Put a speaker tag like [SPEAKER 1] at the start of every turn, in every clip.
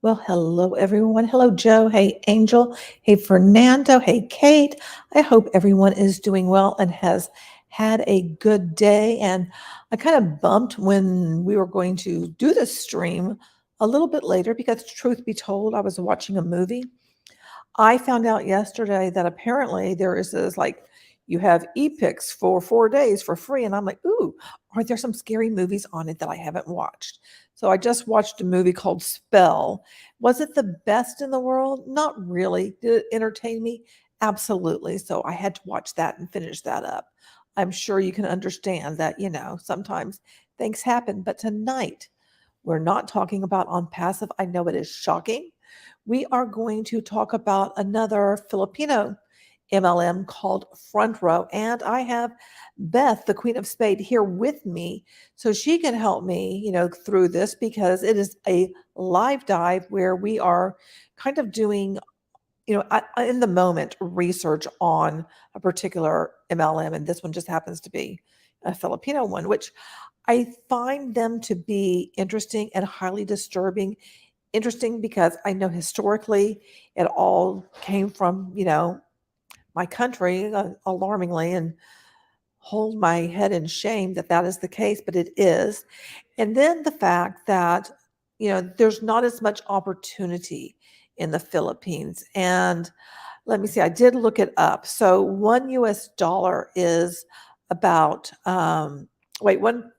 [SPEAKER 1] Well, hello, everyone. Hello, Joe. Hey, Angel. Hey, Fernando. Hey, Kate. I hope everyone is doing well and has had a good day. And I kind of bumped when we were going to do this stream a little bit later because, truth be told, I was watching a movie. I found out yesterday that apparently there is this like you have epics for 4 days for free. And I'm like, ooh, are there some scary movies on it that I haven't watched? So I just watched a movie called Spell. Was it the best in the world? Not really. Did it entertain me? Absolutely. So I had to watch that and finish that up. I'm sure you can understand that, sometimes things happen. But tonight, we're not talking about on passive. I know it is shocking. We are going to talk about another Filipino MLM called Frontrow. And I have Beth, the Queen of Spade, here with me so she can help me, through this because it is a live dive where we are kind of doing, in the moment research on a particular MLM. And this one just happens to be a Filipino one, which I find them to be interesting and highly disturbing. Interesting because I know historically it all came from, my country, alarmingly, and hold my head in shame that that is the case, but it is. And then the fact that, there's not as much opportunity in the Philippines. And let me see, I did look it up. So one US dollar is about, one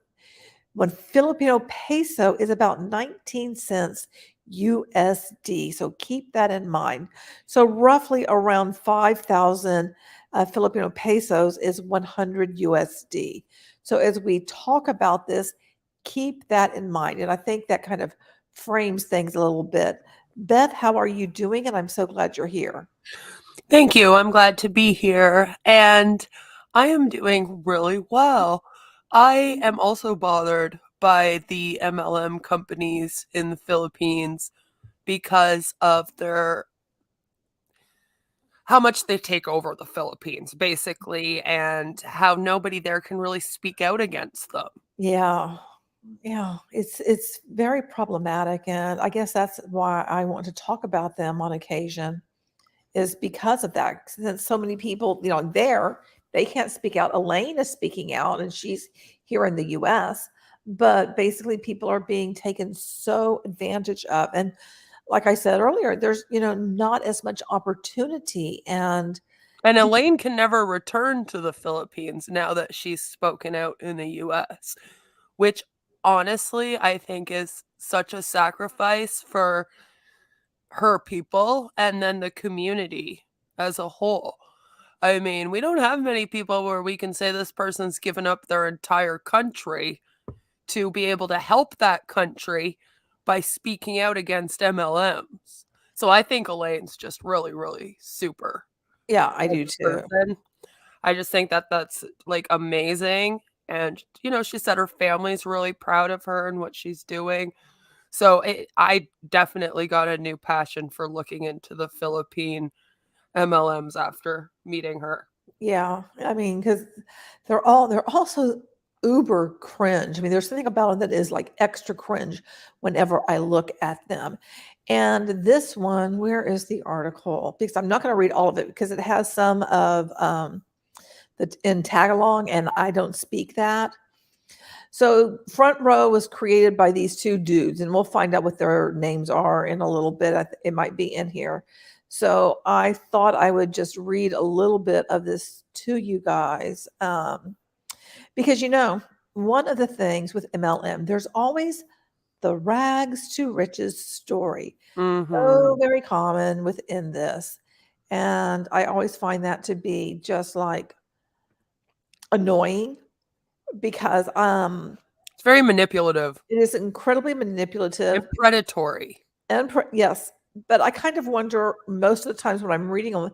[SPEAKER 1] Filipino peso is about 19 cents USD. So keep that in mind. So roughly around 5,000 Filipino pesos is 100 USD. So as we talk about this, keep that in mind. And I think that kind of frames things a little bit. Beth, how are you doing? And I'm so glad you're here.
[SPEAKER 2] Thank you. I'm glad to be here. And I am doing really well. I am also bothered by the MLM companies in the Philippines because of how much they take over the Philippines, basically, and how nobody there can really speak out against them.
[SPEAKER 1] Yeah. Yeah, it's very problematic, and I guess that's why I want to talk about them on occasion, is because of that. Since so many people, they can't speak out. Elaine is speaking out, and she's here in the U.S., but basically people are being taken so advantage of. And like I said earlier, there's, not as much opportunity. And
[SPEAKER 2] And Elaine can never return to the Philippines now that she's spoken out in the US, which honestly I think is such a sacrifice for her people and then the community as a whole. I mean, we don't have many people where we can say this person's given up their entire country to be able to help that country by speaking out against MLMs. So I think Elaine's just really, really super
[SPEAKER 1] yeah, I
[SPEAKER 2] as
[SPEAKER 1] do
[SPEAKER 2] a
[SPEAKER 1] too.
[SPEAKER 2] person. I just think that that's like amazing. And, she said her family's really proud of her and what she's doing. So I definitely got a new passion for looking into the Philippine MLMs after meeting her.
[SPEAKER 1] Yeah, I mean, because they're also uber cringe. I mean, there's something about them that is like extra cringe whenever I look at them. And this one, where is the article? Because I'm not going to read all of it because it has some of the in Tagalog, and I don't speak that. So Front Row was created by these two dudes, and we'll find out what their names are in a little bit. It might be in here. So I thought I would just read a little bit of this to you guys, because one of the things with MLM, there's always the rags to riches story.
[SPEAKER 2] Mhm.
[SPEAKER 1] So very common within this, and I always find that to be just like annoying because
[SPEAKER 2] It's very manipulative
[SPEAKER 1] it is incredibly manipulative.
[SPEAKER 2] and predatory.
[SPEAKER 1] And yes, but I kind of wonder most of the times when I'm reading them,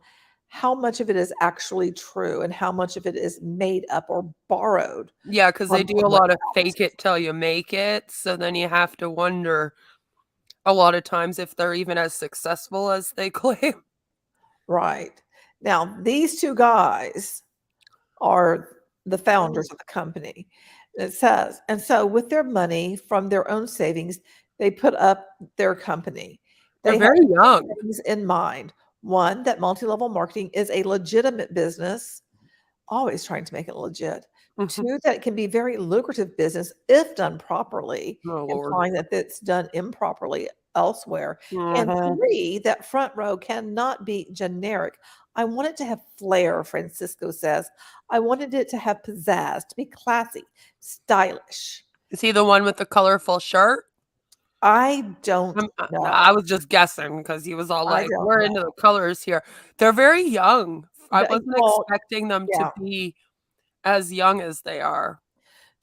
[SPEAKER 1] how much of it is actually true and how much of it is made up or borrowed
[SPEAKER 2] Yeah, because they
[SPEAKER 1] from
[SPEAKER 2] do a
[SPEAKER 1] somewhere
[SPEAKER 2] lot of
[SPEAKER 1] else.
[SPEAKER 2] fake it till you make it. So then you have to wonder a lot of times if they're even as successful as they claim.
[SPEAKER 1] Right. Now, these two guys are the founders of the company. It says, and so with their money from their own savings, they put up their company.
[SPEAKER 2] They're
[SPEAKER 1] They have
[SPEAKER 2] very young.
[SPEAKER 1] two things in mind. One, that multi-level marketing is a legitimate business, always trying to make it legit.
[SPEAKER 2] Mhm.
[SPEAKER 1] Two, that it can be very lucrative business if done properly,
[SPEAKER 2] Oh, Lord.
[SPEAKER 1] implying that it's done improperly elsewhere. And
[SPEAKER 2] Mhm.
[SPEAKER 1] three, that front row cannot be generic. I want it to have flair, Francisco says. I wanted it to have pizzazz, to be classy, stylish.
[SPEAKER 2] Is he the one with the colorful shirt?
[SPEAKER 1] I don't
[SPEAKER 2] No,
[SPEAKER 1] know.
[SPEAKER 2] I was just guessing because he was all
[SPEAKER 1] I
[SPEAKER 2] like,
[SPEAKER 1] don't
[SPEAKER 2] "We're into
[SPEAKER 1] know.
[SPEAKER 2] the colors here." They're very young. I wasn't
[SPEAKER 1] Well,
[SPEAKER 2] expecting them to
[SPEAKER 1] yeah.
[SPEAKER 2] be as young as they are.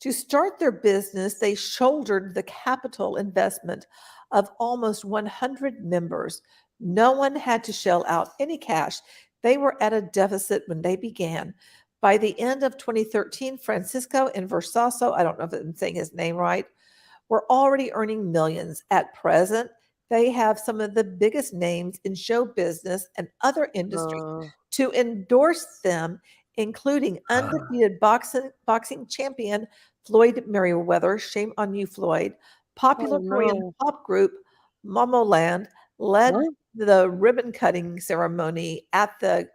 [SPEAKER 1] To start their business, they shouldered the capital investment of almost 100 members. No one had to shell out any cash. They were at a deficit when they began. By the end of 2013, Francisco and Versasso, I don't know if I'm saying his name right, were already earning millions. At present, they have some of the biggest names in show business and other industries
[SPEAKER 2] Uh,
[SPEAKER 1] to endorse them, including undefeated boxing champion Floyd Merriweather. Shame on you, Floyd.
[SPEAKER 2] oh,
[SPEAKER 1] Popular Korean
[SPEAKER 2] no.
[SPEAKER 1] pop group Momoland led
[SPEAKER 2] What?
[SPEAKER 1] the ribbon cutting ceremony at the,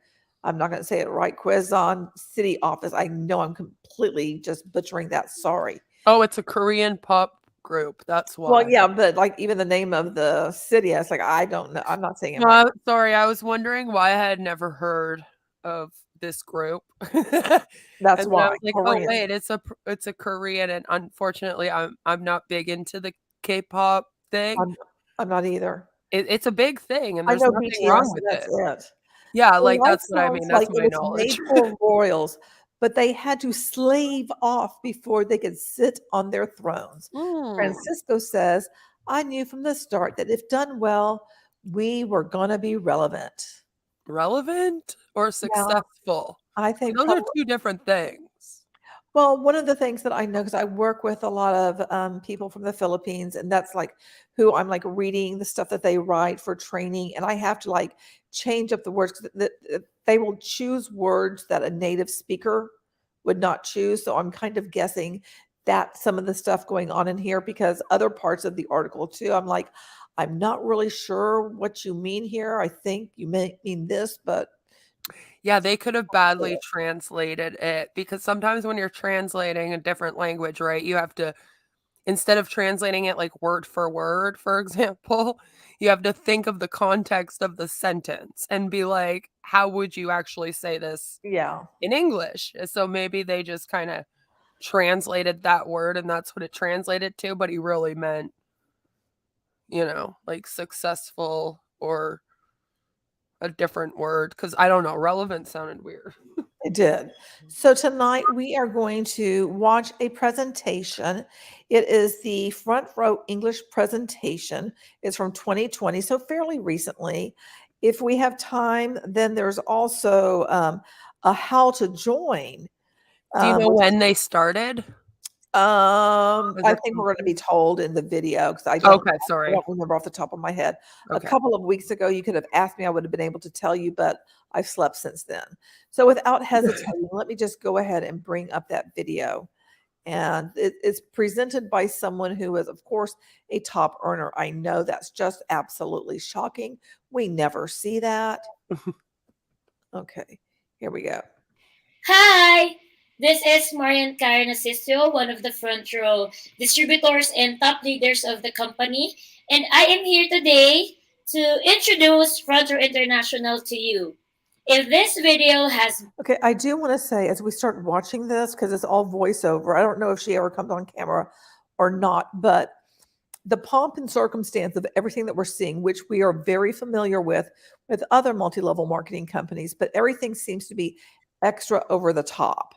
[SPEAKER 1] I'm not going to say it right, Quezon City office. I know I'm completely just butchering that. Sorry.
[SPEAKER 2] Oh, it's a Korean pop group, that's
[SPEAKER 1] Well,
[SPEAKER 2] why.
[SPEAKER 1] yeah, but, like, even the name of the city, I was like, "I don't know, I'm not saying it right."
[SPEAKER 2] Sorry, I was wondering why I had never heard of this group.
[SPEAKER 1] That's
[SPEAKER 2] And then I
[SPEAKER 1] why,
[SPEAKER 2] was like, "Oh,
[SPEAKER 1] Korean.
[SPEAKER 2] wait, it's a Korean," and unfortunately, I'm not big into the K-pop thing.
[SPEAKER 1] I'm I'm not either.
[SPEAKER 2] It's a big thing, and
[SPEAKER 1] I
[SPEAKER 2] there's
[SPEAKER 1] know
[SPEAKER 2] nothing
[SPEAKER 1] BTS,
[SPEAKER 2] wrong
[SPEAKER 1] and
[SPEAKER 2] with
[SPEAKER 1] that's
[SPEAKER 2] it.
[SPEAKER 1] it.
[SPEAKER 2] Yeah,
[SPEAKER 1] Their
[SPEAKER 2] like,
[SPEAKER 1] life
[SPEAKER 2] that's what I
[SPEAKER 1] sounds
[SPEAKER 2] mean,
[SPEAKER 1] like
[SPEAKER 2] that's
[SPEAKER 1] it
[SPEAKER 2] my
[SPEAKER 1] was made
[SPEAKER 2] knowledge.
[SPEAKER 1] for royals, but they had to slave off before they could sit on their thrones.
[SPEAKER 2] Mm,
[SPEAKER 1] Francisco says, "I knew from the start that if done well, we were gonna be relevant."
[SPEAKER 2] relevant or
[SPEAKER 1] Yeah,
[SPEAKER 2] successful?
[SPEAKER 1] I
[SPEAKER 2] See,
[SPEAKER 1] think
[SPEAKER 2] those are
[SPEAKER 1] probably.
[SPEAKER 2] 2 different things.
[SPEAKER 1] Well, one of the things that I know, because I work with a lot of people from the Philippines, and that's like who I'm like reading the stuff that they write for training, and I have to like change up the words because they will choose words that a native speaker would not choose. So I'm kind of guessing that some of the stuff going on in here, because other parts of the article too, I'm like, I'm not really sure what you mean here. I think you may mean this, but
[SPEAKER 2] Yeah, they could have badly translated it because sometimes when you're translating a different language, right, you have to instead of translating it like word, for example, you have to think of the context of the sentence and be like, "How would you actually say this
[SPEAKER 1] yeah.
[SPEAKER 2] in English?" And so maybe they just kinda translated that word and that's what it translated to, but he really meant, like successful or a different word because I don't know, relevant sounded weird.
[SPEAKER 1] It did. So tonight we are going to watch a presentation. It is the Front Row English presentation. It's from 2020, so fairly recently. If we have time, then there's also a how to join,
[SPEAKER 2] Do you know
[SPEAKER 1] which
[SPEAKER 2] when they started as
[SPEAKER 1] I
[SPEAKER 2] a
[SPEAKER 1] think we're gonna be
[SPEAKER 2] company?
[SPEAKER 1] told in the video because
[SPEAKER 2] Okay,
[SPEAKER 1] I
[SPEAKER 2] sorry.
[SPEAKER 1] don't remember off the top of my head. A
[SPEAKER 2] Okay.
[SPEAKER 1] couple of weeks ago, you could have asked me, I would have been able to tell you, but I've slept since then. So without hesitating, let me just go ahead and bring up that video. And it's presented by someone who is, of course, a top earner. I know that's just absolutely shocking. We never see that. Okay, here we go.
[SPEAKER 3] Hi! This is Marian Karen Asisio, one of the front row distributors and top leaders of the company. And I am here today to introduce Front Row International to you. If this video has
[SPEAKER 1] Okay, I do want to say as we start watching this, because it's all voiceover, I don't know if she ever comes on camera or not, but the pomp and circumstance of everything that we're seeing, which we are very familiar with other multi-level marketing companies, but everything seems to be extra over the top.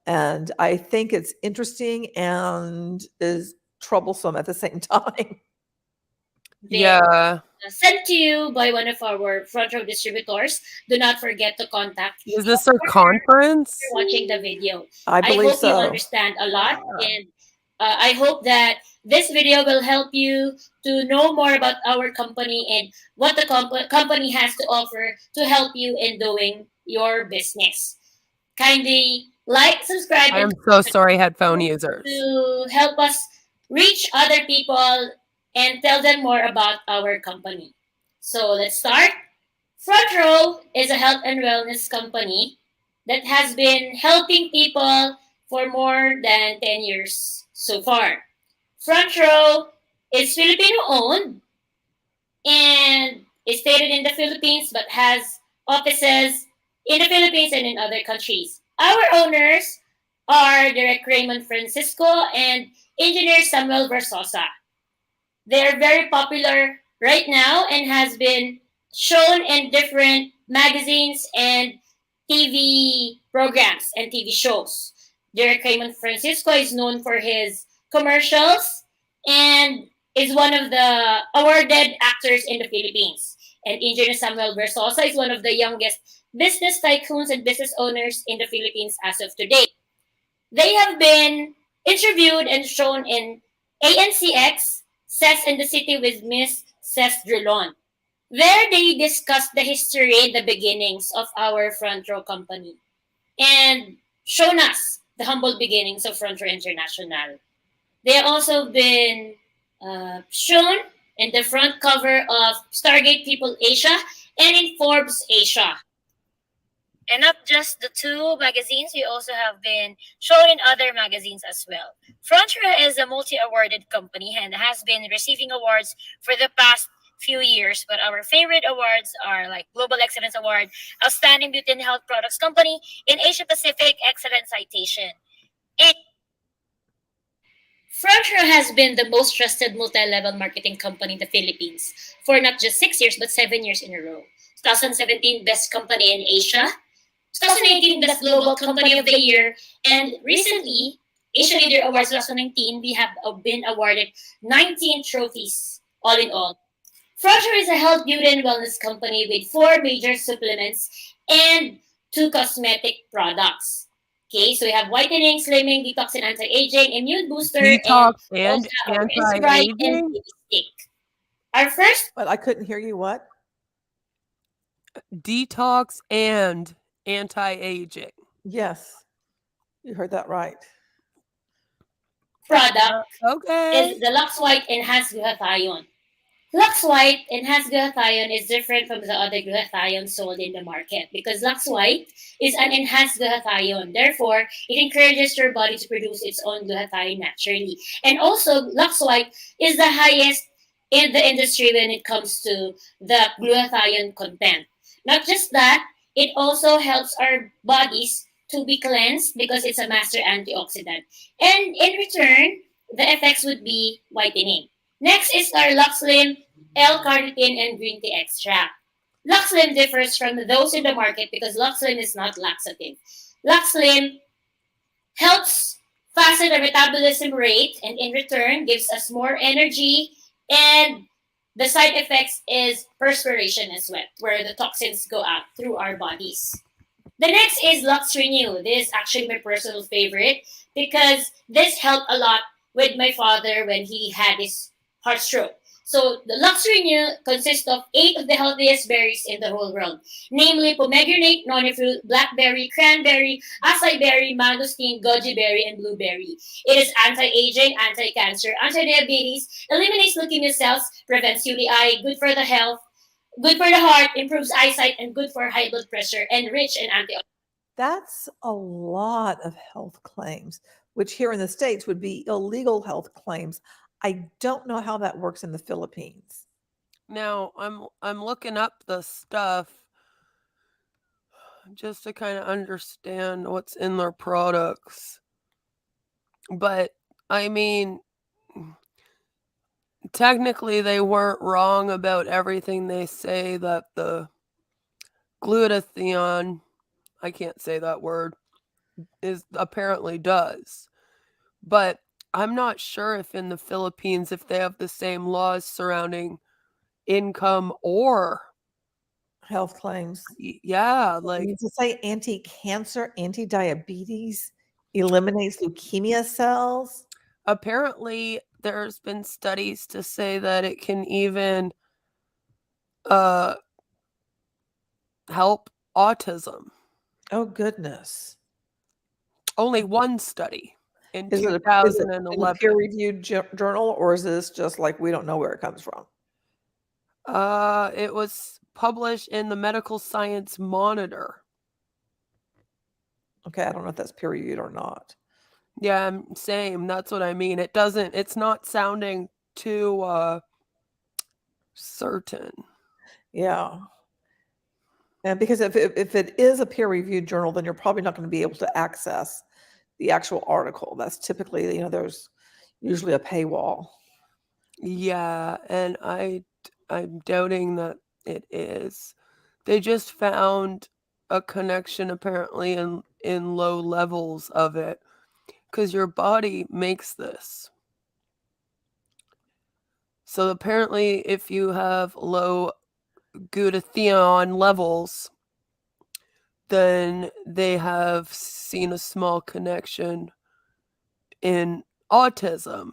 [SPEAKER 1] And I think it's interesting and is troublesome at the same time.
[SPEAKER 3] been
[SPEAKER 2] Yeah.
[SPEAKER 3] sent to you by one of our front row distributors, do not forget to contact
[SPEAKER 2] Is this a conference?
[SPEAKER 3] watching the video.
[SPEAKER 1] I
[SPEAKER 3] I
[SPEAKER 1] believe
[SPEAKER 3] hope you
[SPEAKER 1] so.
[SPEAKER 3] understand a lot, and I hope that this video will help you to know more about our company and what the company has to offer to help you in doing your business. Kindly like, subscribe,
[SPEAKER 2] I
[SPEAKER 3] and
[SPEAKER 2] am so sorry, headphone users.
[SPEAKER 3] to help us reach other people and tell them more about our company. So let's start. Frontrow is a health and wellness company that has been helping people for more than 10 years so far. Frontrow is Filipino owned and is stated in the Philippines but has offices in the Philippines and in other countries. Our owners are Direct Raymond Francisco and Engineer Samuel Versosa. They are very popular right now and has been shown in different magazines and TV programs and TV shows. Derek Raymond Francisco is known for his commercials and is one of the awarded actors in the Philippines. And Engineer Samuel Versosa is one of the youngest business tycoons and business owners in the Philippines as of today. They have been interviewed and shown in ANCX, Sets in the City with Miss Ses Drillon. There they discussed the history, the beginnings of our Front Row company, and shown us the humble beginnings of Front Row International. They have also been shown in the front cover of Stargate People Asia and in Forbes Asia. And not just the two magazines, we also have been shown in other magazines as well. Frontrow is a multi-awarded company and has been receiving awards for the past few years, but our favorite awards are like Global Excellence Award, Outstanding Beauty and Health Products Company, in Asia Pacific Excellence Citation. And Frontrow has been the most trusted multi-level marketing company in the Philippines for not just 6 years but 7 years in a row. 2017 Best Company in Asia, 2018 Best Global Company of the Year, and recently, Asia Leader Awards 2019, we have been awarded 19 trophies, all in all. Frontier is a health, beauty, and wellness company with four major supplements and two cosmetic products. Okay, so we have whitening, slimming, detox, and anti-aging, immune booster, and
[SPEAKER 2] Detox
[SPEAKER 3] we also
[SPEAKER 2] and
[SPEAKER 3] have our Rinse Bright and
[SPEAKER 2] anti-aging?
[SPEAKER 3] Baby Stick. Our first
[SPEAKER 1] But I couldn't hear you. What?
[SPEAKER 2] Detox and anti-aging.
[SPEAKER 1] Yes, you heard that right.
[SPEAKER 3] product
[SPEAKER 2] Okay.
[SPEAKER 3] is the Lux White Enhanced Glutathione. Lux White Enhanced Glutathione is different from the other glutathione sold in the market because Lux White is an enhanced glutathione. Therefore, it encourages your body to produce its own glutathione naturally. And also, Lux White is the highest in the industry when it comes to the glutathione content. Not just that, it also helps our bodies to be cleansed because it's a master antioxidant. And in return, the effects would be whitening. Next is our Luxlim L-carnitine and green tea extract. Luxlim differs from those in the market because Luxlim is not laxative. Luxlim helps fasten the metabolism rate and in return gives us more energy, and the side effects is perspiration and sweat where the toxins go out through our bodies. The next is Lux Renew. This is actually my personal favorite because this helped a lot with my father when he had his heart stroke. So the Lux Renew consists of 8 of the healthiest berries in the whole world, namely pomegranate, noni fruit, blackberry, cranberry, acai berry, mangosteen, goji berry, and blueberry. It is anti-aging, anti-cancer, anti-diabetes, eliminates leukemia cells, prevents UTI, good for the health, good for the heart, improves eyesight, and good for high blood pressure, and rich in antioxidants.
[SPEAKER 1] That's a lot of health claims, which here in the States would be illegal health claims. I don't know how that works in the Philippines.
[SPEAKER 2] Now I'm looking up the stuff just to kind of understand what's in their products. But I mean, technically they weren't wrong about everything they say that the glutathione, I can't say that word, is apparently does. But I'm not sure if in the Philippines if they have the same laws surrounding income or
[SPEAKER 1] Health claims.
[SPEAKER 2] yeah, like
[SPEAKER 1] Does it say anti-cancer, anti-diabetes, eliminates leukemia cells?
[SPEAKER 2] apparently there's been studies to say that it can even uh help autism.
[SPEAKER 1] Oh goodness.
[SPEAKER 2] Only one study in
[SPEAKER 1] Is it in a
[SPEAKER 2] 2011.
[SPEAKER 1] peer-reviewed journal, or is this just like we don't know where it comes from?
[SPEAKER 2] It was published in the Medical Science Monitor.
[SPEAKER 1] Okay, I don't know if that's peer reviewed or not.
[SPEAKER 2] Yeah, same. That's what I mean. It's not sounding too certain.
[SPEAKER 1] Yeah. And because if it is a peer reviewed journal, then you're probably not going to be able to access the actual article. That's typically, there's usually a paywall.
[SPEAKER 2] Yeah, and I'm doubting that it is. They just found a connection apparently in low levels of it because your body makes this. So apparently if you have low glutathione levels, then they have seen a small connection in autism.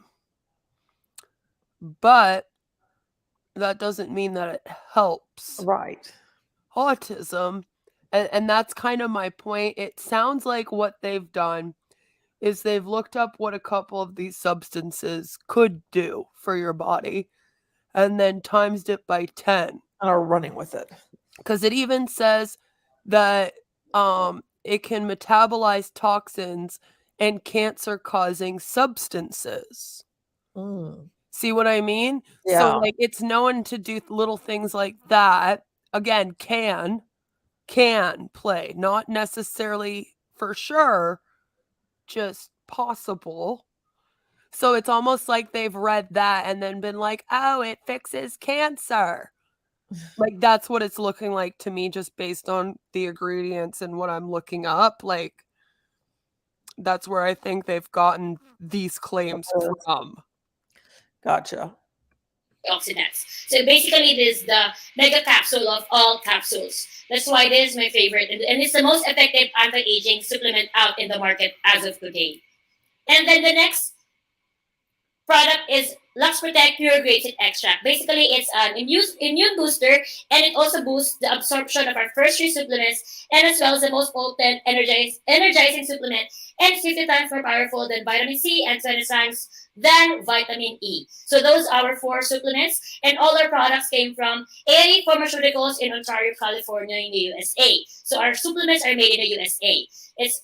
[SPEAKER 2] But that doesn't mean that it helps
[SPEAKER 1] Right.
[SPEAKER 2] autism. And that's kind of my point. It sounds like what they've done is they've looked up what a couple of these substances could do for your body and then times it by 10.
[SPEAKER 1] And are running with it.
[SPEAKER 2] Because it even says that it can metabolize toxins and cancer-causing substances. See what I mean?
[SPEAKER 1] Yeah.
[SPEAKER 2] So, like, it's known to do little things like that. Again, can play, not necessarily for sure, just possible. So it's almost like they've read that and then been like, oh, it fixes cancer. Like, that's what it's looking like to me, just based on the ingredients and what I'm looking up. Like, that's where I think they've gotten these claims from.
[SPEAKER 1] Gotcha.
[SPEAKER 3] Oxidants. So basically, it is the mega capsule of all capsules. That's why this is my favorite, and it's the most effective anti-aging supplement out in the market as of today. And then the next product is Lux Protect Pure Grade Extract. Basically, it's an immune booster, and it also boosts the absorption of our first three supplements, and as well as the most potent energizing supplement, and 50 times more powerful than vitamin C and 20 times than vitamin E. So those are our four supplements, and all our products came from A Pharmaceuticals in Ontario, California, in the USA. So our supplements are made in the USA. It's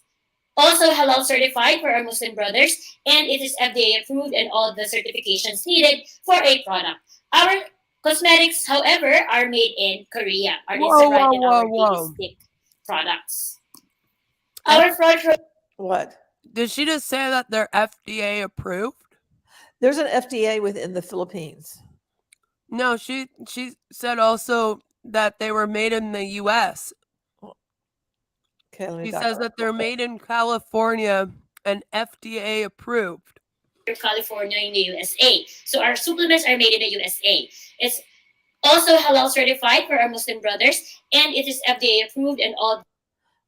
[SPEAKER 3] also halal certified for our Muslim brothers, and it is FDA approved and all the certifications needed for a product. Our cosmetics, however, are made in Korea. Our Instabrite and our baby stick products. Our Frontrow.
[SPEAKER 1] What?
[SPEAKER 2] Did she just say that they're FDA approved?
[SPEAKER 1] There's an FDA within the Philippines.
[SPEAKER 2] No, she said also that they were made in the U.S.
[SPEAKER 1] Okay,
[SPEAKER 2] She says that they're made in California and FDA approved.
[SPEAKER 3] California in the USA. So our supplements are made in the USA. It's also halal certified for our Muslim brothers, and it is FDA approved and all.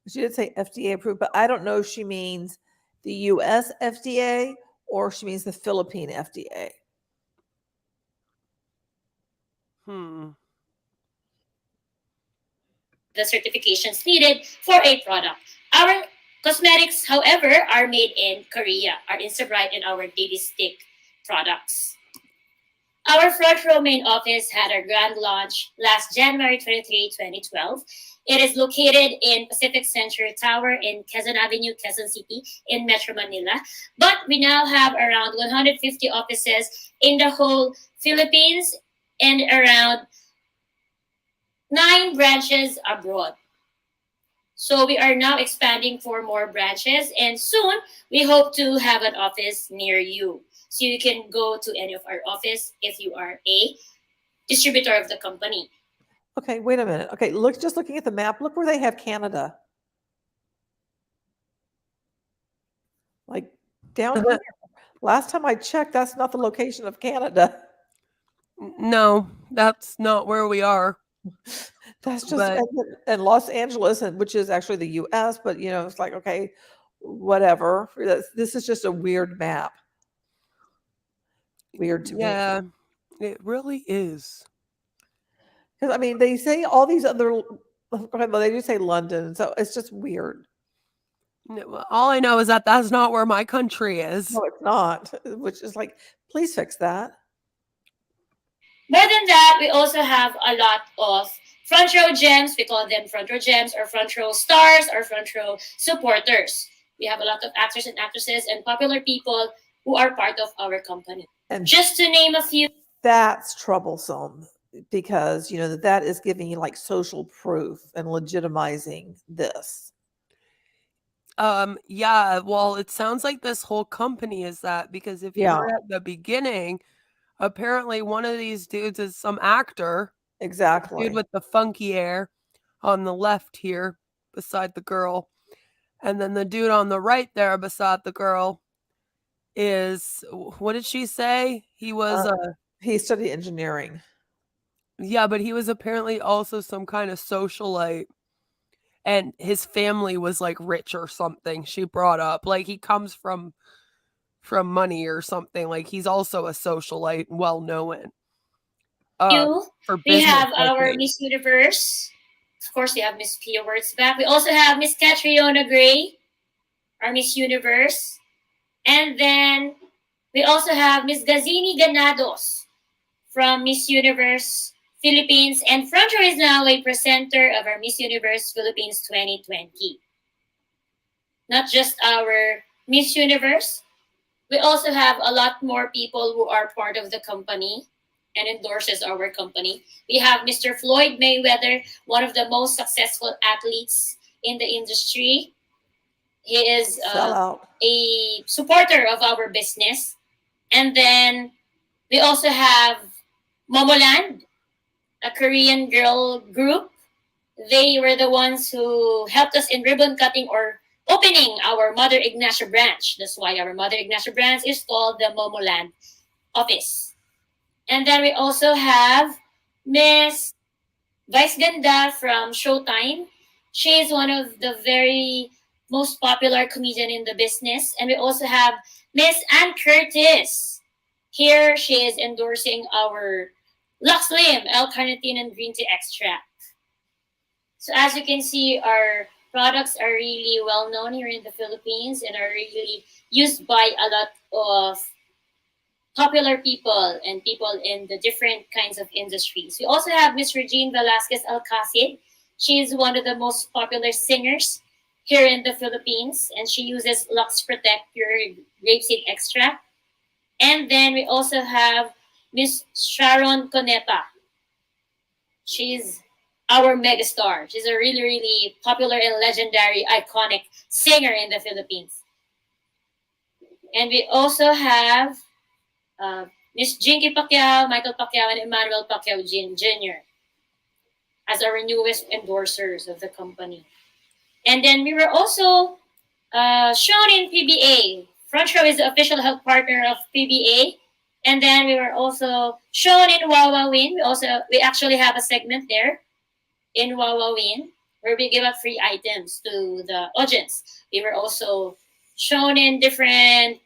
[SPEAKER 1] She did say FDA approved, but I don't know if she means the US FDA or she means the Philippine FDA.
[SPEAKER 3] The certifications needed for a product. Our cosmetics, however, are made in Korea, our Instabrite and our Baby Stick products. Our Frontrow main office had our grand launch last January 23, 2012. It is located in Pacific Century Tower in Quezon Avenue, Quezon City in Metro Manila. But we now have around 150 offices in the whole Philippines and around 9 branches abroad. So we are now expanding for more branches, and soon we hope to have an office near you. So you can go to any of our office if you are a distributor of the company.
[SPEAKER 1] Okay, wait a minute. Okay, just looking at the map, look where they have Canada. Like down here. Last time I checked, that's not the location of Canada.
[SPEAKER 2] No, that's not where we are.
[SPEAKER 1] That's just and Los Angeles, which is actually the US, but it's like, okay, whatever. This is just a weird map. Weird to me.
[SPEAKER 2] Yeah, it really is.
[SPEAKER 1] Because I mean, they say all these other, well, they do say London, so it's just weird.
[SPEAKER 2] All I know is that that's not where my country is.
[SPEAKER 1] No, it's not. Which is like, please fix that.
[SPEAKER 3] More than that, we also have a lot of front row gems. We call them front row gems or front row stars or front row supporters. We have a lot of actors and actresses and popular people who are part of our company.
[SPEAKER 1] And
[SPEAKER 3] just to name a few.
[SPEAKER 1] That's troublesome because, that is giving you like social proof and legitimizing this.
[SPEAKER 2] Yeah, well, it sounds like this whole company is that, because if you heard at the beginning, apparently one of these dudes is some actor.
[SPEAKER 1] Exactly.
[SPEAKER 2] Dude with the funky hair on the left here beside the girl. And then the dude on the right there beside the girl is, what did she say? He was
[SPEAKER 1] he studied engineering.
[SPEAKER 2] Yeah, but he was apparently also some kind of socialite. And his family was like rich or something. She brought up like he comes from money or something. Like he's also a socialite, well known. For
[SPEAKER 3] We
[SPEAKER 2] business,
[SPEAKER 3] have our Miss Universe. Of course, we have Miss Pia Wurtzbach. We also have Miss Catriona Gray, our Miss Universe. And then we also have Miss Gazini Ganados from Miss Universe Philippines. And Frontrow is now a presenter of our Miss Universe Philippines 2020. Not just our Miss Universe, we also have a lot more people who are part of the company and endorses our company. We have Mr. Floyd Mayweather, one of the most successful athletes in the industry. He is a supporter of our business. And then we also have Momoland, a Korean girl group. They were the ones who helped us in ribbon cutting or opening our Mother Ignacia branch. That's why our Mother Ignacia branch is called the Momoland office. And then we also have Miss Vice Ganda from Showtime. She is one of the very most popular comedian in the business. And we also have Miss Ann Curtis. Here she is endorsing our Lux Lim, L-carnitine and green tea extract. So as you can see, our products are really well known here in the Philippines and are really used by a lot of popular people and people in the different kinds of industries. We also have Miss Regine Velasquez Alcacid. She is one of the most popular singers here in the Philippines, and she uses Lux Protect Pure Grapeseed Extract. And then we also have Miss Sharon Coneta. She's our megastar. She's a really, really popular and legendary, iconic singer in the Philippines. And we also have Miss Jinky Pacquiao, Michael Pacquiao, and Emmanuel Pacquiao Jr. as our newest endorsers of the company. And then we were also shown in PBA. Frontrow is the official health partner of PBA. And then we were also shown in Wawawin. We actually have a segment there in Wawawin where we give out free items to the audience. We were also shown in different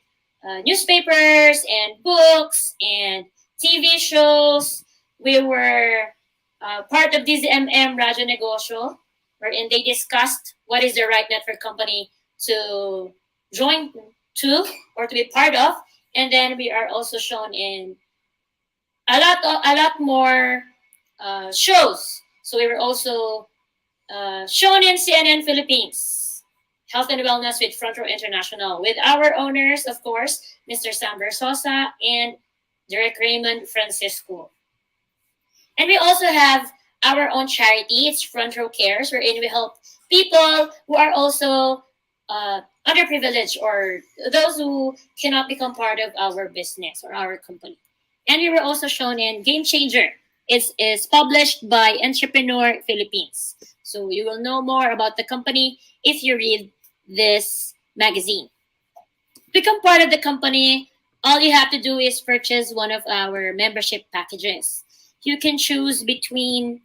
[SPEAKER 3] newspapers and books and TV shows. We were part of this Radio Negosyo, wherein they discussed what is the right network company to join to or to be part of. And then we are also shown in a lot more shows. So we were also shown in CNN Philippines, Health and Wellness with Frontrow International, with our owners, of course, Mr. Sam Versosa and Derek Raymond Francisco. And we also have our own charity. It's Frontrow Cares, wherein we help people who are also underprivileged or those who cannot become part of our business or our company. And we were also shown in Game Changer. It is published by Entrepreneur Philippines. So you will know more about the company if you read this magazine. To become part of the company, all you have to do is purchase one of our membership packages. You can choose between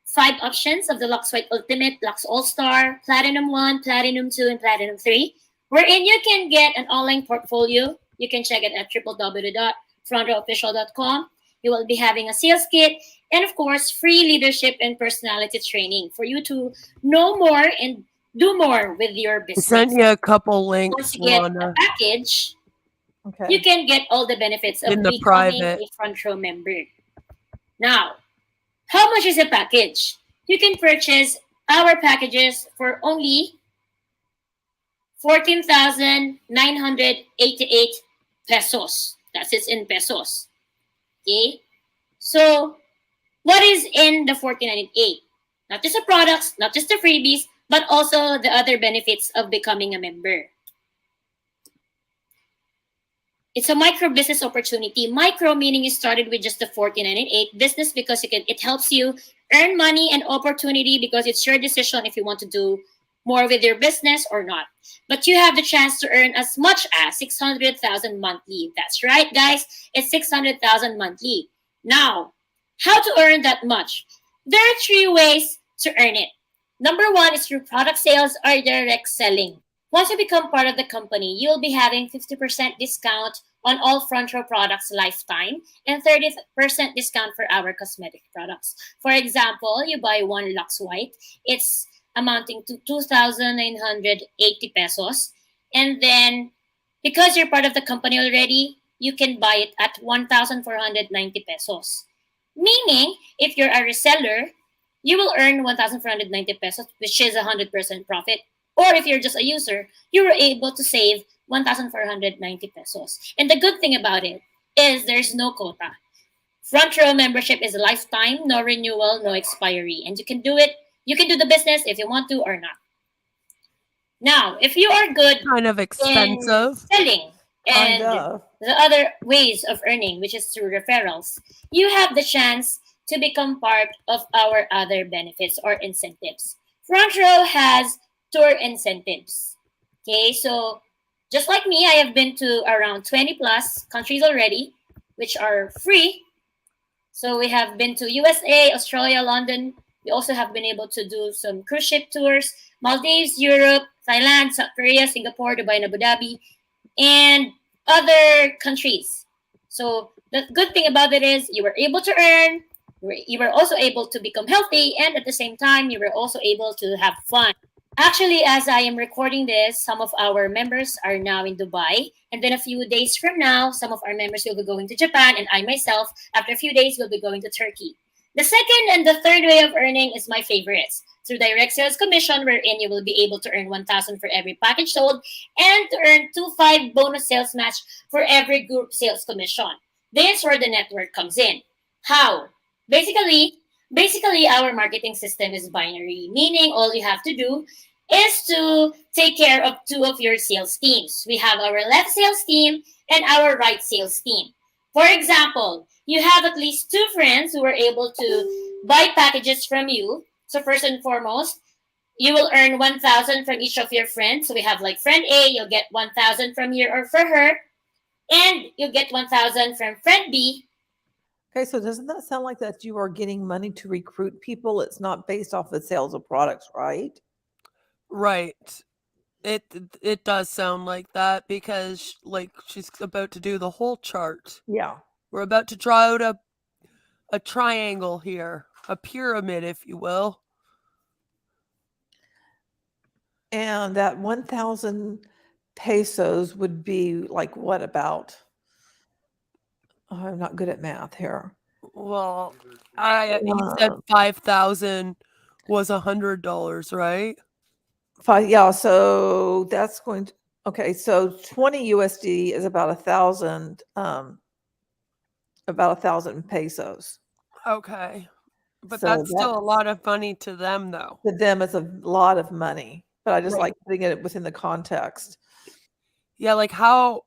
[SPEAKER 3] 5 options of the Lux White Ultimate, Lux All-Star, Platinum 1, Platinum 2, and Platinum 3, wherein you can get an online portfolio. You can check it at www.frontrowofficial.com. You will be having a sales kit and, of course, free leadership and personality training for you to know more and do more with your business.
[SPEAKER 2] I sent you a couple links.
[SPEAKER 3] Once you get a package, you can get all the benefits of
[SPEAKER 2] in the
[SPEAKER 3] becoming
[SPEAKER 2] private
[SPEAKER 3] a Frontrow member. Now, how much is a package? You can purchase our packages for only 14,988 pesos. That's it in pesos. Okay? So, what is in the 1498? Not just the products, not just the freebies, but also the other benefits of becoming a member. It's a micro business opportunity. Micro meaning you started with just the 1498 business because it helps you earn money and opportunity because it's your decision if you want to do more with your business or not. But you have the chance to earn as much as 600,000 monthly. That's right, guys. It's 600,000 monthly. Now, how to earn that much? There are three ways to earn it. Number one is through product sales or direct selling. Once you become part of the company, you'll be having 50% discount on all Frontrow products lifetime and 30% discount for our cosmetic products. For example, you buy one Lux White, it's amounting to 2,980 pesos. And then, because you're part of the company already, you can buy it at 1,490 pesos. Meaning, if you're a reseller, you will earn 1,490 pesos, which is 100% profit. Or if you're just a user, you were able to save 1,490 pesos. And the good thing about it is there's no quota. Front row membership is lifetime, no renewal, no expiry. And you can do it, you can do the business if you want to or not. Now, if you are good
[SPEAKER 2] Kind of
[SPEAKER 3] in
[SPEAKER 2] expensive.
[SPEAKER 3] selling
[SPEAKER 1] Kind
[SPEAKER 3] and
[SPEAKER 1] of.
[SPEAKER 3] the other ways of earning, which is through referrals, you have the chance to become part of our other benefits or incentives. Front row has tour incentives. Okay, so just like me, I have been to around 20 plus countries already, which are free. So we have been to USA, Australia, London. We also have been able to do some cruise ship tours, Maldives, Europe, Thailand, South Korea, Singapore, Dubai, and Abu Dhabi, and other countries. So the good thing about it is you were able to earn, you were also able to become healthy, and at the same time, you were also able to have fun. Actually, as I am recording this, some of our members are now in Dubai. And then a few days from now, some of our members will be going to Japan. And I myself, after a few days, will be going to Turkey. The second and the third way of earning is my favorites. Through direct sales commission, wherein you will be able to earn 1,000 for every package sold and to earn 2,500 bonus sales match for every group sales commission. This is where the network comes in. How? Basically, Basically, our marketing system is binary, meaning all you have to do is to take care of two of your sales teams. We have our left sales team and our right sales team. For example, you have at least two friends who are able to buy packages from you. So first and foremost, you will earn 1,000 from each of your friends. So we have like friend A, you'll get 1,000 from here or for her, and you'll get 1,000 from friend B.
[SPEAKER 1] Okay, so doesn't that sound like that you are getting money to recruit people? It's not based off the sales of products, right?
[SPEAKER 2] Right. It does sound like that because like she's about to do the whole chart.
[SPEAKER 1] Yeah.
[SPEAKER 2] We're about to draw out a triangle here, a pyramid, if you will.
[SPEAKER 1] And that 1,000 pesos would be like what about? Oh, I'm not good at math here.
[SPEAKER 2] Well, you said 5,000 was $100, right?
[SPEAKER 1] Yeah, so that's going to, okay, so 20 USD is about 1,000 pesos.
[SPEAKER 2] Okay. But
[SPEAKER 1] So
[SPEAKER 2] that's
[SPEAKER 1] that
[SPEAKER 2] still a lot of money to them, though.
[SPEAKER 1] to them is a lot of money, but I just
[SPEAKER 3] Right.
[SPEAKER 1] like putting it within the context.
[SPEAKER 2] Yeah, like how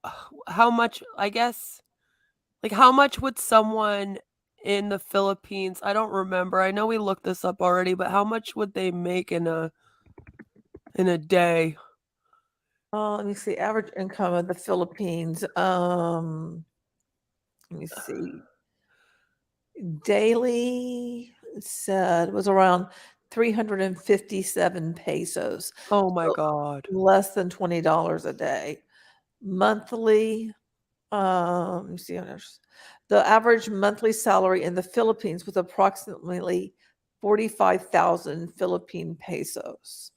[SPEAKER 2] much, I guess, like how much would someone in the Philippines, I don't remember. I know we looked this up already, but how much would they make in a day?
[SPEAKER 1] Let me see, average income of the Philippines. Let me see. Daily it said was around 357 pesos.
[SPEAKER 2] Oh my
[SPEAKER 1] So
[SPEAKER 2] god.
[SPEAKER 1] less than $20 a day. Monthly, let me see. The average monthly salary in the Philippines was approximately 45,000 Philippine pesos.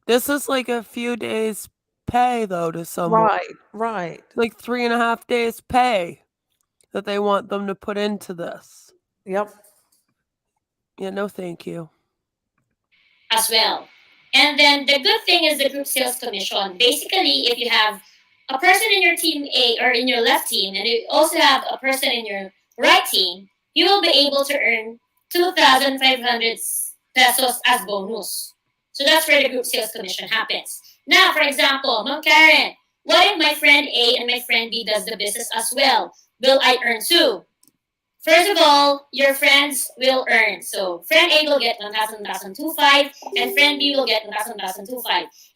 [SPEAKER 2] This is like a few days pay though to someone.
[SPEAKER 1] Right, right.
[SPEAKER 2] Like 3.5 days pay. that they want them to put into this.
[SPEAKER 1] Yep.
[SPEAKER 2] Yeah, no thank you.
[SPEAKER 3] As well. And then the good thing is the group sales commission. Basically, if you have a person in your team A or in your left team, and you also have a person in your right team, you will be able to earn 2,500 pesos as bonus. So that's where the group sales commission happens. Now, for example, Ma'am Karen, what if my friend A and my friend B does the business as well? Will I earn too? First of all, your friends will earn. So friend A will get 1,000, and friend B will get 1,000,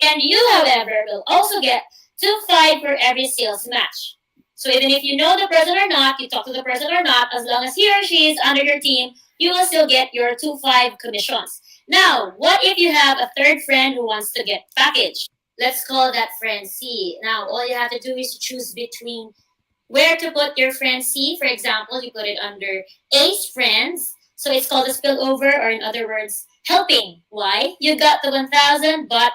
[SPEAKER 3] and you, however, will also get 2,500 for every sales match. So even if you know the person or not, you talk to the person or not, as long as he or she is under your team, you will still get your 2,500 commissions. Now, what if you have a third friend who wants to get packaged? Let's call that friend C. Now, all you have to do is choose between where to put your friend C. For example, you put it under A's friends. So it's called a spillover, or in other words, helping. Why? You got the 1,000, but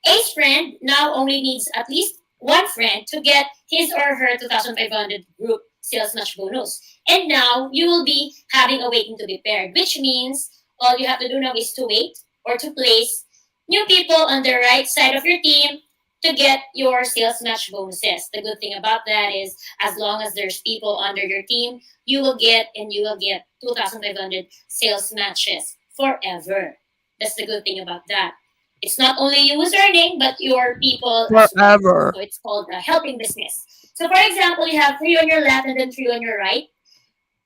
[SPEAKER 3] A's friend now only needs at least one friend to get his or her 2,500 group sales match bonus. And now you will be having a waiting to be paired, which means all you have to do now is to wait or to place new people on the right side of your team to get your sales match bonuses. The good thing about that is, as long as there's people under your team, you will get 2,500 sales matches forever. That's the good thing about that. It's not only you who's earning, but your people as well.
[SPEAKER 2] Forever.
[SPEAKER 3] So it's called a helping business. So for example, you have three on your left and then three on your right.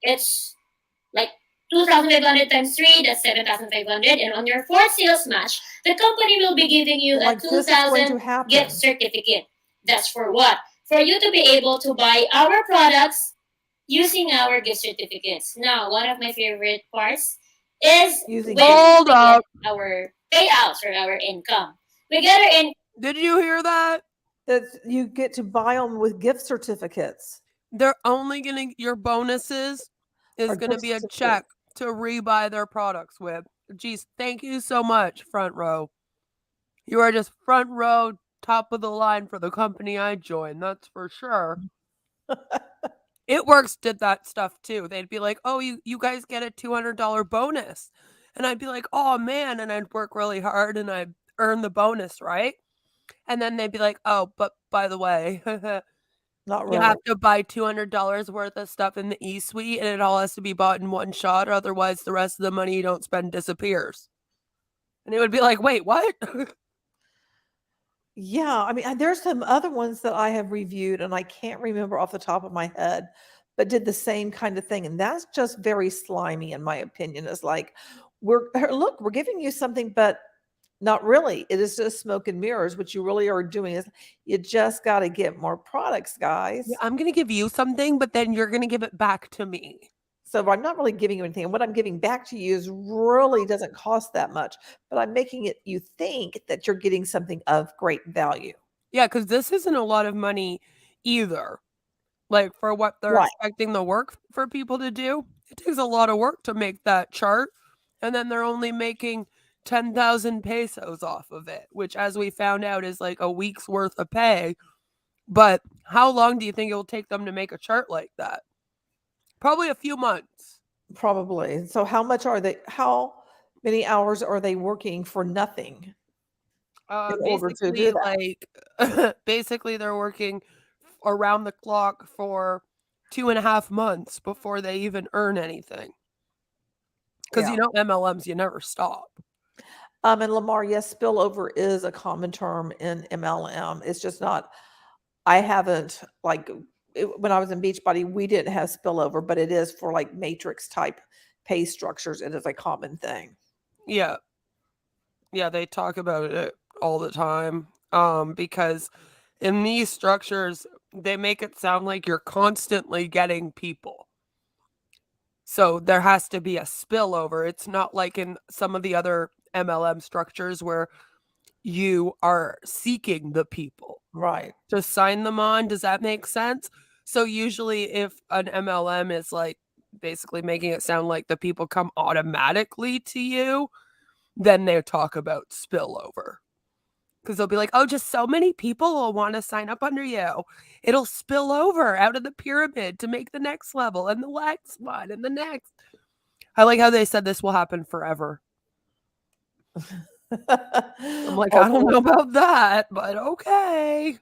[SPEAKER 3] It's like 2,500 times 3, that's 7,500. And on your fourth sales match, the company will be giving you
[SPEAKER 1] Like
[SPEAKER 3] a
[SPEAKER 1] this is going to
[SPEAKER 3] 2,000
[SPEAKER 1] happen.
[SPEAKER 3] gift certificate. That's for what? For you to be able to buy our products using our gift certificates. Now, one of my favorite parts is
[SPEAKER 1] Using
[SPEAKER 3] when
[SPEAKER 2] Hold
[SPEAKER 3] we get
[SPEAKER 2] up.
[SPEAKER 3] our payouts or our income. We get our income.
[SPEAKER 2] Did you hear that?
[SPEAKER 1] It's, you get to buy them with gift certificates
[SPEAKER 2] They're only going to, your bonuses
[SPEAKER 1] or
[SPEAKER 2] is going to
[SPEAKER 1] gift
[SPEAKER 2] be a
[SPEAKER 1] certificates.
[SPEAKER 2] check to rebuy their products with. Geez, thank you so much, Front Row. You are just front row, top of the line for the company I joined, that's for sure. It Works did that stuff too. They'd be like, oh, you guys get a $200 bonus. And I'd be like, oh man. And I'd work really hard and I'd earn the bonus, right? And then they'd be like, oh, but by the way,
[SPEAKER 1] Not
[SPEAKER 2] you
[SPEAKER 1] really.
[SPEAKER 2] have to buy $200 worth of stuff in the e-suite and it all has to be bought in one shot. Otherwise, the rest of the money you don't spend disappears. And it would be like, wait, what?
[SPEAKER 1] Yeah, I mean, there's some other ones that I have reviewed, and I can't remember off the top of my head, but did the same kind of thing, and that's just very slimy, in my opinion. It's like, look, we're giving you something, but not really. It is just smoke and mirrors. What you really are doing is you just got to get more products, guys.
[SPEAKER 2] Yeah, I'm going to give you something, but then you're going to give it back to me.
[SPEAKER 1] So I'm not really giving you anything. And what I'm giving back to you is really doesn't cost that much, but I'm making it you think that you're getting something of great value.
[SPEAKER 2] Yeah, because this isn't a lot of money either. Like, for what they're
[SPEAKER 1] Right.
[SPEAKER 2] expecting the work for people to do, it takes a lot of work to make that chart, and then they're only making 10,000 pesos off of it, which, as we found out, is like a week's worth of pay. But how long do you think it will take them to make a chart like that? Probably a few months.
[SPEAKER 1] Probably. So how many hours are they working for nothing in order to do
[SPEAKER 2] Basically,
[SPEAKER 1] that?
[SPEAKER 2] basically, they're working around the clock for 2.5 months before they even earn anything. Because
[SPEAKER 1] Yeah.
[SPEAKER 2] MLMs, you never stop.
[SPEAKER 1] And Lamar, yes, spillover is a common term in MLM. It's just not, I haven't when I was in Beachbody, we didn't have spillover, but it is for like matrix type pay structures. It is a common thing.
[SPEAKER 2] Yeah. Yeah, they talk about it all the time. Because in these structures, they make it sound like you're constantly getting people. So there has to be a spillover. It's not like in some of the other MLM structures where you are seeking the people
[SPEAKER 1] Right.
[SPEAKER 2] to sign them on. Does that make sense? So usually if an MLM is like basically making it sound like the people come automatically to you, then they talk about spillover. Because they'll be like, oh, just so many people will want to sign up under you. It'll spill over out of the pyramid to make the next level and the next one and the next. I like how they said this will happen forever. I'm like, I don't know about that, but okay.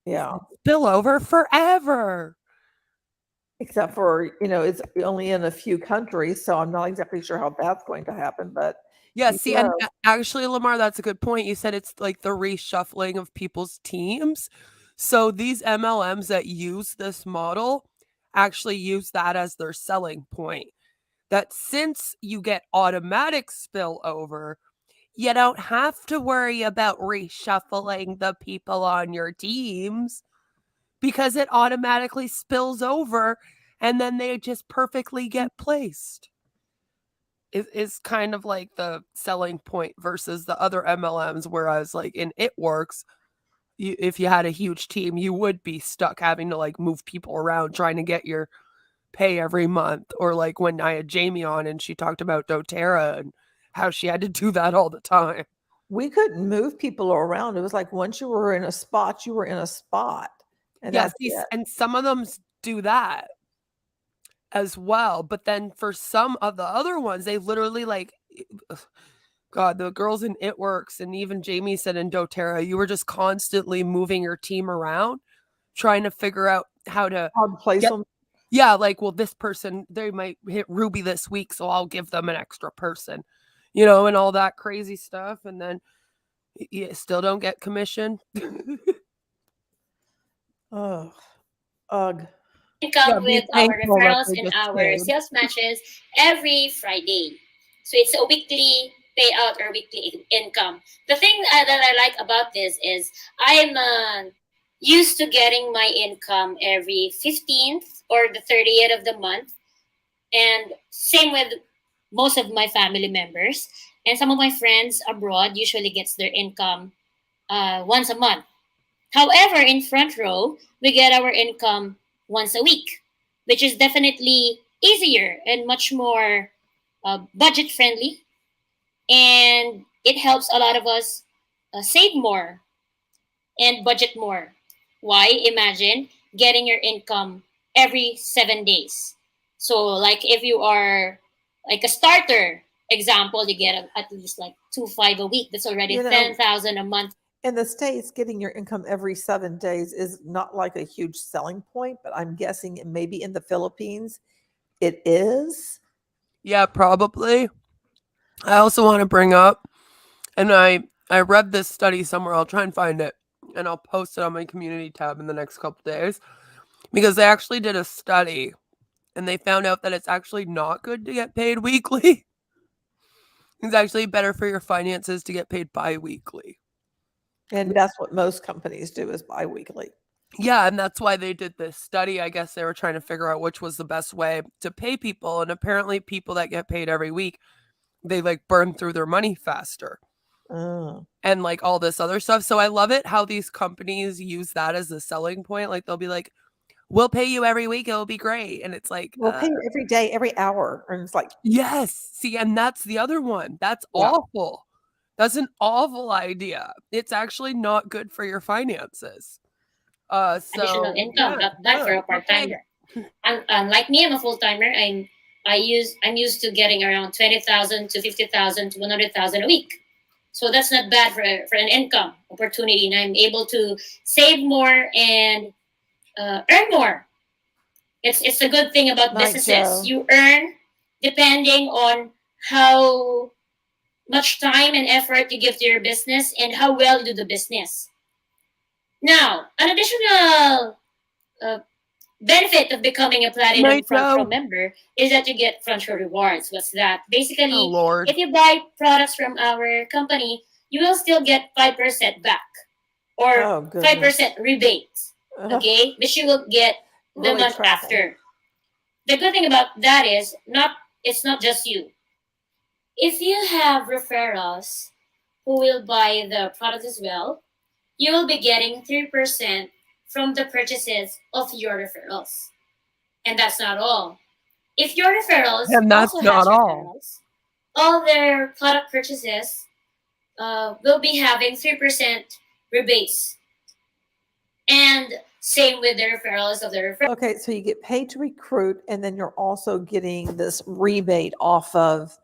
[SPEAKER 1] Yeah.
[SPEAKER 2] Spill over forever.
[SPEAKER 1] Except for, it's only in a few countries, so I'm not exactly sure how that's going to happen, but
[SPEAKER 2] Yeah,
[SPEAKER 1] you
[SPEAKER 2] see, and
[SPEAKER 1] know,
[SPEAKER 2] actually, Lamar, that's a good point. You said it's like the reshuffling of people's teams. So these MLMs that use this model actually use that as their selling point. That since you get automatic spillover, you don't have to worry about reshuffling the people on your teams because it automatically spills over and then they just perfectly get placed. Is kind of like the selling point versus the other MLMs, whereas like in It Works, if you had a huge team, you would be stuck having to like move people around trying to get your pay every month. Or like when I had Jamie on and she talked about doTERRA and how she had to do that all the time.
[SPEAKER 1] we couldn't move people around. It was like once you were in a spot, you were in a spot. And
[SPEAKER 2] Yes,
[SPEAKER 1] that's it.
[SPEAKER 2] and some of them do that as well. But then for some of the other ones, they literally like, God, the girls in It Works and even Jamie said in doTERRA, you were just constantly moving your team around, trying to figure out how to
[SPEAKER 1] place them.
[SPEAKER 2] Yeah, like, well, this person, they might hit Ruby this week, so I'll give them an extra person, and all that crazy stuff. And then you still don't get commission.
[SPEAKER 1] Oh, ugh.
[SPEAKER 3] Income
[SPEAKER 2] Be
[SPEAKER 3] with our
[SPEAKER 2] thankful that
[SPEAKER 3] referrals
[SPEAKER 2] they
[SPEAKER 3] and
[SPEAKER 2] get
[SPEAKER 3] our
[SPEAKER 2] paid.
[SPEAKER 3] sales matches every Friday. So it's a weekly payout or weekly income. The thing that I like about this is I'm used to getting my income every 15th or the 30th of the month. And same with most of my family members. And some of my friends abroad usually gets their income once a month. However, in front row, we get our income once a week, which is definitely easier and much more budget friendly. And it helps a lot of us save more and budget more. Why? Imagine getting your income every 7 days. So, like if you are like a starter, example, you get at least like 2,500 a week. That's already 10,000 a month.
[SPEAKER 1] In the States, getting your income every 7 days is not like a huge selling point, but I'm guessing maybe in the Philippines it is.
[SPEAKER 2] Yeah, probably. I also want to bring up, and I read this study somewhere. I'll try and find it, and I'll post it on my community tab in the next couple days, because they actually did a study, and they found out that it's actually not good to get paid weekly. It's actually better for your finances to get paid bi-weekly.
[SPEAKER 1] And that's what most companies do, is biweekly.
[SPEAKER 2] Yeah, and that's why they did this study. I guess they were trying to figure out which was the best way to pay people. And apparently people that get paid every week, they like burn through their money faster.
[SPEAKER 1] Oh.
[SPEAKER 2] And like all this other stuff. So I love it how these companies use that as a selling point. Like they'll be like, we'll pay you every week. It'll be great. And it's like,
[SPEAKER 1] we'll pay you every day, every hour. And it's like,
[SPEAKER 2] yes. See, and that's the other one. That's awful. That's an awful idea. It's actually not good for your finances.
[SPEAKER 3] Additional income, not bad for a part timer. Unlike me, I'm a full timer. I'm used to getting around 20,000 to 50,000 to 100,000 a week. So that's not bad for an income opportunity, and I'm able to save more and earn more. It's a good thing about businesses. You earn depending on how much time and effort you give to your business and how well you do the business. Now, an additional benefit of becoming a platinum Frontrow member is that you get Frontrow rewards. What's that? Basically, if you buy products from our company, you will still get 5% back or 5% rebate. Okay, but you will get the month after. The good thing about that is it's not just you. If you have referrals who will buy the product as well, you will be getting 3% from the purchases of your referrals. And that's not all. If your referrals also has referrals, all their product purchases will be having 3% rebates. And same with the referrals of the referral.
[SPEAKER 1] Okay, so you get paid to recruit, and then you're also getting this rebate off of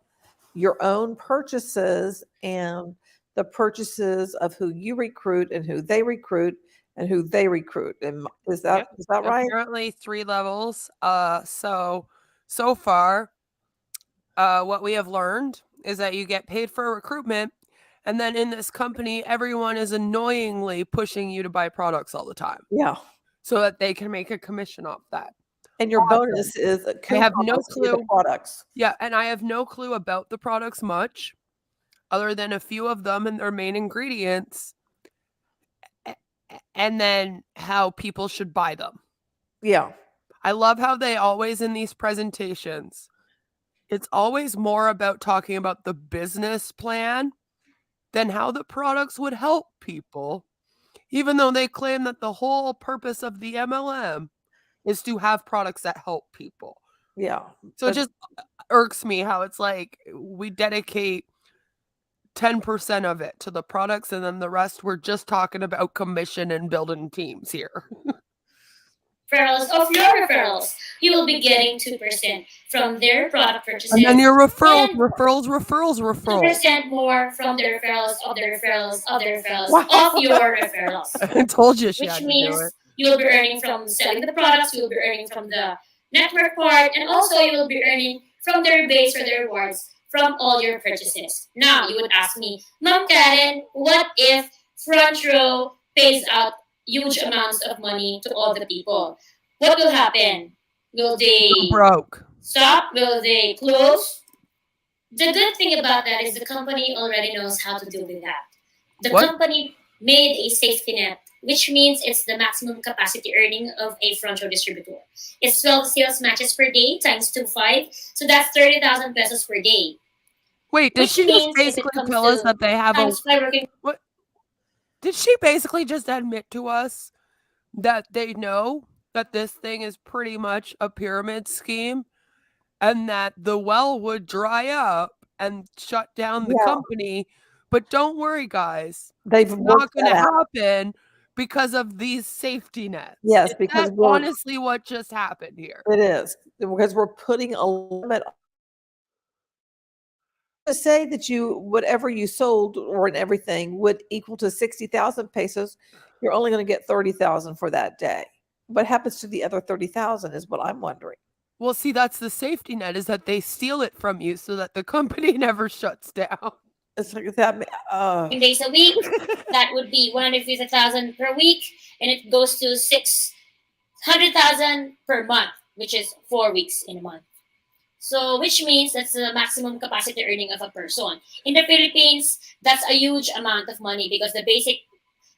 [SPEAKER 1] your own purchases and the purchases of who you recruit and who they recruit and who they recruit. Is
[SPEAKER 2] Yep.
[SPEAKER 1] that right?
[SPEAKER 2] Apparently 3 levels. So far, what we have learned is that you get paid for recruitment, and then in this company, everyone is annoyingly pushing you to buy products all the time
[SPEAKER 1] Yeah.
[SPEAKER 2] so that they can make a commission off that.
[SPEAKER 1] And your
[SPEAKER 2] Awesome.
[SPEAKER 1] bonus is a
[SPEAKER 2] I have no
[SPEAKER 1] coupons to get the
[SPEAKER 2] clue.
[SPEAKER 1] products.
[SPEAKER 2] Yeah, and I have no clue about the products much, other than a few of them and their main ingredients, and then how people should buy them.
[SPEAKER 1] Yeah.
[SPEAKER 2] I love how they always, in these presentations, it's always more about talking about the business plan than how the products would help people, even though they claim that the whole purpose of the MLM is to have products that help people.
[SPEAKER 1] Yeah.
[SPEAKER 2] So it just irks me how it's like we dedicate 10% of it to the products, and then the rest we're just talking about commission and building teams here.
[SPEAKER 3] Referrals of your referrals, you will be getting 2% from their product purchases.
[SPEAKER 2] And then your referrals,
[SPEAKER 3] and
[SPEAKER 2] referrals, referrals, referrals.
[SPEAKER 3] 2% more from the referrals of the referrals of the referrals
[SPEAKER 1] Wow.
[SPEAKER 3] of your referrals.
[SPEAKER 2] I told you she
[SPEAKER 3] Which
[SPEAKER 2] had to
[SPEAKER 3] means
[SPEAKER 2] do it.
[SPEAKER 3] you will be earning from selling the products, you will be earning from the network part, and also you will be earning from the rebates or the rewards from all your purchases. Now, you would ask me, Ma'am Karen, what if Frontrow pays out huge amounts of money to all the people? What will happen? Will they
[SPEAKER 2] Broke.
[SPEAKER 3] stop? Will they close? The good thing about that is the company already knows how to deal with that. The
[SPEAKER 2] What?
[SPEAKER 3] company made a safety net, which means it's the maximum capacity earning of a Frontrow distributor. It's 12 sales matches per day times 2.5, so that's 30,000 pesos per day.
[SPEAKER 2] Wait, did
[SPEAKER 3] Which
[SPEAKER 2] she just
[SPEAKER 3] means if it
[SPEAKER 2] basically
[SPEAKER 3] comes
[SPEAKER 2] tell us
[SPEAKER 3] to
[SPEAKER 2] that they have a
[SPEAKER 3] times 5 working
[SPEAKER 2] what? Did she basically just admit to us that they know that this thing is pretty much a pyramid scheme and that the well would dry up and shut down the
[SPEAKER 1] Yeah.
[SPEAKER 2] company? But don't worry, guys.
[SPEAKER 1] They've
[SPEAKER 2] It's
[SPEAKER 1] worked
[SPEAKER 2] not going to
[SPEAKER 1] that out.
[SPEAKER 2] happen because of these safety nets.
[SPEAKER 1] Yes,
[SPEAKER 2] Is
[SPEAKER 1] because
[SPEAKER 2] that honestly what just happened here?
[SPEAKER 1] it is. Because we're putting a limit to say that you whatever you sold or in everything would equal to 60,000 pesos, you're only going to get 30,000 for that day. What happens to the other 30,000 is what I'm wondering.
[SPEAKER 2] Well, see, that's the safety net, is that they steal it from you so that the company never shuts down.
[SPEAKER 1] It's like that.
[SPEAKER 3] days a week, that would be 150,000 per week, and it goes to 600,000 per month, which is 4 weeks in a month. So, which means that's the maximum capacity earning of a person. In the Philippines, that's a huge amount of money because the basic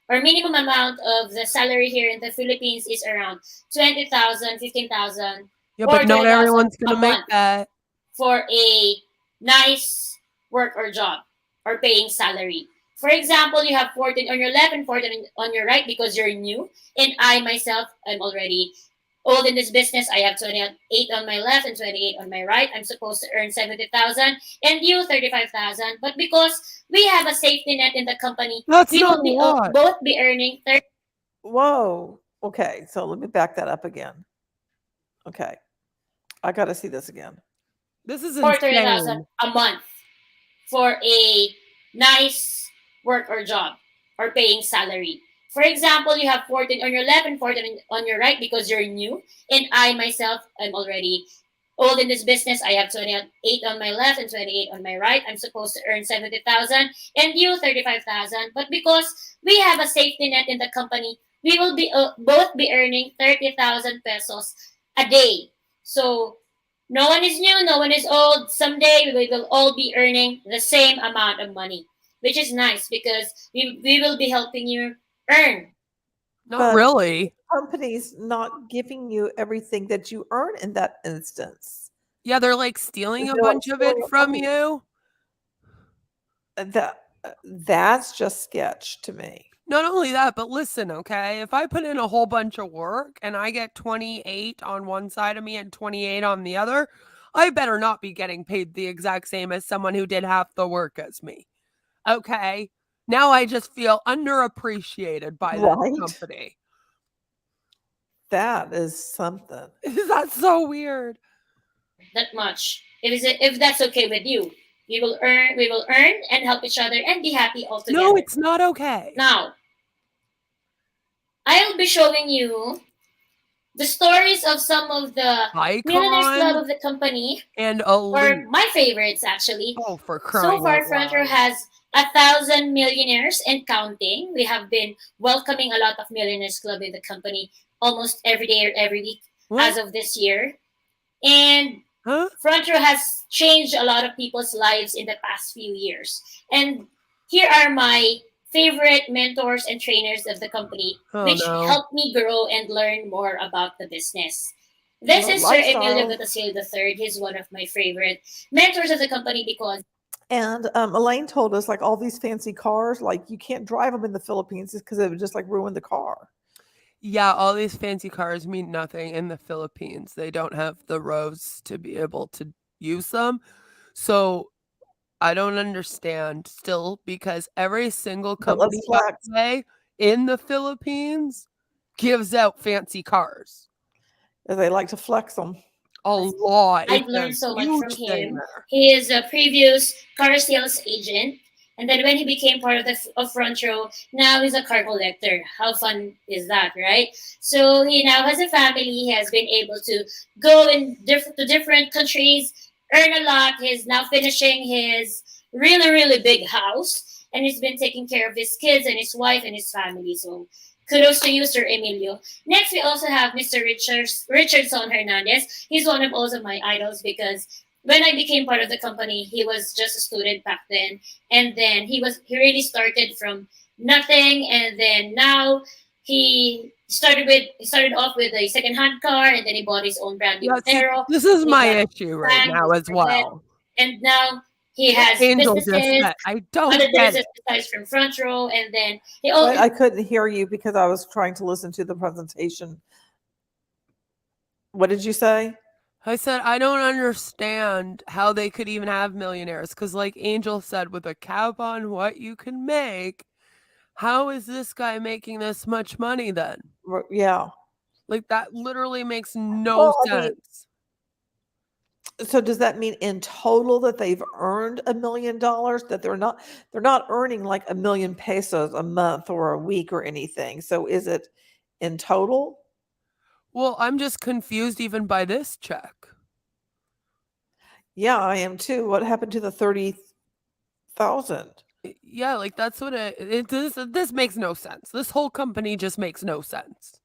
[SPEAKER 3] or minimum amount of the salary here in the Philippines is around 20,000, 15,000,
[SPEAKER 2] Yeah,
[SPEAKER 3] or
[SPEAKER 2] but not
[SPEAKER 3] 20,000
[SPEAKER 2] everyone's going
[SPEAKER 3] a
[SPEAKER 2] to make
[SPEAKER 3] month
[SPEAKER 2] that.
[SPEAKER 3] for a nice work or job or paying salary. For example, you have 14 on your left and 14 on your right because you're new. And I myself, I'm already old in this business. I have 28 on my left and 28 on my right. I'm supposed to earn 70,000 and you 35,000. But because we have a safety net in the company,
[SPEAKER 2] That's
[SPEAKER 3] we
[SPEAKER 2] not
[SPEAKER 3] will
[SPEAKER 2] a
[SPEAKER 3] be
[SPEAKER 2] lot.
[SPEAKER 3] both be earning 30.
[SPEAKER 1] Whoa. Okay, so let me back that up again. Okay, I got to see this again.
[SPEAKER 2] This is
[SPEAKER 3] Or 30,000
[SPEAKER 2] insane.
[SPEAKER 3] a month for a nice work or job or paying salary. For example, you have 14 on your left and 14 on your right because you're new. And I myself, I'm already old in this business. I have 28 on my left and 28 on my right. I'm supposed to earn 70,000 and you 35,000. But because we have a safety net in the company, we will be both be earning 30,000 pesos a day. So no one is new, no one is old. Someday we will all be earning the same amount of money, which is nice because we will be helping you earn.
[SPEAKER 2] Not
[SPEAKER 1] But
[SPEAKER 2] really.
[SPEAKER 1] companies not giving you everything that you earn in that instance.
[SPEAKER 2] Yeah, they're like stealing a
[SPEAKER 1] They're like
[SPEAKER 2] bunch of it
[SPEAKER 1] stealing
[SPEAKER 2] from
[SPEAKER 1] money.
[SPEAKER 2] you.
[SPEAKER 1] That's just sketch to me.
[SPEAKER 2] Not only that, but listen, okay? If I put in a whole bunch of work and I get 28 on one side of me and 28 on the other, I better not be getting paid the exact same as someone who did half the work as me. Okay. Now I just feel underappreciated by this
[SPEAKER 1] Right?
[SPEAKER 2] company.
[SPEAKER 1] That is something.
[SPEAKER 2] Is that so weird?
[SPEAKER 3] That much. If that's okay with you, we will earn and help each other and be happy all
[SPEAKER 2] No,
[SPEAKER 3] together.
[SPEAKER 2] it's not okay.
[SPEAKER 3] Now, I'll be showing you the stories of some of the millionaires club
[SPEAKER 2] Icon
[SPEAKER 3] of the company,
[SPEAKER 2] and
[SPEAKER 3] or
[SPEAKER 2] elite.
[SPEAKER 3] my favorites actually.
[SPEAKER 2] Oh, for
[SPEAKER 3] So
[SPEAKER 2] crying
[SPEAKER 3] far,
[SPEAKER 2] out
[SPEAKER 3] Frontrow
[SPEAKER 2] loud.
[SPEAKER 3] has 1,000 millionaires and counting. We have been welcoming a lot of millionaires club in the company almost every day or every week
[SPEAKER 2] What?
[SPEAKER 3] as of this year. And
[SPEAKER 2] Huh?
[SPEAKER 3] Frontrow has changed a lot of people's lives in the past few years. And here are my favorite mentors and trainers of the company,
[SPEAKER 2] Oh
[SPEAKER 3] which
[SPEAKER 2] no.
[SPEAKER 3] helped me grow and learn more about the business. This
[SPEAKER 1] The
[SPEAKER 3] is Sir Emilio
[SPEAKER 1] lifestyle.
[SPEAKER 3] Gatasil III. He's one of my favorite mentors of the company because
[SPEAKER 1] And Elaine told us, like, all these fancy cars, like, you can't drive them in the Philippines because it would just like ruin the car.
[SPEAKER 2] Yeah, all these fancy cars mean nothing in the Philippines. They don't have the roads to be able to use them. So I don't understand still because every single
[SPEAKER 1] But let's
[SPEAKER 2] company, by
[SPEAKER 1] flex.
[SPEAKER 2] the way, in the Philippines gives out fancy cars.
[SPEAKER 1] They like to flex them.
[SPEAKER 2] A lot.
[SPEAKER 3] I've
[SPEAKER 2] It's a
[SPEAKER 3] learned so much from
[SPEAKER 2] huge thing
[SPEAKER 3] him.
[SPEAKER 2] there.
[SPEAKER 3] He is a previous car sales agent, and then when he became part of Front Row, now he's a car collector. How fun is that, right? So he now has a family. He has been able to go to different countries, earn a lot. He's now finishing his really big house, and he's been taking care of his kids and his wife and his family. So kudos to you, Sir Emilio. Next, we also have Mr. Richardson Hernandez. He's one of also my idols because when I became part of the company, he was just a student back then, and then he really started from nothing, and then now he started off with a second hand car, and then he bought his own brand new
[SPEAKER 2] Yeah, see,
[SPEAKER 3] Montero.
[SPEAKER 2] this is
[SPEAKER 3] He
[SPEAKER 2] my
[SPEAKER 3] got a
[SPEAKER 2] issue right
[SPEAKER 3] Mustang,
[SPEAKER 2] now
[SPEAKER 3] his
[SPEAKER 2] as
[SPEAKER 3] Corvette,
[SPEAKER 2] well.
[SPEAKER 3] and now he
[SPEAKER 2] What
[SPEAKER 3] has
[SPEAKER 2] Angel just
[SPEAKER 3] businesses,
[SPEAKER 2] said. I don't
[SPEAKER 3] other
[SPEAKER 2] get
[SPEAKER 3] businesses
[SPEAKER 2] it.
[SPEAKER 3] besides from Front Row, and then he
[SPEAKER 1] But
[SPEAKER 3] also
[SPEAKER 1] I couldn't hear you because I was trying to listen to the presentation. What did you say?
[SPEAKER 2] I said I don't understand how they could even have millionaires because, like Angel said, with a cap on what you can make, how is this guy making this much money then?
[SPEAKER 1] Yeah.
[SPEAKER 2] Like that literally makes no
[SPEAKER 1] Well, I mean,
[SPEAKER 2] sense.
[SPEAKER 1] so does that mean in total that they've earned $1 million? That they're not earning like 1 million pesos a month or a week or anything. So is it in total?
[SPEAKER 2] Well, I'm just confused even by this check.
[SPEAKER 1] Yeah, I am too. What happened to the 30,000?
[SPEAKER 2] Yeah, like that's what this makes no sense. This whole company just makes no sense.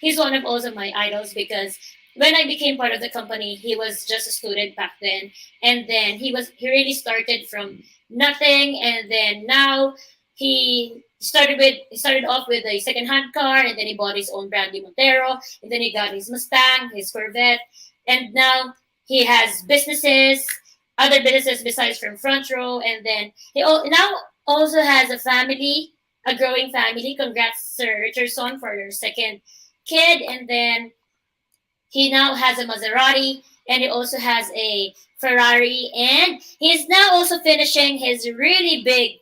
[SPEAKER 3] he's one of also my idols because when I became part of the company, he was just a student back then, and then he really started from nothing, and then now he started off with a second hand car, and then he bought his own brand new Montero, and then he got his Mustang, his Corvette, and now he has other businesses besides from Front Row, and then now also has a family, a growing family. Congrats, Sir Richardson, for your second kid, and then he now has a Maserati, and he also has a Ferrari, and he's now also finishing his really big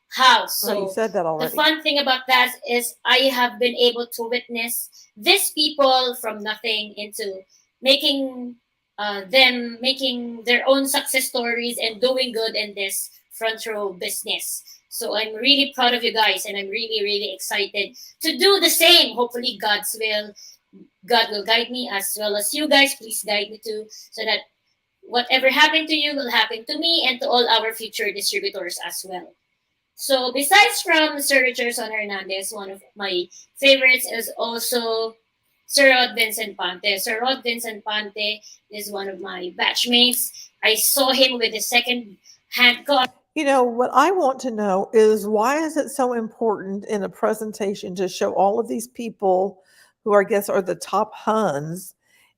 [SPEAKER 3] house.
[SPEAKER 1] Oh, you
[SPEAKER 3] So
[SPEAKER 1] said that
[SPEAKER 3] the
[SPEAKER 1] already.
[SPEAKER 3] fun thing about that is I have been able to witness these people from nothing into making them making their own success stories and doing good in this front row business. So I'm really proud of you guys, and I'm really excited to do the same. Hopefully, God will guide me as well as you guys. Please guide me too, so that whatever happened to you will happen to me and to all our future distributors as well. So besides from Sir Richardson Hernandez, one of my favorites is also Sir Rod Vincent Pante. Sir Rod Vincent Pante is one of my batchmates. I saw him with a second hand car.
[SPEAKER 1] What I want to know is why is it so important in a presentation to show all of these people who I guess are the top Huns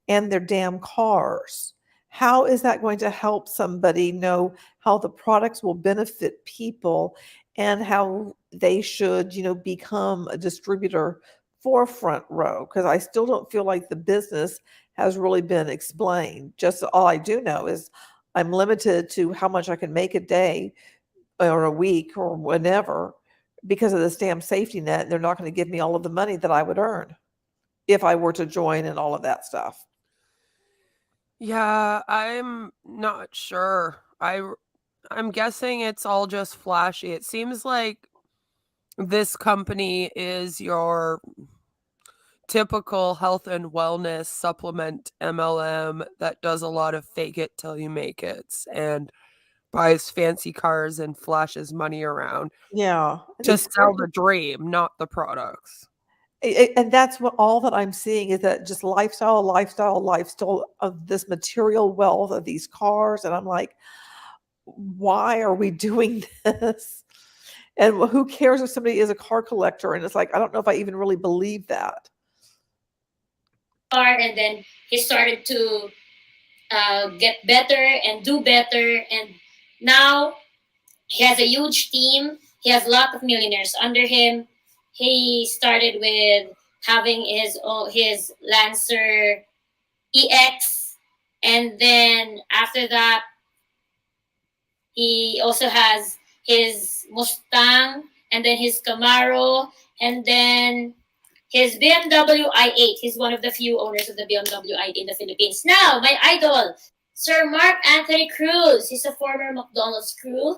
[SPEAKER 1] and their damn cars? How is that going to help somebody know how the products will benefit people and how they should, become a distributor for Front Row? Because I still don't feel like the business has really been explained. Just all I do know is I'm limited to how much I can make a day or a week or whenever because of this damn safety net. They're not going to give me all of the money that I would earn if I were to join and all of that stuff.
[SPEAKER 2] Yeah, I'm not sure. I'm guessing it's all just flashy. It seems like this company is your typical health and wellness supplement MLM that does a lot of fake it till you make it and buys fancy cars and flashes money around
[SPEAKER 1] Yeah, and
[SPEAKER 2] to
[SPEAKER 1] it's
[SPEAKER 2] sell the dream, not the products.
[SPEAKER 1] and that's what all that I'm seeing is that just lifestyle, lifestyle, lifestyle of this material wealth of these cars, and I'm like, why are we doing this? And who cares if somebody is a car collector? And it's like, I don't know if I even really believe that.
[SPEAKER 3] And then he started to get better and do better. And now he has a huge team. He has a lot of millionaires under him. He started with having his Lancer EX, and then after that, he also has his Mustang, and then his Camaro, and then his BMW i8. He's one of the few owners of the BMW i8 in the Philippines. Now, my idol, Sir Mark Anthony Cruz. He's a former McDonald's crew,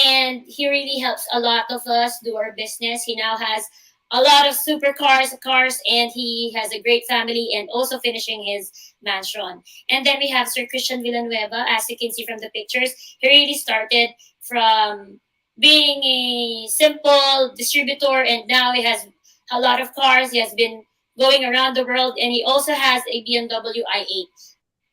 [SPEAKER 3] and he really helps a lot of us do our business. He now has a lot of cars, and he has a great family and also finishing his mansion. And then we have Sir Christian Villanueva, as you can see from the pictures. He really started from being a simple distributor, and now he has a lot of cars. He has been going around the world, and he also has a BMW i8,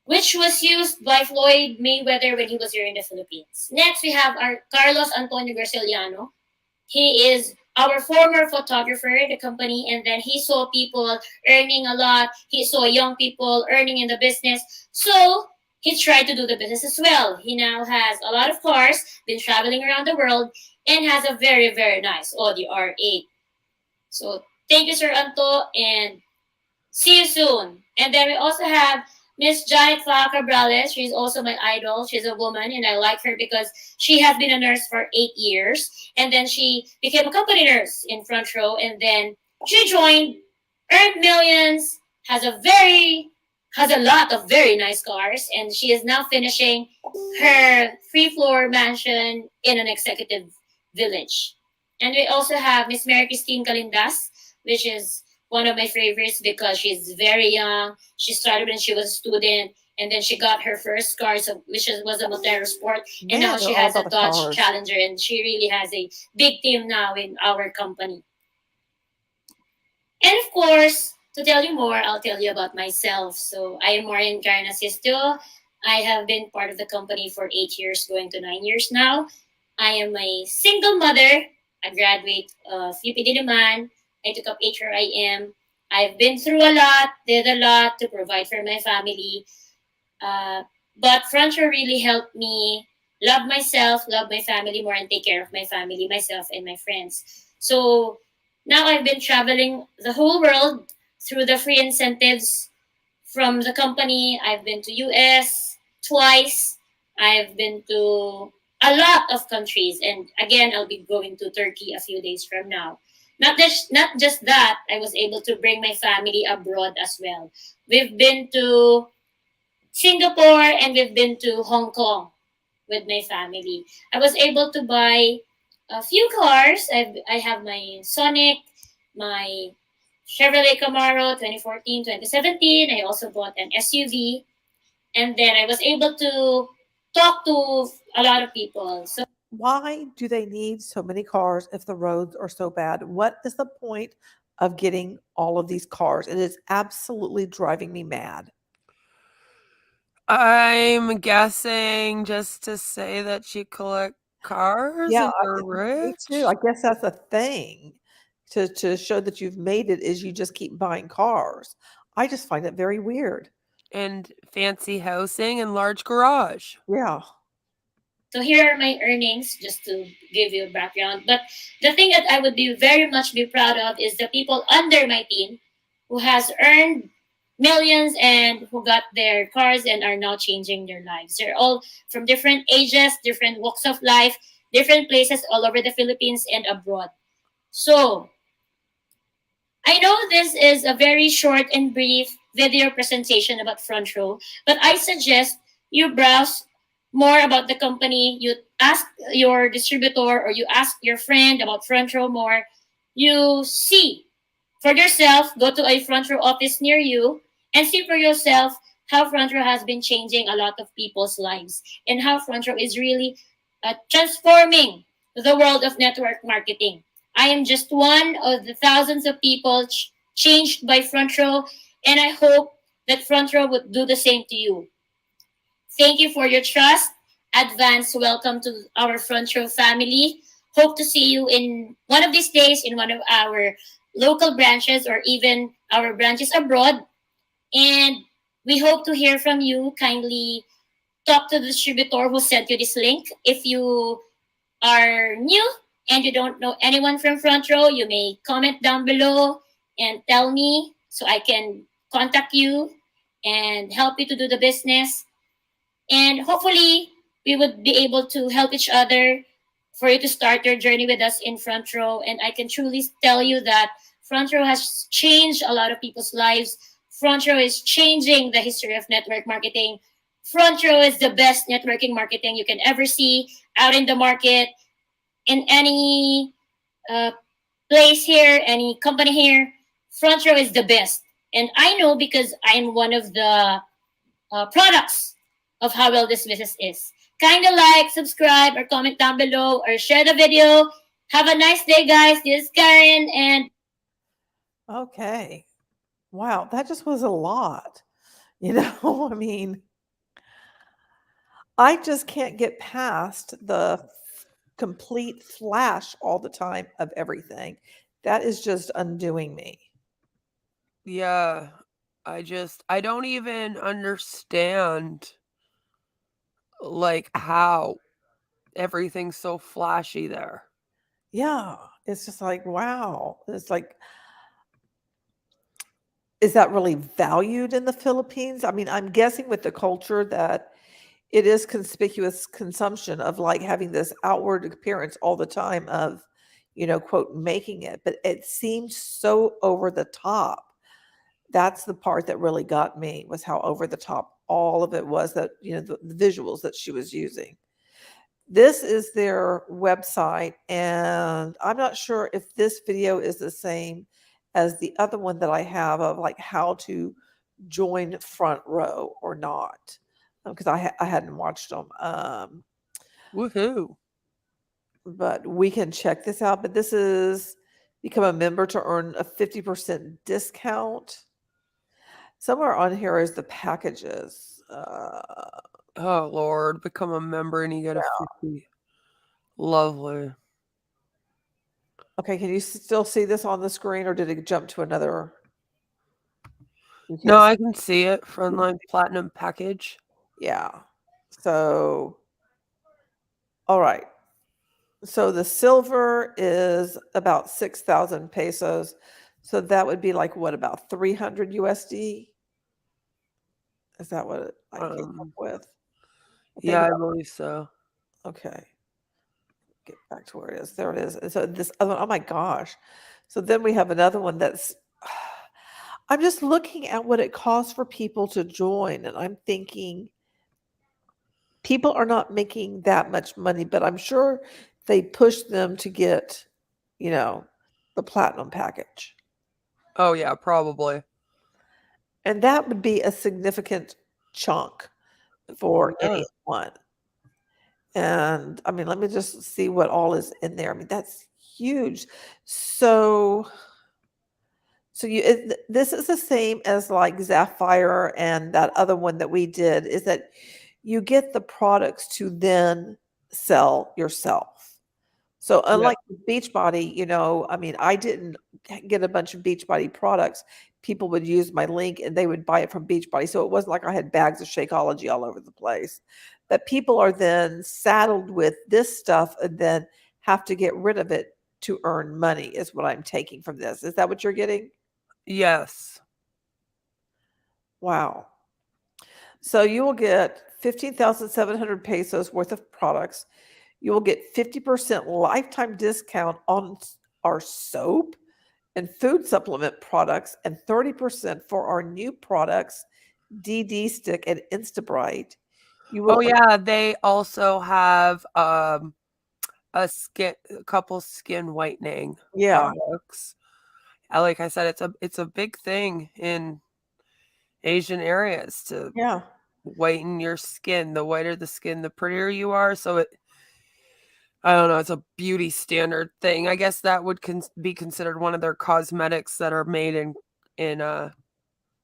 [SPEAKER 3] which was used by Floyd Mayweather when he was here in the Philippines. Next, we have our Carlos Antonio Garciliano. He is our former photographer in the company, and then he saw people earning a lot. He saw young people earning in the business. So he tried to do the business as well. He now has a lot of cars, been traveling around the world, and has a very, very nice Audi R8. So thank you, Sir Anto, and see you soon. And then we also have Miss Janet Fa Cabrales. She's also my idol. She's a woman, and I like her because she has been a nurse for 8 years. And then she became a company nurse in Frontrow. And then she joined, earned millions, has a lot of very nice cars, and she is now finishing her free floor mansion in an executive village. And we also have Miss Mary Christine Calindas, which is one of my favorites because she's very young. She started when she was a student, and then she got her first car, was a Montero Sport, and now
[SPEAKER 1] Man,
[SPEAKER 3] she
[SPEAKER 1] they're all
[SPEAKER 3] has a
[SPEAKER 1] about the
[SPEAKER 3] Dodge
[SPEAKER 1] cars.
[SPEAKER 3] Challenger, and she really has a big team now in our company. And of course, to tell you more, I'll tell you about myself. So I am Marian Carnasisto. I have been part of the company for 8 years, going to 9 years now. I am a single mother, a graduate of UP Diliman. I took up HRIM. I've been through a lot, did a lot to provide for my family. Uh, but Frontier really helped me love myself, love my family more, and take care of my family, myself, and my friends. So now I've been traveling the whole world through the free incentives from the company. I've been to US twice. I've been to a lot of countries, and again, I'll be going to Turkey a few days from now. Not just that, I was able to bring my family abroad as well. We've been to Singapore, and we've been to Hong Kong with my family. I was able to buy a few cars. I have my Sonic, my Chevrolet Camaro 2014, 2017. I also bought an SUV. And then I was able to talk to a lot of people. So
[SPEAKER 1] Why do they need so many cars if the roads are so bad? What is the point of getting all of these cars? It is absolutely driving me mad.
[SPEAKER 2] I'm guessing just to say that you collect cars
[SPEAKER 1] Yeah,
[SPEAKER 2] and you're
[SPEAKER 1] me too.
[SPEAKER 2] rich
[SPEAKER 1] I guess that's a thing to show that you've made it is you just keep buying cars. I just find it very weird.
[SPEAKER 2] and fancy housing and large garage.
[SPEAKER 1] Yeah.
[SPEAKER 3] So here are my earnings, just to give you a background. But the thing that I would be very much be proud of is the people under my team who has earned millions and who got their cars and are now changing their lives. They're all from different ages, different walks of life. different places all over the Philippines and abroad. So, I know this is a very short and brief video presentation about Frontrow, but I suggest you browse more about the company. You ask your distributor or you ask your friend about Frontrow more. You see for yourself, go to a Frontrow office near you and see for yourself how Frontrow has been changing a lot of people's lives and how Frontrow is really transforming the world of network marketing. I am just one of the thousands of people changed by Frontrow, and I hope that Frontrow would do the same to you. Thank you for your trust. Advance welcome to our Frontrow family. Hope to see you in one of these days in one of our local branches or even our branches abroad. And we hope to hear from you. Kindly talk to the distributor who sent you this link. If you are new and you don't know anyone from Frontrow, you may comment down below and tell me so I can contact you and help you to do the business. And hopefully, we would be able to help each other for you to start your journey with us in Frontrow. And I can truly tell you that Frontrow has changed a lot of people's lives. Frontrow is changing the history of network marketing. Frontrow is the best networking marketing you can ever see out in the market, in any uh, place here, any company here. Frontrow is the best. And I know because I'm one of the products of how well this business is. Kind of like, subscribe, or comment down below, or share the video. Have a nice day, guys. This is Karen, and
[SPEAKER 1] Okay. Wow, that just was a lot. You know, I mean, I just can't get past the complete flash all the time of everything. That is just undoing me.
[SPEAKER 2] Yeah. I don't even understand like how everything's so flashy there.
[SPEAKER 1] Yeah, it's just like, wow. It's like, is that really valued in the Philippines? I mean, I'm guessing with the culture that it is conspicuous consumption of like having this outward appearance all the time of, quote, making it, but it seemed so over the top. That's the part that really got me, was how over the top all of it was, that, the visuals that she was using. This is their website, and I'm not sure if this video is the same as the other one that I have of like how to join Frontrow or not, because I hadn't watched them.
[SPEAKER 2] Woohoo.
[SPEAKER 1] But we can check this out. But this is become a member to earn a 50% discount. Somewhere on here is the packages.
[SPEAKER 2] Oh Lord, become a member and you get a 50. Lovely.
[SPEAKER 1] Okay, can you still see this on the screen, or did it jump to another? You
[SPEAKER 2] No,
[SPEAKER 1] can't
[SPEAKER 2] I can see it. Frontline Platinum package.
[SPEAKER 1] Yeah. So, all right. So the silver is about 6,000 pesos. So that would be like what, about 300 USD? Is that what I came up with? I think
[SPEAKER 2] Yeah, I
[SPEAKER 1] about,
[SPEAKER 2] believe so.
[SPEAKER 1] okay. Get back to where it is. There it is. And so this other, oh my gosh. So then we have another one that's, I'm just looking at what it costs for people to join, and I'm thinking, people are not making that much money, but I'm sure they push them to get, you know, the platinum package.
[SPEAKER 2] Oh yeah, probably.
[SPEAKER 1] And that would be a significant chunk for
[SPEAKER 2] Yeah.
[SPEAKER 1] anyone. And I mean, let me just see what all is in there. I mean, that's huge. So, this is the same as like Sapphire and that other one that we did, is that you get the products to then sell yourself. So
[SPEAKER 2] Yeah.
[SPEAKER 1] unlike Beachbody, I mean, I didn't get a bunch of Beachbody products. People would use my link and they would buy it from Beachbody. So it wasn't like I had bags of Shakeology all over the place. But people are then saddled with this stuff and then have to get rid of it to earn money, is what I'm taking from this. Is that what you're getting?
[SPEAKER 2] Yes.
[SPEAKER 1] Wow. So you will get 15,700 pesos worth of products. You will get 50% lifetime discount on our soap and food supplement products and 30% for our new products, DD Stick and Instabright. You
[SPEAKER 2] Oh
[SPEAKER 1] will
[SPEAKER 2] yeah, they also have a couple skin whitening
[SPEAKER 1] yeah,
[SPEAKER 2] products. Like I said, it's a big thing in Asian areas to
[SPEAKER 1] yeah.
[SPEAKER 2] whiten your skin. The whiter the skin, the prettier you are. So I don't know, it's a beauty standard thing. I guess that would be considered one of their cosmetics that are made in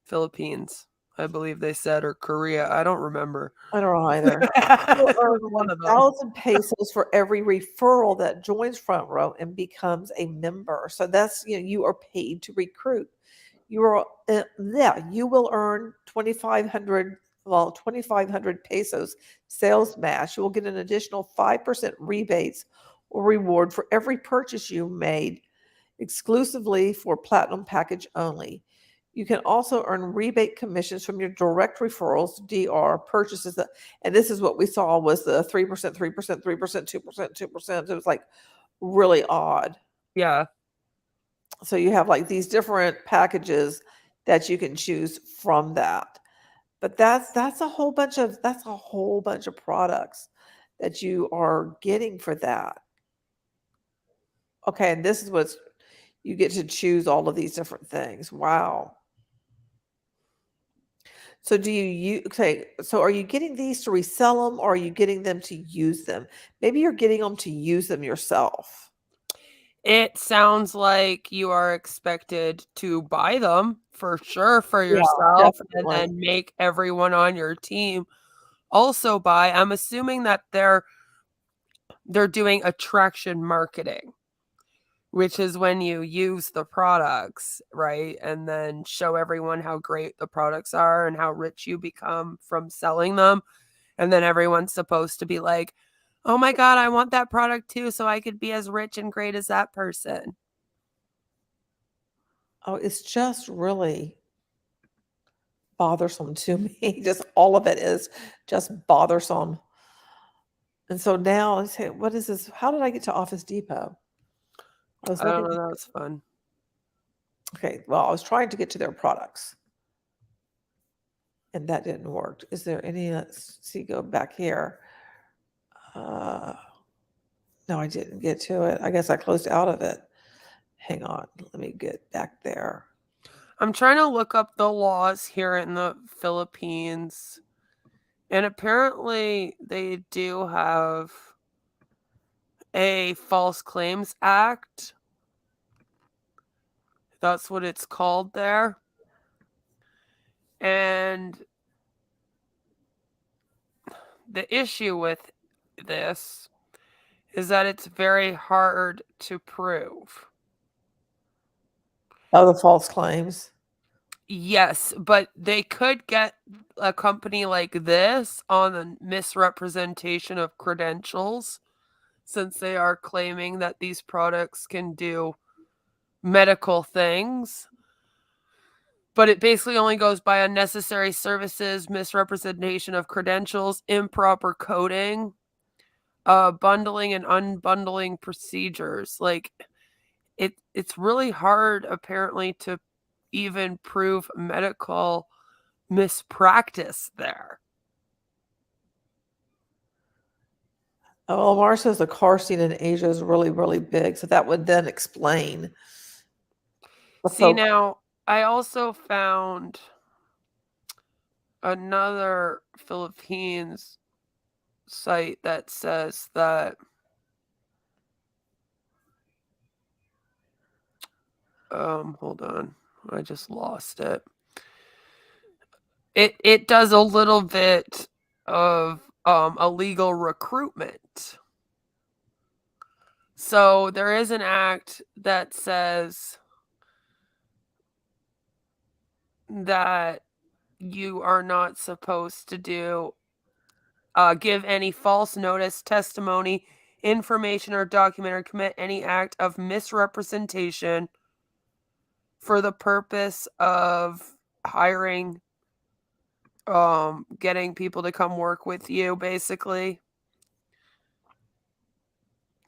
[SPEAKER 2] Philippines, I believe they said, or Korea. I don't remember.
[SPEAKER 1] I don't know either. You'll earn
[SPEAKER 2] One of them.
[SPEAKER 1] 1,000 pesos for every referral that joins Front Row and becomes a member. So that's, you are paid to recruit. You are, you will earn 2,500 pesos sales match. You will get an additional 5% rebates or reward for every purchase you made exclusively for Platinum package only. You can also earn rebate commissions from your direct referrals, DR purchases. And this is what we saw was the 3%, 3%, 3%, 2%, 2%. It was like really odd.
[SPEAKER 2] Yeah.
[SPEAKER 1] So you have like these different packages that you can choose from that. But that's a whole bunch of products that you are getting for that. Okay, and this is what's you get to choose all of these different things. Wow. So so are you getting these to resell them or are you getting them to use them? Maybe you're getting them to use them yourself.
[SPEAKER 2] It sounds like you are expected to buy them for sure for
[SPEAKER 1] Yeah,
[SPEAKER 2] yourself and
[SPEAKER 1] definitely.
[SPEAKER 2] then make everyone on your team also buy. I'm assuming that they're doing attraction marketing, which is when you use the products, right? And then show everyone how great the products are and how rich you become from selling them. And then everyone's supposed to be like, oh my God, I want that product too, so I could be as rich and great as that person.
[SPEAKER 1] Oh, it's just really bothersome to me. Just all of it is just bothersome. And so now I say, what is this? How did I get to Office Depot? I was
[SPEAKER 2] I don't
[SPEAKER 1] looking.
[SPEAKER 2] know, that was fun.
[SPEAKER 1] Okay, well, I was trying to get to their products, and that didn't work. Is there any? Let's see. Go back here. Uh, no, I didn't get to it. I guess I closed out of it. Hang on. Let me get back there.
[SPEAKER 2] I'm trying to look up the laws here in the Philippines, and apparently they do have a False Claims Act. That's what it's called there. And the issue with this is that it's very hard to prove.
[SPEAKER 1] Oh, the false claims.
[SPEAKER 2] Yes, but they could get a company like this on the misrepresentation of credentials, since they are claiming that these products can do medical things. But it basically only goes by unnecessary services, misrepresentation of credentials, improper coding, bundling and unbundling procedures. Like it's really hard apparently to even prove medical mispractice there.
[SPEAKER 1] Oh, Omar says the car scene in Asia is really, really big. So that would then explain the
[SPEAKER 2] See,
[SPEAKER 1] focus.
[SPEAKER 2] now I also found another Philippines site that says that hold on, I just lost it. It does a little bit of illegal recruitment. So there is an act that says that you are not supposed to give any false notice, testimony, information, or document, or commit any act of misrepresentation for the purpose of hiring, getting people to come work with you, basically.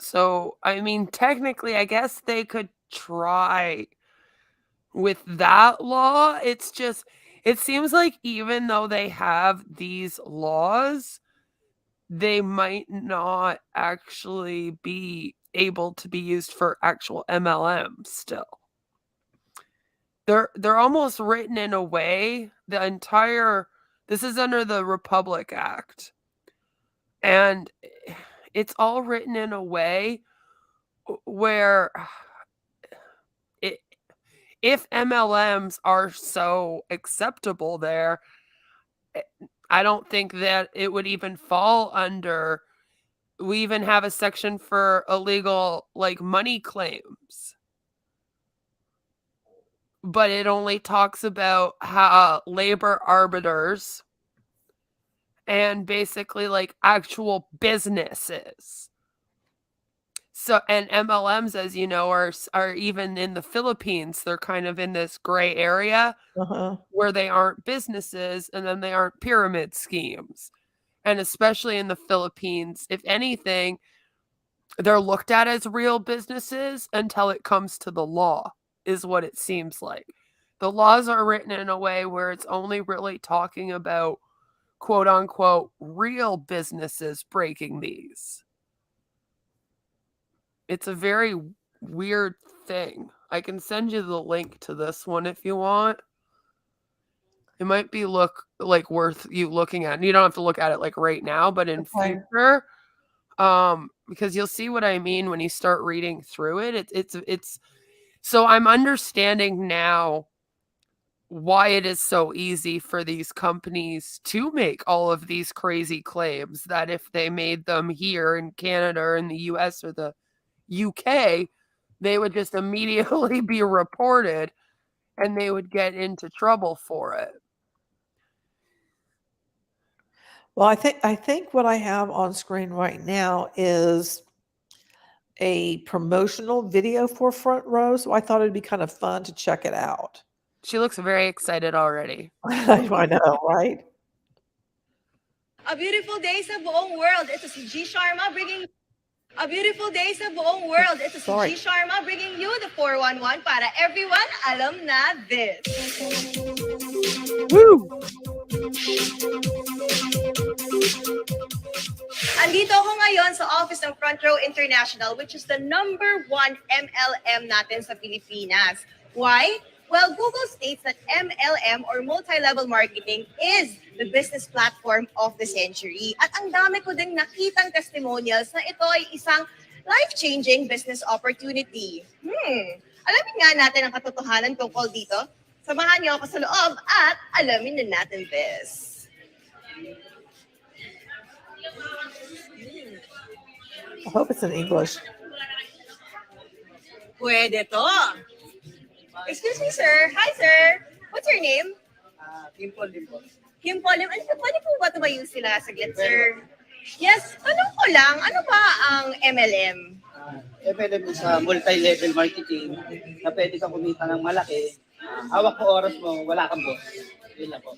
[SPEAKER 2] So, I mean, technically, I guess they could try with that law. It's just, it seems like even though they have these laws, they might not actually be able to be used for actual MLM still. They're almost written in a way, this is under the Republic Act. And it's all written in a way where if MLMs are so acceptable there, I don't think that it would even fall under. We even have a section for illegal, like, money claims. But it only talks about how labor arbiters and basically like actual businesses. So, and MLMs, as you know, are even in the Philippines, they're kind of in this gray area
[SPEAKER 1] Uh-huh.
[SPEAKER 2] where they aren't businesses and then they aren't pyramid schemes. And especially in the Philippines, if anything, they're looked at as real businesses until it comes to the law, is what it seems like. The laws are written in a way where it's only really talking about quote unquote real businesses breaking these. It's a very weird thing. I can send you the link to this one if you want. It might be worth you looking at. And you don't have to look at it like right now, but in
[SPEAKER 1] Okay.
[SPEAKER 2] future, because you'll see what I mean when you start reading through it. It's so I'm understanding now why it is so easy for these companies to make all of these crazy claims that if they made them here in Canada or in the US or the UK, they would just immediately be reported and they would get into trouble for it.
[SPEAKER 1] Well, I think what I have on screen right now is a promotional video for Frontrow, so I thought it'd be kind of fun to check it out.
[SPEAKER 2] She looks very excited already.
[SPEAKER 1] I know, right?
[SPEAKER 4] A beautiful day sa buong world. Ito si G Sharma bringing a beautiful day sa buong world. Ito si
[SPEAKER 1] Sorry.
[SPEAKER 4] G Sharma bringing you the 411 para everyone alam na this.
[SPEAKER 2] Woo!
[SPEAKER 4] Andito ako ngayon sa office ng Frontrow International, which is the #1 MLM natin sa Pilipinas. Why? Well, Google states that MLM or multi-level marketing is the business platform of the century. At ang dami ko ding nakitang testimonials na ito ay isang life-changing business opportunity. Alamin nga natin ang katotohanan tungkol dito. Samahan niyo ako sa loob at alamin na natin this.
[SPEAKER 1] I hope it's in English.
[SPEAKER 4] Pwede to. Excuse me, sir. Hi, sir. What's your name?
[SPEAKER 5] Kim Lim po.
[SPEAKER 4] Kim Polim. Pwede po ba tumayo sila saglit, sir? Yes. Tanong ko lang, ano ba ang MLM?
[SPEAKER 5] MLM is multi-level marketing na pwede kang kumita ng malaki. Hawak mo oras mo, wala kang boss. Yun lang po.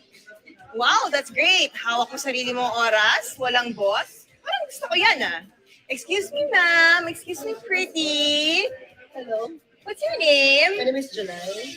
[SPEAKER 4] Wow, that's great. Hawak mo sarili mong oras, walang boss. Parang gusto ko yan, ah. Excuse me, ma'am. Excuse me, pretty. Hello. What's your name?
[SPEAKER 5] My name is July.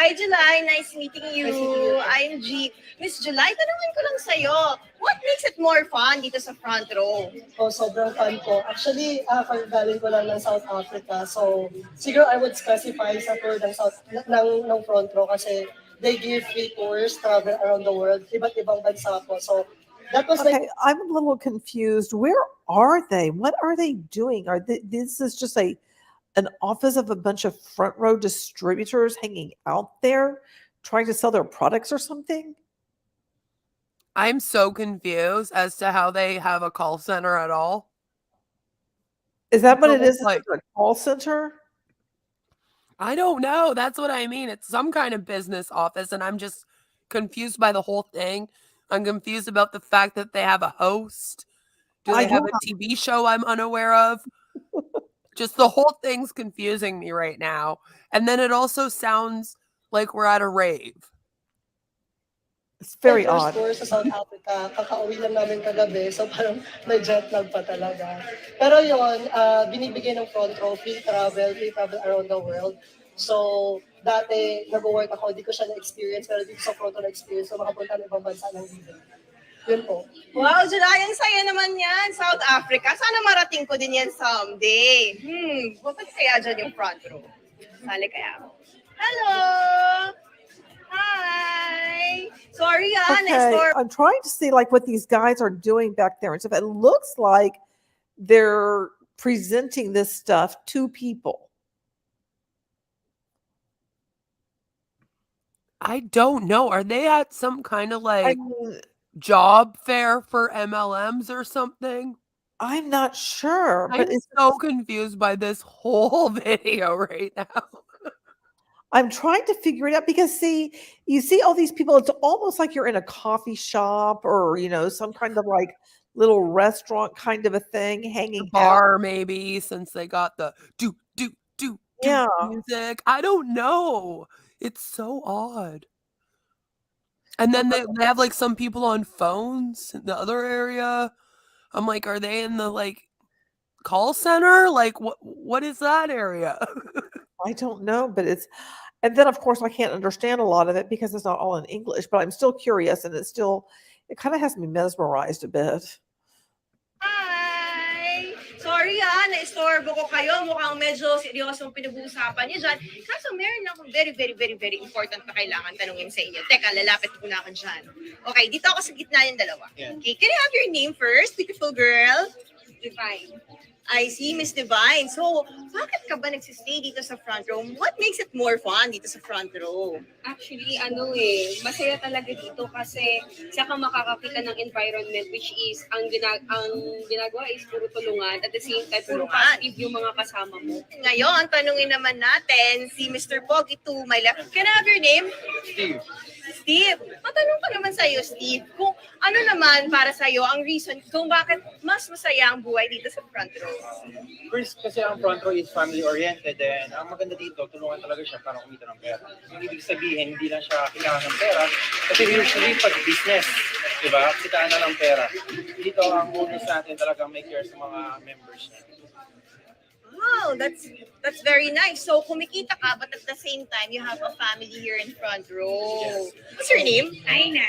[SPEAKER 4] Hi, July. Nice meeting you.
[SPEAKER 5] Nice meeting you.
[SPEAKER 4] I'm G. Miss July, tanungin ko lang sa'yo. What makes it more fun dito sa front row?
[SPEAKER 6] Oh, sobrang fun po. Actually, galing ko lang ng South Africa. So, siguro I would specify sa tour ng front row kasi they give free tours, travel around the world, iba't ibang bansa po. So, that was
[SPEAKER 1] Okay, I'm a little confused. Where are they? What are they doing? This is just an office of a bunch of front row distributors hanging out there trying to sell their products or something?
[SPEAKER 2] I'm so confused as to how they have a call center at all.
[SPEAKER 1] Is that what it is?
[SPEAKER 2] Like-
[SPEAKER 1] Is it a call center?
[SPEAKER 2] I don't know. That's what I mean. It's some kind of business office, and I'm just confused by the whole thing. I'm confused about the fact that they have a host. Do they have a TV show I'm unaware of? Just the whole thing's confusing me right now. And then it also sounds like we're at a rave.
[SPEAKER 1] It's very
[SPEAKER 6] first
[SPEAKER 1] odd.
[SPEAKER 6] tour sa South Africa, kakauwi lang namin kagabi, so parang may jet lag pa talaga. Pero yun, binibigyan ng Frontrow, free travel around the world. So, dati, nag-work ako, di ko siya na-experience, pero dito sa Frontrow na-experience, so makapunta ng ibang bansa ng libre. Yun po.
[SPEAKER 4] Wow, July, ang saya naman yan. South Africa. Sana marating ko din yan someday. Bakit kaya dyan yung front row? Sali kaya ako. Hello! Hi! Sorry
[SPEAKER 1] Okay,
[SPEAKER 4] na-store.
[SPEAKER 1] I'm trying to see like what these guys are doing back there and stuff. It looks like they're presenting this stuff to people.
[SPEAKER 2] I don't know. Are they at some kind of
[SPEAKER 1] I
[SPEAKER 2] like
[SPEAKER 1] mean,
[SPEAKER 2] job fair for MLMs or something?
[SPEAKER 1] I'm not sure, but
[SPEAKER 2] I'm so confused by this whole video right now.
[SPEAKER 1] I'm trying to figure it out because see, you see all these people, it's almost like you're in a coffee shop or, some kind of like little restaurant kind of a thing hanging out.
[SPEAKER 2] Bar maybe, since they got the do
[SPEAKER 1] Yeah.
[SPEAKER 2] music. I don't know. It's so odd. And then they have like some people on phones in the other area. I'm like, are they in the like call center? Like what is that area?
[SPEAKER 1] I don't know, but and then of course I can't understand a lot of it because it's not all in English, but I'm still curious and it kind of has me mesmerized a bit.
[SPEAKER 4] Hi! Sorry na-istorbo ko kayo. Mukhang medyo seryosong pinag-uusapan niyo dyan. Kaso meron akong very, very, very, very important na kailangan tanungin sa inyo. Teka, lalapit ko na ako dyan. Okay, dito ako sa gitna yung dalawa. Okay, can I have your name first, beautiful girl? Divine. I see, Miss Divine. So, bakit ka ba nagsistay dito sa front row? What makes it more fun dito sa front row?
[SPEAKER 7] Actually, masaya talaga dito kasi saka makakakita ng environment which is ang ginagawa is puro tulungan at the same time puro positive yung mga kasama mo.
[SPEAKER 4] Ngayon, tanungin naman natin si Mr. Pogi to my left. Can I have your name?
[SPEAKER 5] Steve.
[SPEAKER 4] Steve, matanong ko naman sa'yo, Steve, kung ano naman para sa'yo ang reason kung bakit mas masaya ang buhay dito sa front row.
[SPEAKER 8] First, kasi ang front row is family-oriented and ang maganda dito, tulungan talaga siya para kumita ng pera. Yung ibig sabihin, hindi lang siya kailangan ng pera kasi usually pag business, di ba? Kitaan na ng pera. Dito, ang bonus natin talaga make care sa mga members niya.
[SPEAKER 4] Wow, that's very nice. So, kumikita ka, but at the same time, you have a family here in front row.
[SPEAKER 8] Yes.
[SPEAKER 4] What's your name?
[SPEAKER 7] Aina.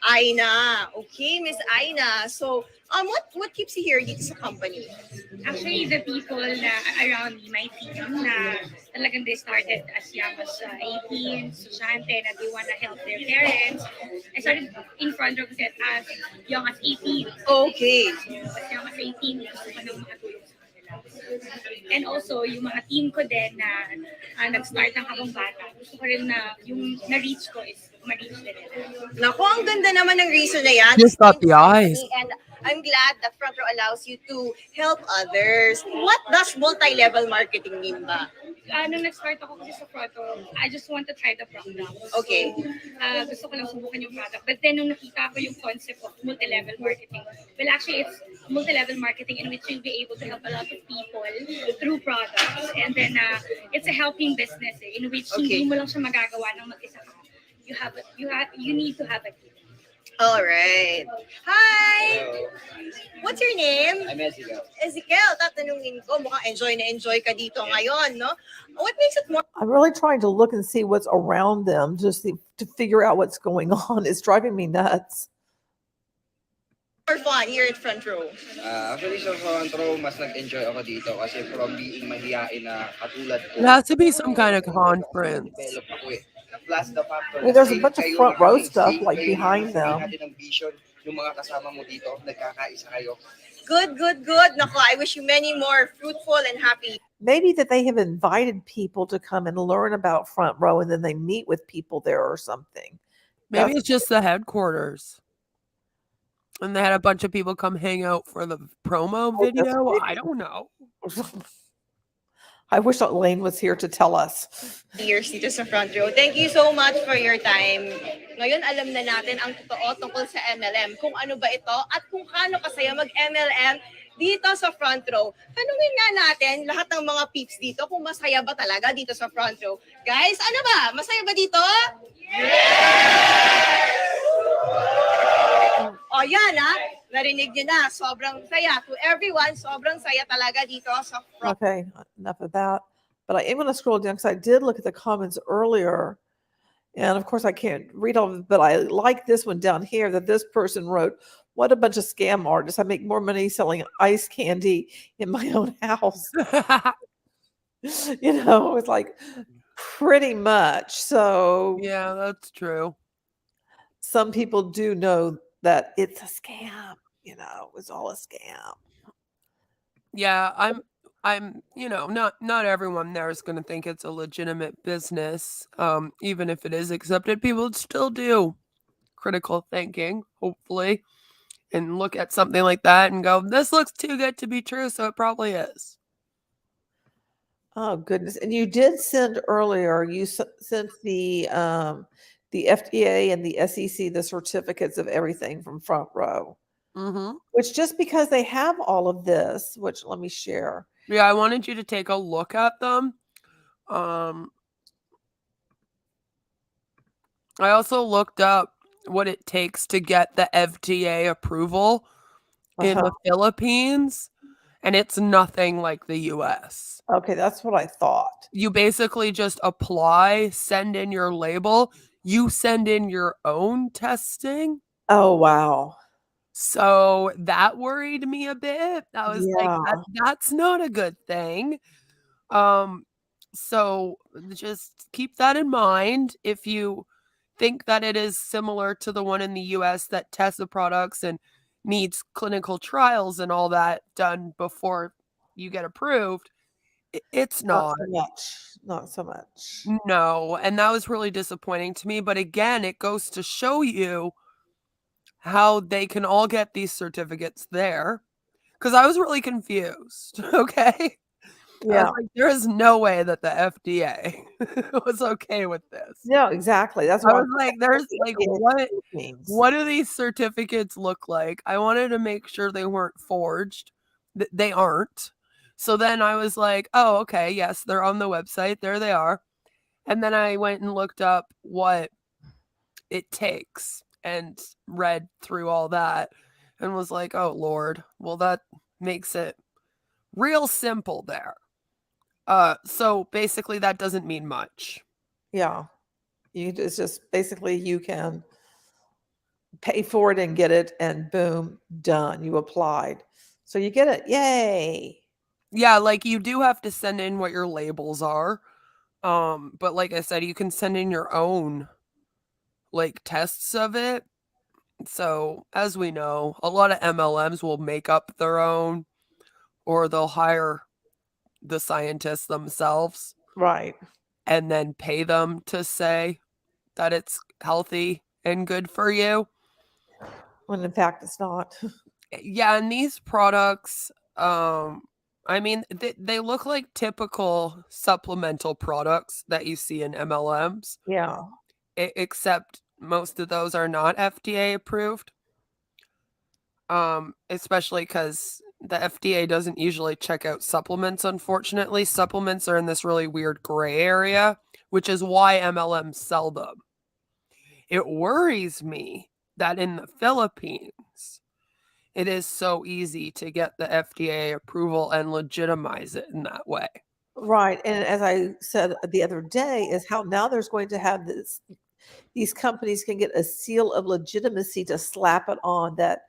[SPEAKER 4] Aina. Okay, Miss Aina. So, what keeps you here dito sa company?
[SPEAKER 7] Actually, the people na around me, my team, na talagang they started as young as 18, estudyante, na they wanna help their parents. I started in front row as young as 18.
[SPEAKER 4] Okay.
[SPEAKER 7] As young as 18, gusto ko nang makatulong sa kanila. And also, yung mga team ko din na nag-start ng habang bata, gusto ko rin na yung na-reach ko is ma-reach din nila.
[SPEAKER 4] Naku, ang ganda naman ng reason na yan.
[SPEAKER 2] Just got the eyes.
[SPEAKER 4] And I'm glad that Front Row allows you to help others. What does multi-level marketing mean ba?
[SPEAKER 7] Nung nag-start ako kasi sa Frontrow, I just want to try the product.
[SPEAKER 4] Okay.
[SPEAKER 7] So, gusto ko lang subukan yung product. But then, nung nakita ko yung concept of multi-level marketing, well, actually, it's multi-level marketing in which you'll be able to help a lot of people through products. And then, it's a helping business in which hindi mo lang siya magagawa ng mag-isa ka. You need to have a team.
[SPEAKER 4] All right. Hi! What's your name?
[SPEAKER 5] I'm Ezekiel.
[SPEAKER 4] Ezekiel, tatanungin ko, mukhang enjoy na enjoy ka dito ngayon, no? What makes it more
[SPEAKER 1] I'm really trying to look and see what's around them just to figure out what's going on. It's driving me nuts.
[SPEAKER 4] fun here at Front Row?
[SPEAKER 9] Actually, sa front row, mas nag-enjoy ako dito kasi from being mahihain na katulad ko.
[SPEAKER 2] It has to be some kind of conference.
[SPEAKER 9] Develop ako eh. Plus the factor
[SPEAKER 1] Well, there's a
[SPEAKER 9] na
[SPEAKER 1] bunch of
[SPEAKER 9] kayo
[SPEAKER 1] front row
[SPEAKER 9] naman,
[SPEAKER 1] stuff
[SPEAKER 9] same
[SPEAKER 1] like
[SPEAKER 9] kayo,
[SPEAKER 1] behind
[SPEAKER 9] same
[SPEAKER 1] them.
[SPEAKER 9] natin ang vision, yung mga kasama mo dito, nagkakaisa kayo.
[SPEAKER 4] Good, good, good. Naku, I wish you many more fruitful and happy.
[SPEAKER 1] Maybe that they have invited people to come and learn about Front Row and then they meet with people there or something.
[SPEAKER 2] Maybe it's just the headquarters. And they had a bunch of people come hang out for the promo
[SPEAKER 1] Oh, that's
[SPEAKER 2] video.
[SPEAKER 1] maybe.
[SPEAKER 2] I don't know.
[SPEAKER 1] I wish Elaine was here to tell us.
[SPEAKER 4] Years dito sa Front Row. Thank you so much for your time. Ngayon, alam na natin ang totoo tungkol sa MLM. Kung ano ba ito at kung kano kasaya mag-MLM dito sa Front Row. Tanungin nga natin lahat ng mga peeps dito kung masaya ba talaga dito sa Front Row. Guys, ano ba? Masaya ba dito? Yes! O yan ha, narinig nyo na, sobrang saya. To everyone, sobrang saya talaga dito sa
[SPEAKER 1] Okay, enough of that. But I am going to scroll down because I did look at the comments earlier. And of course, I can't read all of it, but I like this one down here that this person wrote. What a bunch of scam artists. I make more money selling ice candy in my own house. It's like pretty much. So
[SPEAKER 2] Yeah, that's true.
[SPEAKER 1] some people do know that it's a scam, it's all a scam.
[SPEAKER 2] Yeah, I'm, not everyone there is going to think it's a legitimate business. Even if it is accepted, people still do critical thinking, hopefully, and look at something like that and go, this looks too good to be true, so it probably is.
[SPEAKER 1] Oh goodness! And you did send earlier. You sent the FDA and the SEC the certificates of everything from Frontrow.
[SPEAKER 2] Mm-hmm.
[SPEAKER 1] Which just because they have all of this, which let me share.
[SPEAKER 2] Yeah, I wanted you to take a look at them. I also looked up what it takes to get the FDA approval in the Philippines, and it's nothing like the US.
[SPEAKER 1] Okay, that's what I thought.
[SPEAKER 2] You basically just apply, send in your label, you send in your own testing.
[SPEAKER 1] Oh wow.
[SPEAKER 2] So that worried me a bit. I was like,
[SPEAKER 1] Yeah.
[SPEAKER 2] that's not a good thing. So just keep that in mind if you think that it is similar to the one in the US that tests the products and needs clinical trials and all that done before you get approved. It's
[SPEAKER 1] Not
[SPEAKER 2] not.
[SPEAKER 1] so much. Not so much.
[SPEAKER 2] No, and that was really disappointing to me, but again, it goes to show you how they can all get these certificates there, because I was really confused, okay? I
[SPEAKER 1] Yeah.
[SPEAKER 2] was like, there is no way that the FDA was okay with this.
[SPEAKER 1] No, exactly. That's
[SPEAKER 2] I
[SPEAKER 1] why
[SPEAKER 2] was like, there's like,
[SPEAKER 1] Philippines.
[SPEAKER 2] what do these certificates look like? I wanted to make sure they weren't forged. They aren't. So then I was like, oh, okay, yes, they're on the website. There they are. And then I went and looked up what it takes and read through all that and was like, oh, Lord, well, that makes it real simple there. So basically, that doesn't mean much.
[SPEAKER 1] Yeah. It's just basically you can pay for it and get it, and boom, done. You applied. So you get it. Yay.
[SPEAKER 2] Yeah, like you do have to send in what your labels are. But like I said, you can send in your own like tests of it. So as we know, a lot of MLMs will make up their own or they'll hire the scientists themselves
[SPEAKER 1] Right.
[SPEAKER 2] and then pay them to say that it's healthy and good for you.
[SPEAKER 1] When in fact it's not.
[SPEAKER 2] Yeah, and these products, I mean, they look like typical supplemental products that you see in MLMs,
[SPEAKER 1] Yeah.
[SPEAKER 2] except most of those are not FDA approved. Especially because the FDA doesn't usually check out supplements, unfortunately. Supplements are in this really weird gray area, which is why MLMs sell them. It worries me that in the Philippines, it is so easy to get the FDA approval and legitimize it in that way.
[SPEAKER 1] Right. And as I said the other day, is how now there's going to have these companies can get a seal of legitimacy to slap it on that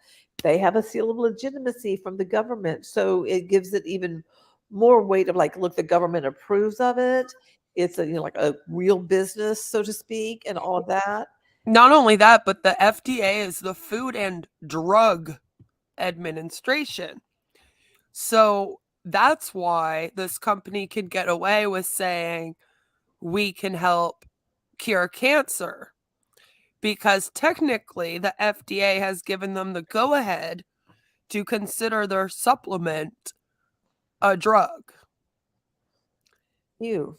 [SPEAKER 1] they have a seal of legitimacy from the government. So it gives it even more weight of like, look, the government approves of it. It's like a real business, so to speak, and all of that.
[SPEAKER 2] Not only that, but the FDA is the Food and Drug Administration. So that's why this company can get away with saying we can help cure cancer, because technically the FDA has given them the go ahead to consider their supplement a drug.
[SPEAKER 1] You.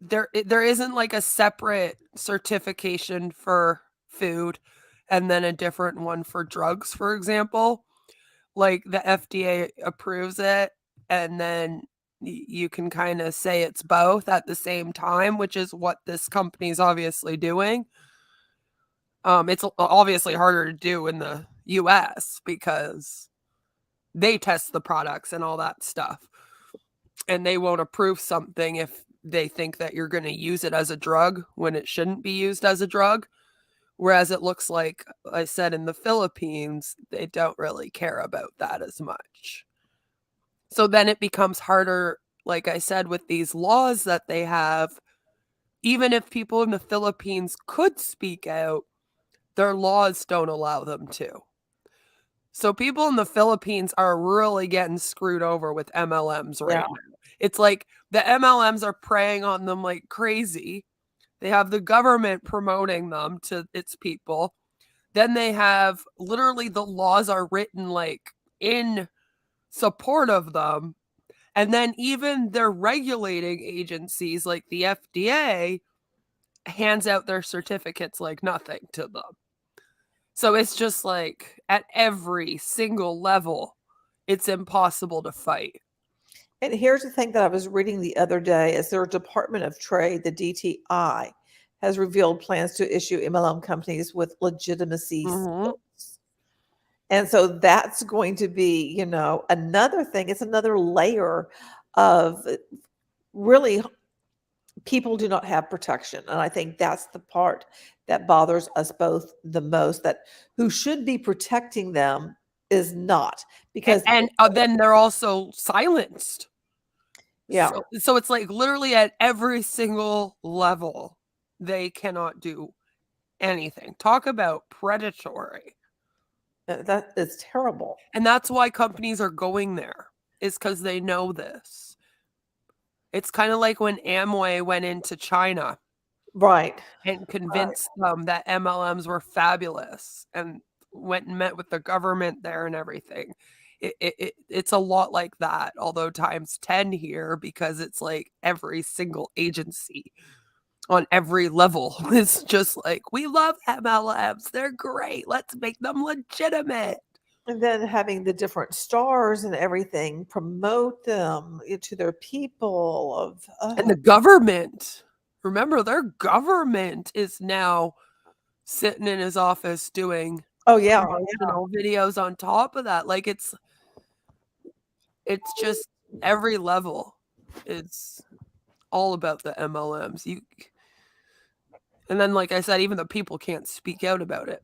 [SPEAKER 2] There isn't like a separate certification for food and then a different one for drugs, for example. Like the FDA approves it and then you can kind of say it's both at the same time, which is what this company is obviously doing. It's obviously harder to do in the US because they test the products and all that stuff. And they won't approve something if they think that you're going to use it as a drug when it shouldn't be used as a drug. Whereas it looks like I said in the Philippines, they don't really care about that as much. So then it becomes harder, like I said, with these laws that they have. Even if people in the Philippines could speak out, their laws don't allow them to. So people in the Philippines are really getting screwed over with MLMs right
[SPEAKER 1] Yeah.
[SPEAKER 2] now. It's like the MLMs are preying on them like crazy. They have the government promoting them to its people. Then they have literally the laws are written like in support of them. And then even their regulating agencies like the FDA hands out their certificates like nothing to them. So it's just like at every single level, it's impossible to fight.
[SPEAKER 1] And here's the thing that I was reading the other day is their Department of Trade, the DTI, has revealed plans to issue MLM companies with legitimacy seals. And so that's going to be, another thing. It's another layer of really people do not have protection. And I think that's the part that bothers us both the most, that who should be protecting them is not. Because
[SPEAKER 2] And then they're also silenced.
[SPEAKER 1] yeah,
[SPEAKER 2] So it's like literally at every single level, they cannot do anything. Talk about predatory.
[SPEAKER 1] that is terrible.
[SPEAKER 2] And that's why companies are going there, is because they know this. It's kind of like when Amway went into China
[SPEAKER 1] Right.
[SPEAKER 2] and convinced them that MLMs were fabulous and went and met with the government there and everything. It's a lot like that, although times 10 here, because it's like every single agency on every level is just like, we love MLMs. They're great. Let's make them legitimate.
[SPEAKER 1] And then having the different stars and everything promote them to their people
[SPEAKER 2] And the government, remember, their government is now sitting in his office doing promotional videos on top of that. Like it's just every level. It's all about the MLMs. And then, like I said, even the people can't speak out about it.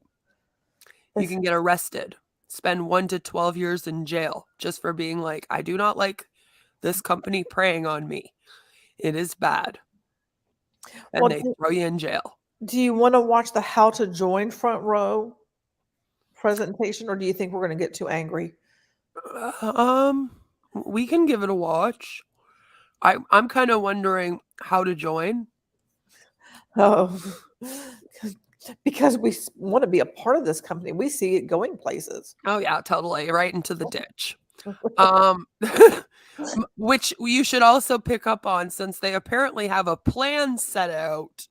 [SPEAKER 2] You can get arrested, spend 1 to 12 years in jail just for being like, I do not like this company preying on me. It is bad. And they throw you in jail.
[SPEAKER 1] Do you want to watch the How to Join Frontrow presentation, or do you think we're going to get too angry?
[SPEAKER 2] We can give it a watch. I'm kind of wondering how to join.
[SPEAKER 1] Oh, because we want to be a part of this company. We see it going places.
[SPEAKER 2] Oh yeah, totally. Right into the ditch. Which you should also pick up on, since they apparently have a plan set out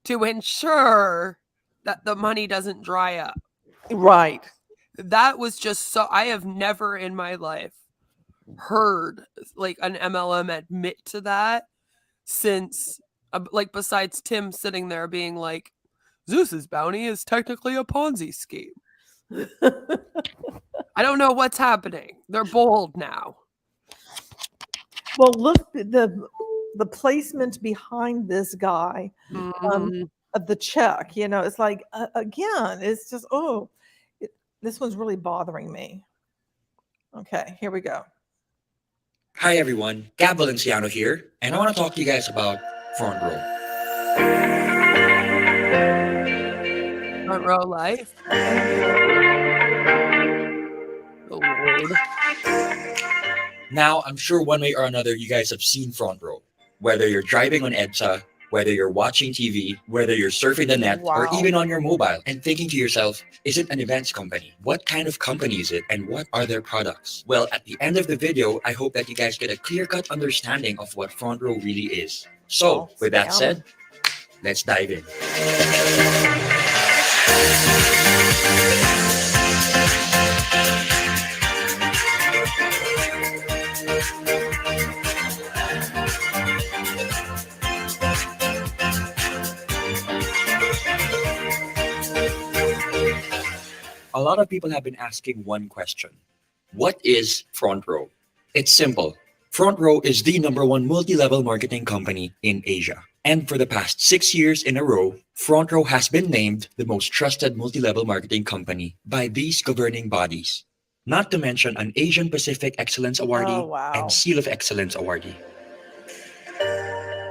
[SPEAKER 2] to ensure that the money doesn't dry up.
[SPEAKER 1] Right.
[SPEAKER 2] That was just so, I have never in my life heard like an MLM admit to that since, like, besides Tim sitting there being like, Zeus's bounty is technically a Ponzi scheme. I don't know what's happening. They're bold now.
[SPEAKER 1] Well, look, the placement behind this guy of the check, it's like, again, it's just, this one's really bothering me. Okay, here we go.
[SPEAKER 10] Hi everyone, Gab Valenciano here, and I want to talk to you guys about Frontrow.
[SPEAKER 2] Front row life. Oh, Lord.
[SPEAKER 10] Now, I'm sure one way or another you guys have seen Frontrow. Whether you're driving on EDSA, whether you're watching TV, whether you're surfing the net, or even on your mobile, and thinking to yourself, is it an events company? What kind of company is it, and what are their products? Well, at the end of the video, I hope that you guys get a clear-cut understanding of what Frontrow really is. So, with that said, let's dive in. A lot of people have been asking one question. What is Frontrow? It's simple. Frontrow is the number one multi-level marketing company in Asia. And for the past 6 years in a row, Frontrow has been named the most trusted multi-level marketing company by these governing bodies. Not to mention an Asian Pacific Excellence Awardee and
[SPEAKER 1] wow.
[SPEAKER 10] Seal of Excellence Awardee.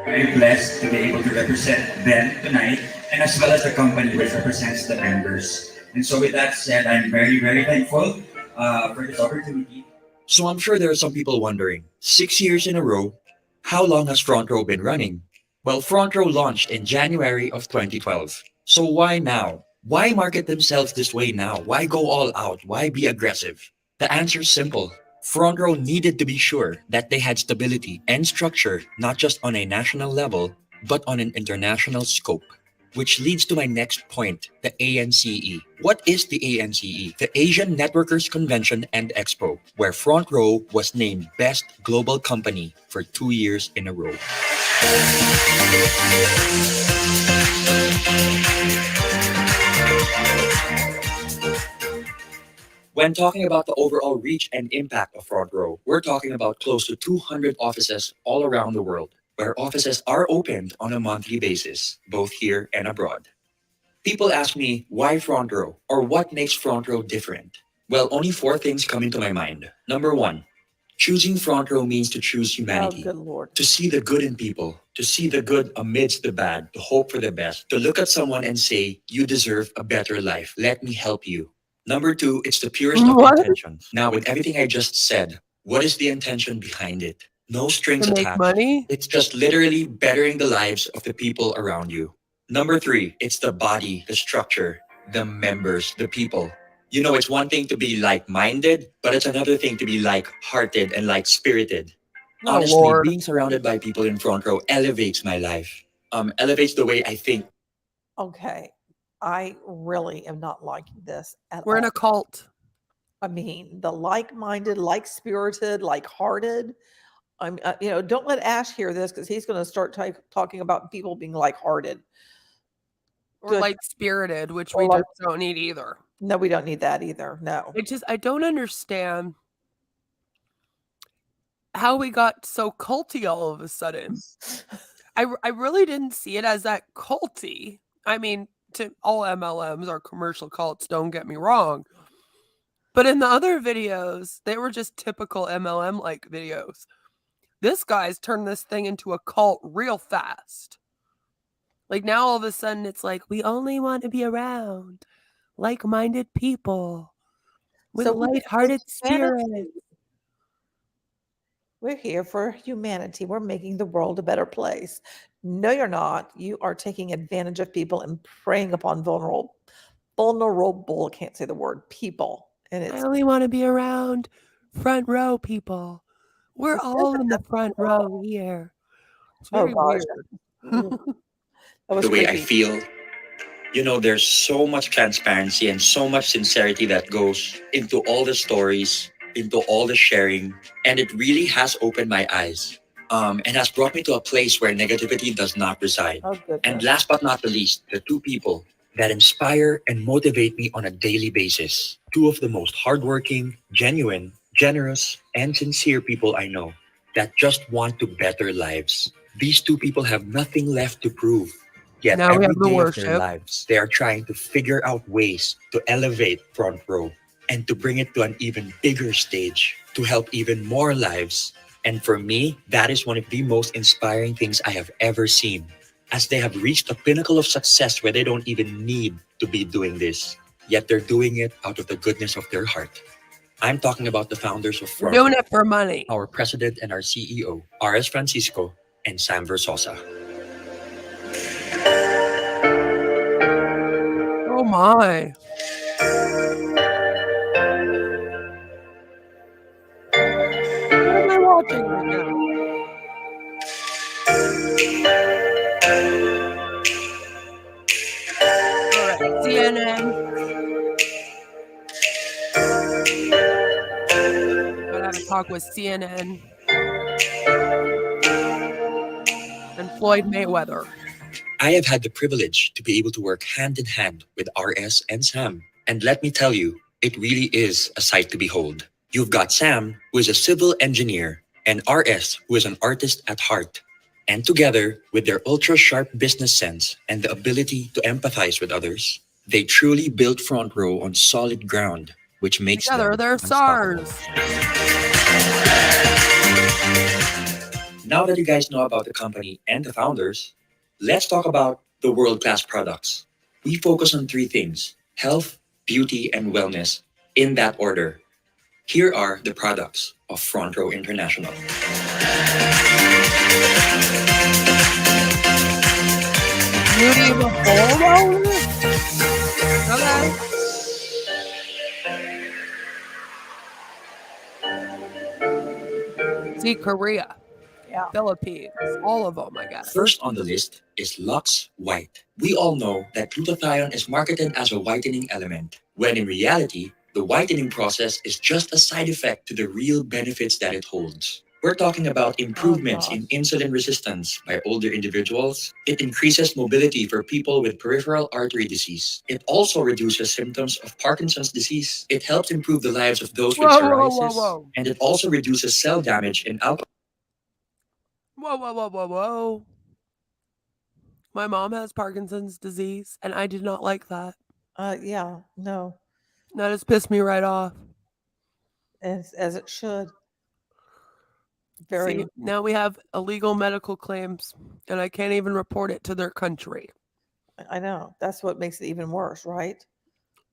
[SPEAKER 11] Very blessed to be able to represent them tonight, and as well as the company which represents the members. And so, with that said, I'm very, very thankful for this opportunity.
[SPEAKER 10] So I'm sure there are some people wondering, 6 years in a row, how long has Frontrow been running? Well, Frontrow launched in January of 2012. So why now? Why market themselves this way now? Why go all out? Why be aggressive? The answer's simple. Frontrow needed to be sure that they had stability and structure, not just on a national level, but on an international scope. Which leads to my next point, the ANCE. What is the ANCE? The Asian Networkers Convention and Expo, where Frontrow was named Best Global Company for 2 years in a row. When talking about the overall reach and impact of Frontrow, we're talking about close to 200 offices all around the world, where offices are opened on a monthly basis, both here and abroad. People ask me, why Frontrow? Or what makes Frontrow different? Well, only 4 things come into my mind. Number 1, choosing Frontrow means to choose
[SPEAKER 1] Oh,
[SPEAKER 10] humanity.
[SPEAKER 1] good Lord.
[SPEAKER 10] To see the good in people, to see the good amidst the bad, to hope for the best, to look at someone and say, you deserve a better life. Let me help you. Number 2, it's the purest of
[SPEAKER 2] What?
[SPEAKER 10] intentions. Now, with everything I just said, what is the intention behind it? No strings
[SPEAKER 2] To make
[SPEAKER 10] attached.
[SPEAKER 2] money?
[SPEAKER 10] It's just literally bettering the lives of the people around you. Number 3, it's the body, the structure, the members, the people. You know, it's one thing to be like-minded, but it's another thing to be like-hearted and like-spirited.
[SPEAKER 2] Oh,
[SPEAKER 10] Honestly,
[SPEAKER 2] Lord.
[SPEAKER 10] being surrounded by people in Frontrow elevates my life. Elevates the way I think.
[SPEAKER 1] Okay. I really am not liking this at
[SPEAKER 2] We're in
[SPEAKER 1] all.
[SPEAKER 2] a cult.
[SPEAKER 1] I mean, the like-minded, like-spirited, like-hearted. Don't let Ash hear this because he's going to start talking about people being like-hearted.
[SPEAKER 2] Or
[SPEAKER 1] Good.
[SPEAKER 2] like spirited, which
[SPEAKER 1] Or
[SPEAKER 2] we
[SPEAKER 1] like-
[SPEAKER 2] just don't need either.
[SPEAKER 1] No, we don't need that either. No.
[SPEAKER 2] I don't understand how we got so culty all of a sudden. I really didn't see it as that culty. I mean, to all MLMs are commercial cults, don't get me wrong. But in the other videos, they were just typical MLM-like videos. This guy's turned this thing into a cult real fast. Like now all of a sudden it's like, we only want to be around like-minded people with
[SPEAKER 1] So we're here for
[SPEAKER 2] light-hearted
[SPEAKER 1] humanity.
[SPEAKER 2] spirits.
[SPEAKER 1] We're here for humanity. We're making the world a better place. No, you're not. You are taking advantage of people and preying upon vulnerable, can't say the word, people. And
[SPEAKER 2] I
[SPEAKER 1] it's
[SPEAKER 2] only want to be around front row people. We're
[SPEAKER 1] It
[SPEAKER 2] all
[SPEAKER 1] doesn't
[SPEAKER 2] in the
[SPEAKER 1] have to be
[SPEAKER 2] front
[SPEAKER 1] all.
[SPEAKER 2] row here. It's
[SPEAKER 1] Oh
[SPEAKER 2] very
[SPEAKER 1] gosh.
[SPEAKER 2] weird.
[SPEAKER 1] That was
[SPEAKER 10] The way I
[SPEAKER 1] creepy.
[SPEAKER 10] feel. You know, there's so much transparency and so much sincerity that goes into all the stories, into all the sharing, and it really has opened my eyes. And has brought me to a place where negativity does not reside.
[SPEAKER 1] Oh
[SPEAKER 10] And
[SPEAKER 1] goodness.
[SPEAKER 10] last but not the least, the 2 people that inspire and motivate me on a daily basis. 2 of the most hardworking, genuine, generous, and sincere people I know that just want to better lives. These 2 people have nothing left to prove. Yet
[SPEAKER 2] Now we
[SPEAKER 10] every
[SPEAKER 2] have the
[SPEAKER 10] day of their
[SPEAKER 2] worship.
[SPEAKER 10] lives, they are trying to figure out ways to elevate Front Row and to bring it to an even bigger stage to help even more lives. And for me, that is one of the most inspiring things I have ever seen, as they have reached a pinnacle of success where they don't even need to be doing this, yet they're doing it out of the goodness of their heart. I'm talking about the founders of
[SPEAKER 2] We're
[SPEAKER 10] Front
[SPEAKER 2] doing
[SPEAKER 10] Row,
[SPEAKER 2] it for money.
[SPEAKER 10] our president and our CEO, R.S. Francisco and Sam Versosa.
[SPEAKER 2] Oh my. What am I watching right now? All right, CNN. Gotta have a talk with CNN and Floyd Mayweather.
[SPEAKER 10] I have had the privilege to be able to work hand in hand with RS and Sam And let me tell you, it really is a sight to behold. You've got Sam, who is a civil engineer, and RS, who is an artist at heart. And together, with their ultra sharp business sense and the ability to empathize with others, they truly built Front Row on solid ground, which makes
[SPEAKER 2] Together,
[SPEAKER 10] them
[SPEAKER 2] they're
[SPEAKER 10] unstoppable.
[SPEAKER 2] SARS.
[SPEAKER 10] Now that you guys know about the company and the founders, let's talk about the world class products. We focus on three things: health, beauty, and wellness, in that order. Here are the products of Front Row International.
[SPEAKER 2] Beauty of a photo? Okay. See, Korea,
[SPEAKER 1] Yeah.
[SPEAKER 2] Philippines, all of them, I guess.
[SPEAKER 10] First on the list is Lux White. We all know that glutathione is marketed as a whitening element, when in reality, the whitening process is just a side effect to the real benefits that it holds. We're talking about improvements in insulin resistance by older individuals. It increases mobility for people with peripheral artery disease. It also reduces symptoms of Parkinson's disease. It helps improve the lives of those with
[SPEAKER 2] Whoa,
[SPEAKER 10] psoriasis.
[SPEAKER 2] whoa.
[SPEAKER 10] And it also reduces cell damage in alcohol.
[SPEAKER 2] Whoa. My mom has Parkinson's disease, and I did not like that.
[SPEAKER 1] Yeah, no,
[SPEAKER 2] That just pissed me right off.
[SPEAKER 1] as it should. Very.
[SPEAKER 2] See, now we have illegal medical claims, and I can't even report it to their country.
[SPEAKER 1] I know. That's what makes it even worse, right?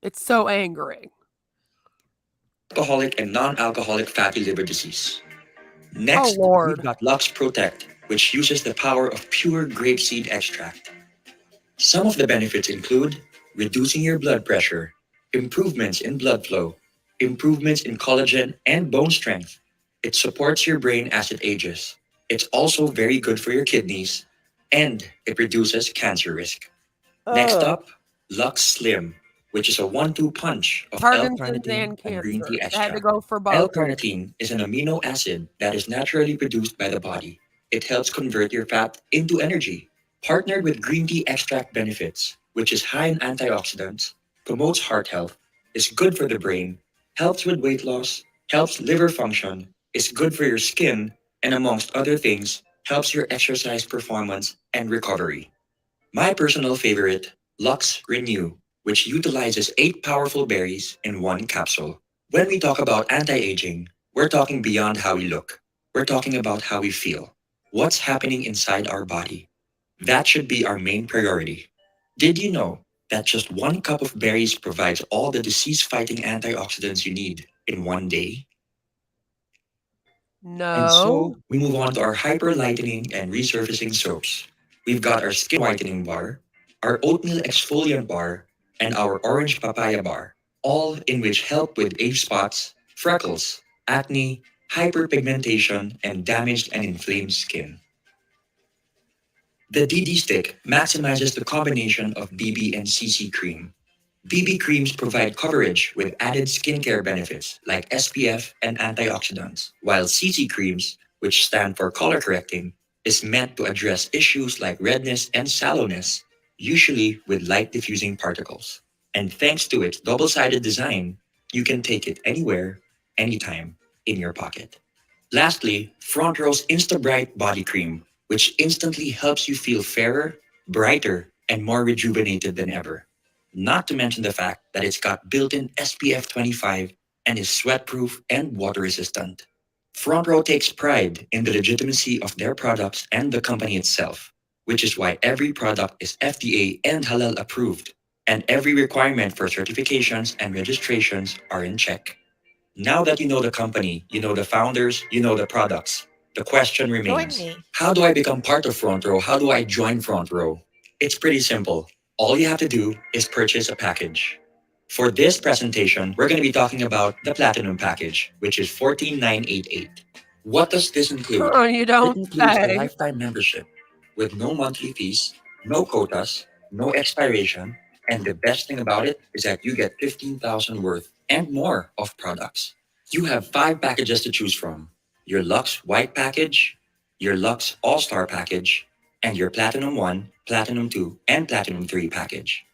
[SPEAKER 2] It's so angering.
[SPEAKER 10] Alcoholic and non-alcoholic fatty liver disease. Next,
[SPEAKER 2] Oh, Lord.
[SPEAKER 10] we've got Lux Protect, which uses the power of pure grapeseed extract. Some of the benefits include reducing your blood pressure, improvements in blood flow, improvements in collagen and bone strength. It supports your brain as it ages. It's also very good for your kidneys, and it reduces cancer risk. Next up, Lux Slim, which is a one-two punch of
[SPEAKER 2] Parkinson's
[SPEAKER 10] L-carnitine and green
[SPEAKER 2] cancer.
[SPEAKER 10] tea
[SPEAKER 2] I had to
[SPEAKER 10] extract.
[SPEAKER 2] go for both.
[SPEAKER 10] L-carnitine is an amino acid that is naturally produced by the body. It helps convert your fat into energy. Partnered with green tea extract benefits, which is high in antioxidants, promotes heart health, is good for the brain, helps with weight loss, helps liver function, is good for your skin, and amongst other things, helps your exercise performance and recovery. My personal favorite, Lux Renew, which utilizes 8 powerful berries in one capsule. When we talk about anti-aging, we're talking beyond how we look. We're talking about how we feel. What's happening inside our body? That should be our main priority. Did you know that just one cup of berries provides all the disease-fighting antioxidants you need in one day? And so
[SPEAKER 2] No.
[SPEAKER 10] we move on to our hyper lightening and resurfacing soaps. We've got our skin whitening bar, our oatmeal exfoliant bar, and our orange papaya bar, all in which help with age spots, freckles, acne, hyperpigmentation, and damaged and inflamed skin. The DD stick maximizes the combination of BB and CC cream. BB creams provide coverage with added skincare benefits like SPF and antioxidants, while CC creams, which stand for color correcting, is meant to address issues like redness and sallowness, usually with light diffusing particles. And thanks to its double-sided design, you can take it anywhere, anytime, in your pocket. Lastly, Frontrow's Insta Bright Body Cream, which instantly helps you feel fairer, brighter, and more rejuvenated than ever. Not to mention the fact that it's got built-in SPF 25 and is sweat-proof and water-resistant. Front Row takes pride in the legitimacy of their products and the company itself, which is why every product is FDA and halal approved, and every requirement for certifications and registrations are in check. Now that you know the company, you know the founders, you know the products, the question remains,
[SPEAKER 1] me.
[SPEAKER 10] how do I become part of Front Row? How do I join Front Row? It's pretty simple. All you have to do is purchase a package. For this presentation, we're going to be talking about the Platinum package, which is 14988. What does this include?
[SPEAKER 2] Oh, you
[SPEAKER 10] It
[SPEAKER 2] don't
[SPEAKER 10] includes a
[SPEAKER 2] say.
[SPEAKER 10] lifetime membership with no monthly fees, no quotas, no expiration, and the best thing about it is that you get 15,000 worth and more of products. You have 5 packages to choose from: your Lux White package, your Lux All-Star package, and your Platinum 1, Platinum 2, and Platinum 3 package.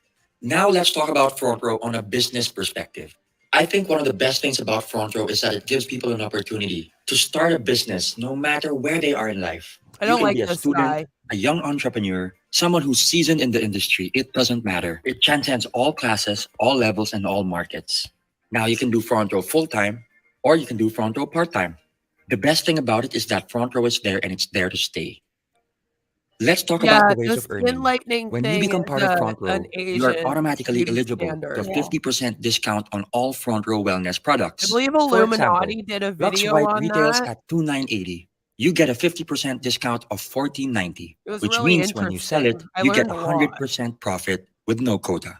[SPEAKER 10] Now let's talk about Frontrow on a business perspective. I think one of the best things about Frontrow is that it gives people an opportunity to start a business no matter where they are in life.
[SPEAKER 2] I
[SPEAKER 10] You
[SPEAKER 2] don't
[SPEAKER 10] can
[SPEAKER 2] like
[SPEAKER 10] be a
[SPEAKER 2] this
[SPEAKER 10] student,
[SPEAKER 2] guy.
[SPEAKER 10] a young entrepreneur, someone who's seasoned in the industry. It doesn't matter. It transcends all classes, all levels, and all markets. Now you can do Frontrow full time or you can do Frontrow part time. The best thing about it is that Frontrow is there and it's there to stay. Let's talk
[SPEAKER 2] Yeah,
[SPEAKER 10] about the ways
[SPEAKER 2] the
[SPEAKER 10] of
[SPEAKER 2] skin
[SPEAKER 10] earning.
[SPEAKER 2] lightening
[SPEAKER 10] When you
[SPEAKER 2] thing
[SPEAKER 10] become
[SPEAKER 2] is
[SPEAKER 10] part of Front
[SPEAKER 2] an
[SPEAKER 10] Row, you are
[SPEAKER 2] Asian
[SPEAKER 10] automatically
[SPEAKER 2] beauty
[SPEAKER 10] eligible to
[SPEAKER 2] standard.
[SPEAKER 10] 50% discount on all Front Row wellness
[SPEAKER 2] I
[SPEAKER 10] products.
[SPEAKER 2] believe
[SPEAKER 10] For example,
[SPEAKER 2] Illuminati did a
[SPEAKER 10] Lux
[SPEAKER 2] video
[SPEAKER 10] White
[SPEAKER 2] on
[SPEAKER 10] retails
[SPEAKER 2] that.
[SPEAKER 10] at 2980. You get a 50% discount of 1490,
[SPEAKER 2] It was
[SPEAKER 10] which
[SPEAKER 2] really
[SPEAKER 10] means when you sell it,
[SPEAKER 2] interesting. I
[SPEAKER 10] you get
[SPEAKER 2] learned a lot.
[SPEAKER 10] 100% profit with no quota.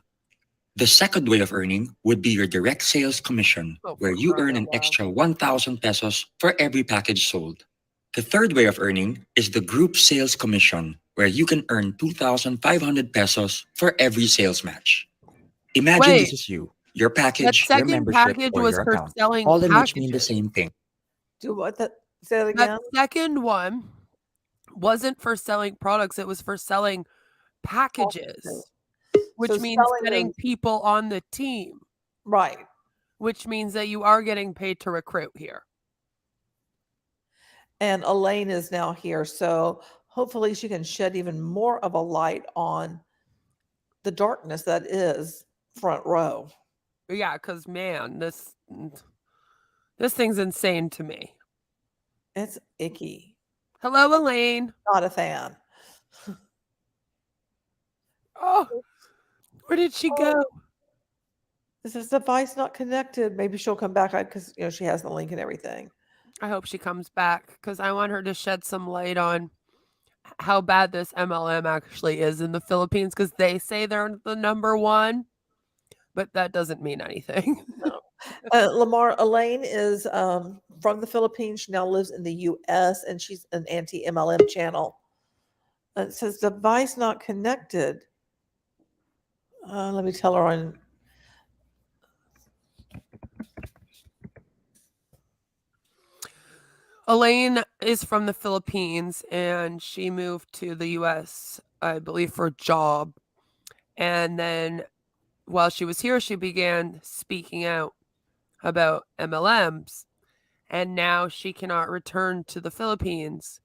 [SPEAKER 10] The second way of earning would be your direct sales commission,
[SPEAKER 2] Oh,
[SPEAKER 10] where
[SPEAKER 2] for
[SPEAKER 10] you
[SPEAKER 2] crying
[SPEAKER 10] earn
[SPEAKER 2] out
[SPEAKER 10] an
[SPEAKER 2] loud.
[SPEAKER 10] extra 1,000 pesos for every package sold. The third way of earning is the group sales commission, where you can earn 2,500 pesos for every sales match. Imagine this
[SPEAKER 2] Wait,
[SPEAKER 10] is you, your
[SPEAKER 2] that
[SPEAKER 10] package, your
[SPEAKER 2] second
[SPEAKER 10] membership,
[SPEAKER 2] package
[SPEAKER 10] or
[SPEAKER 2] was
[SPEAKER 10] your
[SPEAKER 2] for
[SPEAKER 10] account,
[SPEAKER 2] selling
[SPEAKER 10] all in which mean the
[SPEAKER 2] packages.
[SPEAKER 10] same thing.
[SPEAKER 1] Do what? Say that
[SPEAKER 2] That
[SPEAKER 1] again.
[SPEAKER 2] second one wasn't for selling products, it was for selling packages, which
[SPEAKER 1] So
[SPEAKER 2] means
[SPEAKER 1] selling
[SPEAKER 2] getting
[SPEAKER 1] those,
[SPEAKER 2] people on the team,
[SPEAKER 1] right.
[SPEAKER 2] which means that you are getting paid to recruit here.
[SPEAKER 1] And Elaine is now here. So hopefully she can shed even more of a light on the darkness that is Front Row.
[SPEAKER 2] Yeah, because man, this thing's insane to me.
[SPEAKER 1] It's icky.
[SPEAKER 2] Hello, Elaine.
[SPEAKER 1] Not a fan.
[SPEAKER 2] Oh, where did she go?
[SPEAKER 1] This is device not connected. Maybe she'll come back because she has the link and everything.
[SPEAKER 2] I hope she comes back because I want her to shed some light on how bad this MLM actually is in the Philippines because they say they're the number one, but that doesn't mean anything.
[SPEAKER 1] Lamar Elaine is from the Philippines. She now lives in the U.S. and she's an anti-MLM channel. It says device not connected. Let me tell her on.
[SPEAKER 2] Elaine is from the Philippines and she moved to the US, I believe, for a job. And then while she was here, she began speaking out about MLMs. And now she cannot return to the Philippines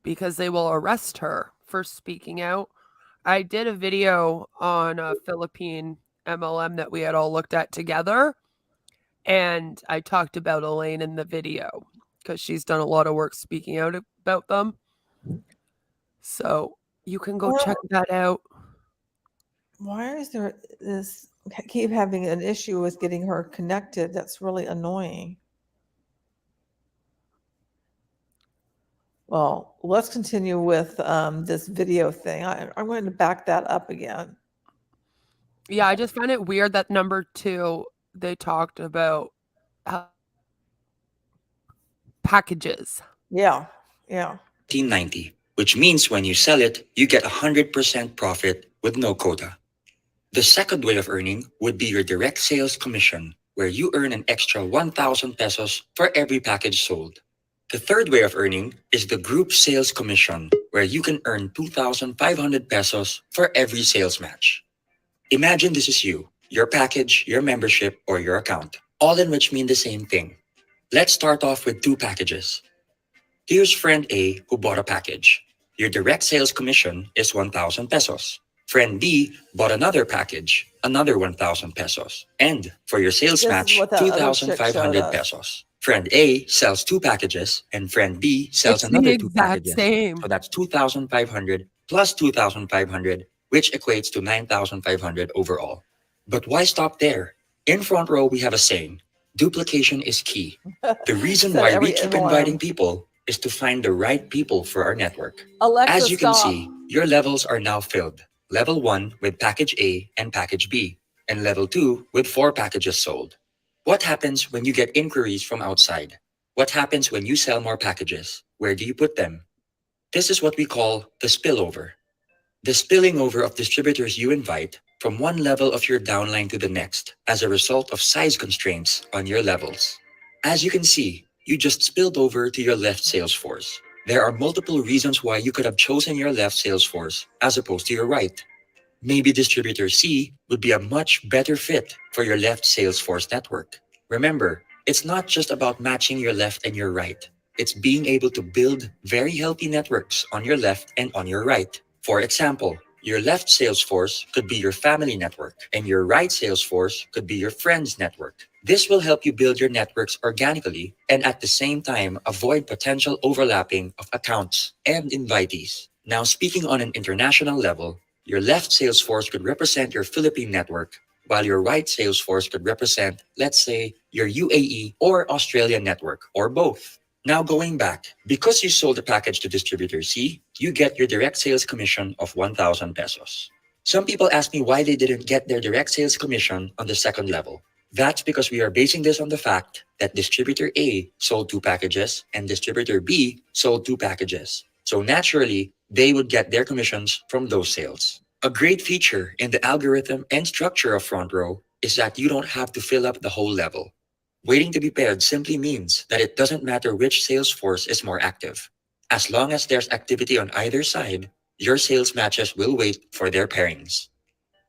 [SPEAKER 2] because they will arrest her for speaking out. I did a video on a Philippine MLM that we had all looked at together. And I talked about Elaine in the video because she's done a lot of work speaking out about them. So you can go check that out.
[SPEAKER 1] Why is there this keep having an issue with getting her connected? That's really annoying. Well, let's continue with this video thing. I'm going to back that up again.
[SPEAKER 2] Yeah, I just find it weird that number 2, they talked about packages.
[SPEAKER 1] Yeah.
[SPEAKER 10] 1890, which means when you sell it, you get 100% profit with no quota. The second way of earning would be your direct sales commission, where you earn an extra 1,000 pesos for every package sold. The third way of earning is the group sales commission, where you can earn 2,500 pesos for every sales match. Imagine this is you, your package, your membership, or your account, all in which mean the same thing. Let's start off with 2 packages. Here's friend A who bought a package. Your direct sales commission is 1,000 pesos. Friend B bought another package, another 1,000 pesos. And for your sales
[SPEAKER 1] This is
[SPEAKER 10] match,
[SPEAKER 1] what that other chick showed
[SPEAKER 10] 2,500
[SPEAKER 1] us.
[SPEAKER 10] pesos. Friend A sells 2 packages and friend B sells
[SPEAKER 2] It's the
[SPEAKER 10] another 2
[SPEAKER 2] exact
[SPEAKER 10] packages.
[SPEAKER 2] same.
[SPEAKER 10] So that's 2,500 plus 2,500, which equates to 9,500 overall. But why stop there? In Front Row, we have a saying, duplication is key. The reason
[SPEAKER 1] So
[SPEAKER 10] why we
[SPEAKER 1] every
[SPEAKER 10] keep
[SPEAKER 1] MLM.
[SPEAKER 10] inviting people is to find the right people for our network.
[SPEAKER 1] Alexa,
[SPEAKER 10] As you can
[SPEAKER 1] stop.
[SPEAKER 10] see, your levels are now filled. Level 1 with package A and package B, and level 2 with 4 packages sold. What happens when you get inquiries from outside? What happens when you sell more packages? Where do you put them? This is what we call the spillover. The spilling over of distributors you invite from one level of your downline to the next as a result of size constraints on your levels. As you can see, you just spilled over to your left sales force. There are multiple reasons why you could have chosen your left sales force as opposed to your right. Maybe distributor C would be a much better fit for your left sales force network. Remember, it's not just about matching your left and your right. It's being able to build very healthy networks on your left and on your right. For example, your left sales force could be your family network, and your right sales force could be your friends network. This will help you build your networks organically and at the same time avoid potential overlapping of accounts and invitees. Now, speaking on an international level, your left sales force could represent your Philippine network, while your right sales force could represent, let's say, your UAE or Australian network, or both. Now, going back, because you sold a package to distributor C, you get your direct sales commission of 1,000 pesos. Some people ask me why they didn't get their direct sales commission on the second level. That's because we are basing this on the fact that distributor A sold two packages and distributor B sold two packages. So naturally, they would get their commissions from those sales. A great feature in the algorithm and structure of Frontrow is that you don't have to fill up the whole level. Waiting to be paired simply means that it doesn't matter which sales force is more active. As long as there's activity on either side, your sales matches will wait for their pairings.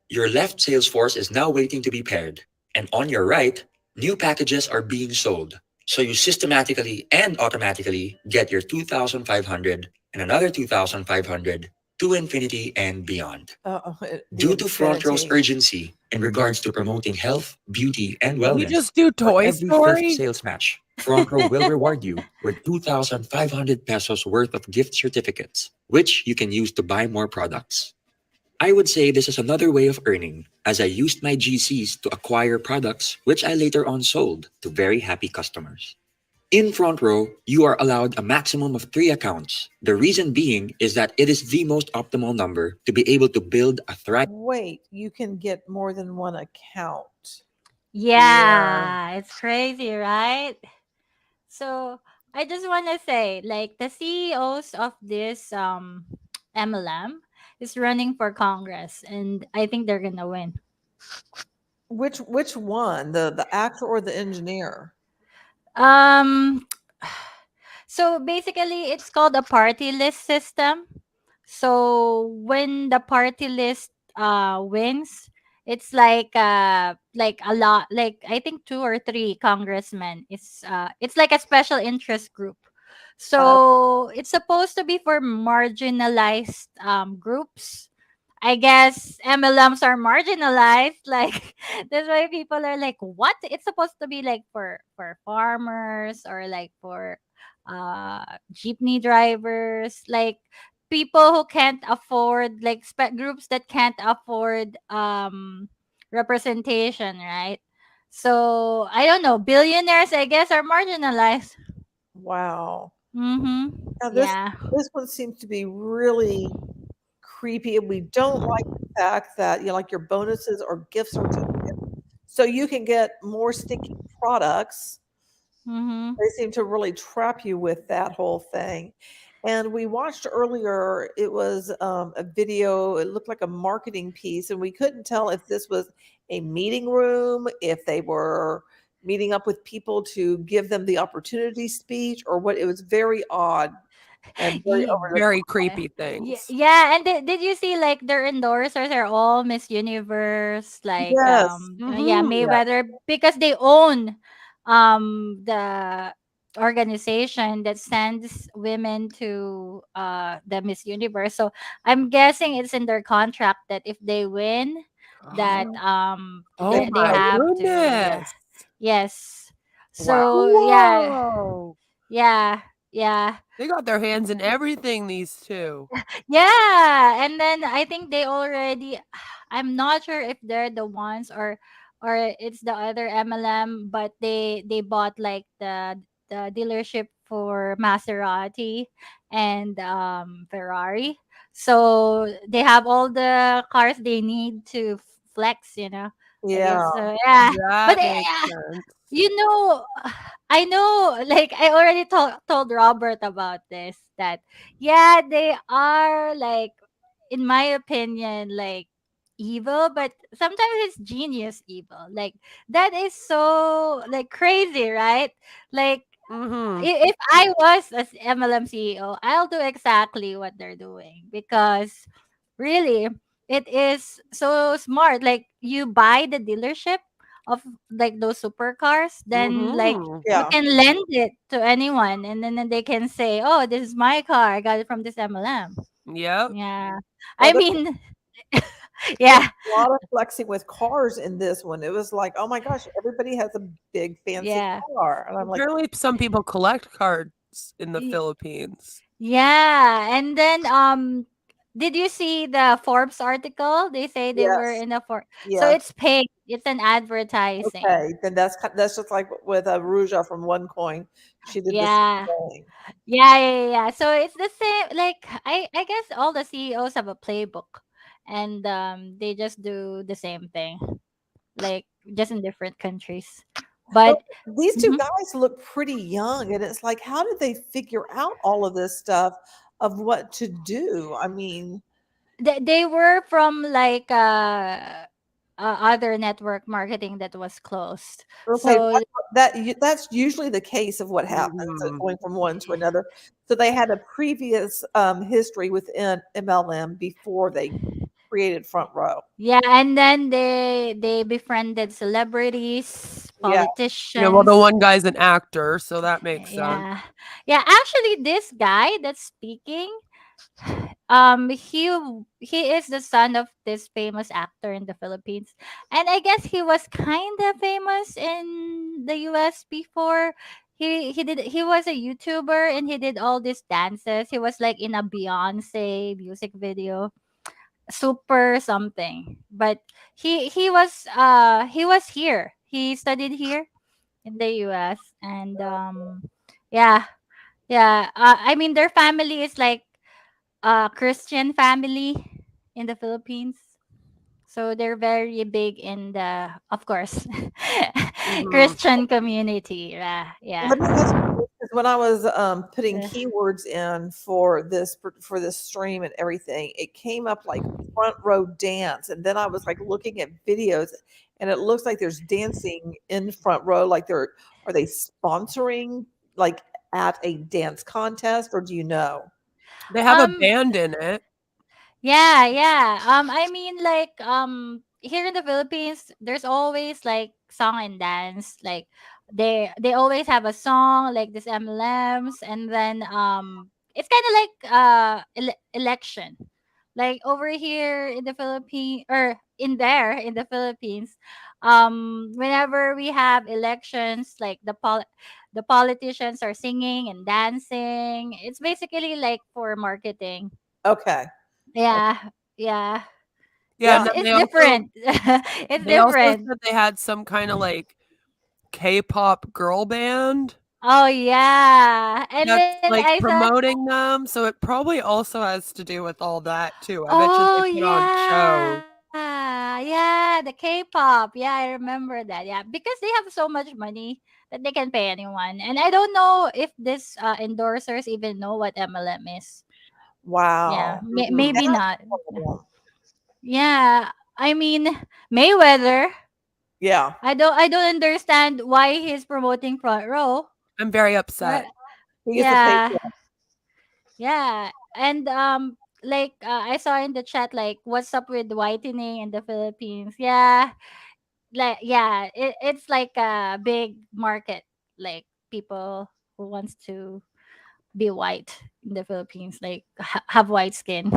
[SPEAKER 10] Your left sales force is now waiting to be paired, and on your right, new packages are being sold. So you systematically and automatically get your 2,500 and another 2,500 to infinity and beyond.
[SPEAKER 1] The
[SPEAKER 10] Due to Frontrow's
[SPEAKER 1] infinity.
[SPEAKER 10] urgency in regards to promoting health, beauty, and
[SPEAKER 2] We
[SPEAKER 10] wellness,
[SPEAKER 2] just do
[SPEAKER 10] for
[SPEAKER 2] Toy
[SPEAKER 10] every fifth
[SPEAKER 2] Story?
[SPEAKER 10] sales match, Frontrow will reward you with 2,500 pesos worth of gift certificates, which you can use to buy more products. I would say this is another way of earning, as I used my GCs to acquire products which I later on sold to very happy customers. In Front Row, you are allowed a maximum of 3 accounts. The reason being is that it is the most optimal number to be able to build a thriving.
[SPEAKER 1] Wait, you can get more than one account.
[SPEAKER 2] Yeah.
[SPEAKER 12] Yeah, it's crazy, right? So I just want to say, like the CEOs of this MLM is running for Congress, and I think they're gonna win.
[SPEAKER 1] Which one? The actor or the engineer?
[SPEAKER 12] Um, so basically, it's called a party list system. So when the party list wins, it's like a lot, like I think two or three congressmen. It's like a special interest group.
[SPEAKER 1] Uh,
[SPEAKER 12] So it's supposed to be for marginalized groups. I guess MLMs are marginalized. Like that's why people are like, what? It's supposed to be like for farmers or like for jeepney drivers, like people who can't afford, like groups that can't afford representation, right? So I don't know. Billionaires, I guess, are marginalized.
[SPEAKER 1] wow.
[SPEAKER 12] Mm-hmm.
[SPEAKER 1] Now
[SPEAKER 12] Yeah.
[SPEAKER 1] this one seems to be really creepy, and we don't like the fact that, like, your bonuses or gift certificates, so you can get more sticky products.
[SPEAKER 12] Mm-hmm.
[SPEAKER 1] They seem to really trap you with that whole thing. And we watched earlier, it was a video, it looked like a marketing piece, and we couldn't tell if this was a meeting room, if they were meeting up with people to give them the opportunity speech, or what. It was very odd and very
[SPEAKER 12] Ye-
[SPEAKER 1] over the
[SPEAKER 2] Very
[SPEAKER 1] top.
[SPEAKER 2] creepy
[SPEAKER 12] Yeah,
[SPEAKER 2] things.
[SPEAKER 12] yeah, and did you see like their endorsers are all Miss Universe, like
[SPEAKER 1] Yes.
[SPEAKER 12] yeah,
[SPEAKER 2] Mm-hmm.
[SPEAKER 1] Yeah.
[SPEAKER 12] Mayweather, because they own the organization that sends women to the Miss Universe. So I'm guessing it's in their contract that if they win, that
[SPEAKER 2] Oh
[SPEAKER 12] they
[SPEAKER 2] my
[SPEAKER 12] have to, yeah.
[SPEAKER 2] goodness.
[SPEAKER 12] Yes.
[SPEAKER 1] Wow.
[SPEAKER 12] So yeah,
[SPEAKER 2] Whoa.
[SPEAKER 12] yeah, yeah.
[SPEAKER 2] They got their hands in everything, these two.
[SPEAKER 12] Yeah, and then I think they already, I'm not sure if they're the ones or it's the other MLM, but they bought like the dealership for Maserati and Ferrari. So they have all the cars they need to flex, I
[SPEAKER 1] Yeah.
[SPEAKER 12] guess. Yeah. But
[SPEAKER 2] That makes
[SPEAKER 12] yeah,
[SPEAKER 2] sense.
[SPEAKER 12] you know, I know, like I already told Robert about this, that yeah, they are like, in my opinion, like evil, but sometimes it's genius evil. Like that is so like crazy, right? Like
[SPEAKER 2] Mm-hmm.
[SPEAKER 12] if I was as MLM CEO, I'll do exactly what they're doing, because really, it is so smart. Like you buy the dealership of like those supercars, then like
[SPEAKER 2] Mm-hmm.
[SPEAKER 12] you
[SPEAKER 1] Yeah.
[SPEAKER 12] can lend it to anyone, and then they can say, "Oh, this is my car. I got it from this MLM."
[SPEAKER 2] Yep.
[SPEAKER 12] Yeah,
[SPEAKER 1] Well,
[SPEAKER 12] I
[SPEAKER 1] there
[SPEAKER 12] mean,
[SPEAKER 1] was
[SPEAKER 12] yeah,
[SPEAKER 1] a lot of flexing with cars in this one. It was like, oh my gosh, everybody has a big fancy
[SPEAKER 12] yeah.
[SPEAKER 1] car. And I'm like,
[SPEAKER 2] Apparently, some people collect cards in the
[SPEAKER 12] Y-
[SPEAKER 2] Philippines.
[SPEAKER 12] Yeah, and then did you see the Forbes article? They say they were
[SPEAKER 1] yes,
[SPEAKER 12] in the so
[SPEAKER 1] yes.
[SPEAKER 12] it's paid. It's an advertising.
[SPEAKER 1] Okay, then that's just like with Ruja from OneCoin. She did the
[SPEAKER 12] Yeah.
[SPEAKER 1] same thing.
[SPEAKER 12] Yeah. So it's the same. Like I guess all the CEOs have a playbook, and they just do the same thing, like just in different countries.
[SPEAKER 1] But
[SPEAKER 12] But
[SPEAKER 1] these two
[SPEAKER 12] mhm,
[SPEAKER 1] guys look pretty young, and it's like, how did they figure out all of this stuff of what to do? I mean,
[SPEAKER 12] they were from like other network marketing that was closed.
[SPEAKER 1] okay,
[SPEAKER 12] So
[SPEAKER 1] that's usually the case of what happens,
[SPEAKER 2] Mm-hmm.
[SPEAKER 1] going from one to another. So they had a previous history within MLM before they created Front Row.
[SPEAKER 12] yeah, and then they befriended celebrities,
[SPEAKER 1] Yeah.
[SPEAKER 2] Yeah, well, the
[SPEAKER 12] politicians.
[SPEAKER 2] one guy's an actor, so that makes sense.
[SPEAKER 12] Yeah. Yeah, actually this guy that's speaking, he is the son of this famous actor in the Philippines. And I guess he was kind of famous in the US before. He was a YouTuber and he did all these dances. He was like in a Beyonce music video, super something. But he was here. He studied here in the US, and yeah, yeah. I mean their family is like a Christian family in the Philippines. So they're very big in the, of course,
[SPEAKER 2] Mm-hmm.
[SPEAKER 12] Christian community. Yeah, yeah.
[SPEAKER 1] Let me ask you this, 'cause when I was putting
[SPEAKER 12] Uh,
[SPEAKER 1] keywords in for this stream and everything, it came up like Front Row Dance, and then I was like looking at videos, and it looks like there's dancing in Front Row. Like are they sponsoring like at a dance contest, or do you know?
[SPEAKER 2] They have a
[SPEAKER 12] Um,
[SPEAKER 2] band in it.
[SPEAKER 12] yeah. I mean, like, here in the Philippines, there's always like song and dance. Like, they always have a song like this MLMs, and then it's kind of like election. Like over here in the Philippines, or in the Philippines, whenever we have elections, like the politicians are singing and dancing. It's basically like for marketing.
[SPEAKER 1] Okay.
[SPEAKER 12] Yeah, yeah.
[SPEAKER 2] Yeah, and
[SPEAKER 1] Yeah.
[SPEAKER 2] then
[SPEAKER 12] It's different. It's
[SPEAKER 2] they also
[SPEAKER 12] different.
[SPEAKER 2] said they had some kind of like K-pop girl band
[SPEAKER 12] Oh yeah. And
[SPEAKER 2] that's
[SPEAKER 12] then
[SPEAKER 2] like
[SPEAKER 12] I saw,
[SPEAKER 2] promoting them, so it probably also has to do with all that too. I bet you they
[SPEAKER 12] oh
[SPEAKER 2] put on shows.
[SPEAKER 12] yeah. Yeah, the K-pop. Yeah, I remember that. Yeah, because they have so much money that they can pay anyone. And I don't know if this endorsers even know what MLM is. Yeah,
[SPEAKER 1] Wow. See,
[SPEAKER 2] Mhm.
[SPEAKER 12] maybe
[SPEAKER 1] that's
[SPEAKER 12] not.
[SPEAKER 1] a problem.
[SPEAKER 12] Yeah, I mean Mayweather.
[SPEAKER 1] Yeah.
[SPEAKER 12] I don't understand why he's promoting Front Row.
[SPEAKER 2] I'm very
[SPEAKER 12] Right?
[SPEAKER 2] upset.
[SPEAKER 1] He gets a
[SPEAKER 12] Yeah.
[SPEAKER 1] paycheck.
[SPEAKER 12] Yeah. And like I saw in the chat like what's up with whitening in the Philippines. Yeah. Like yeah, it's like a big market, like people who wants to be white in the Philippines, like have white skin.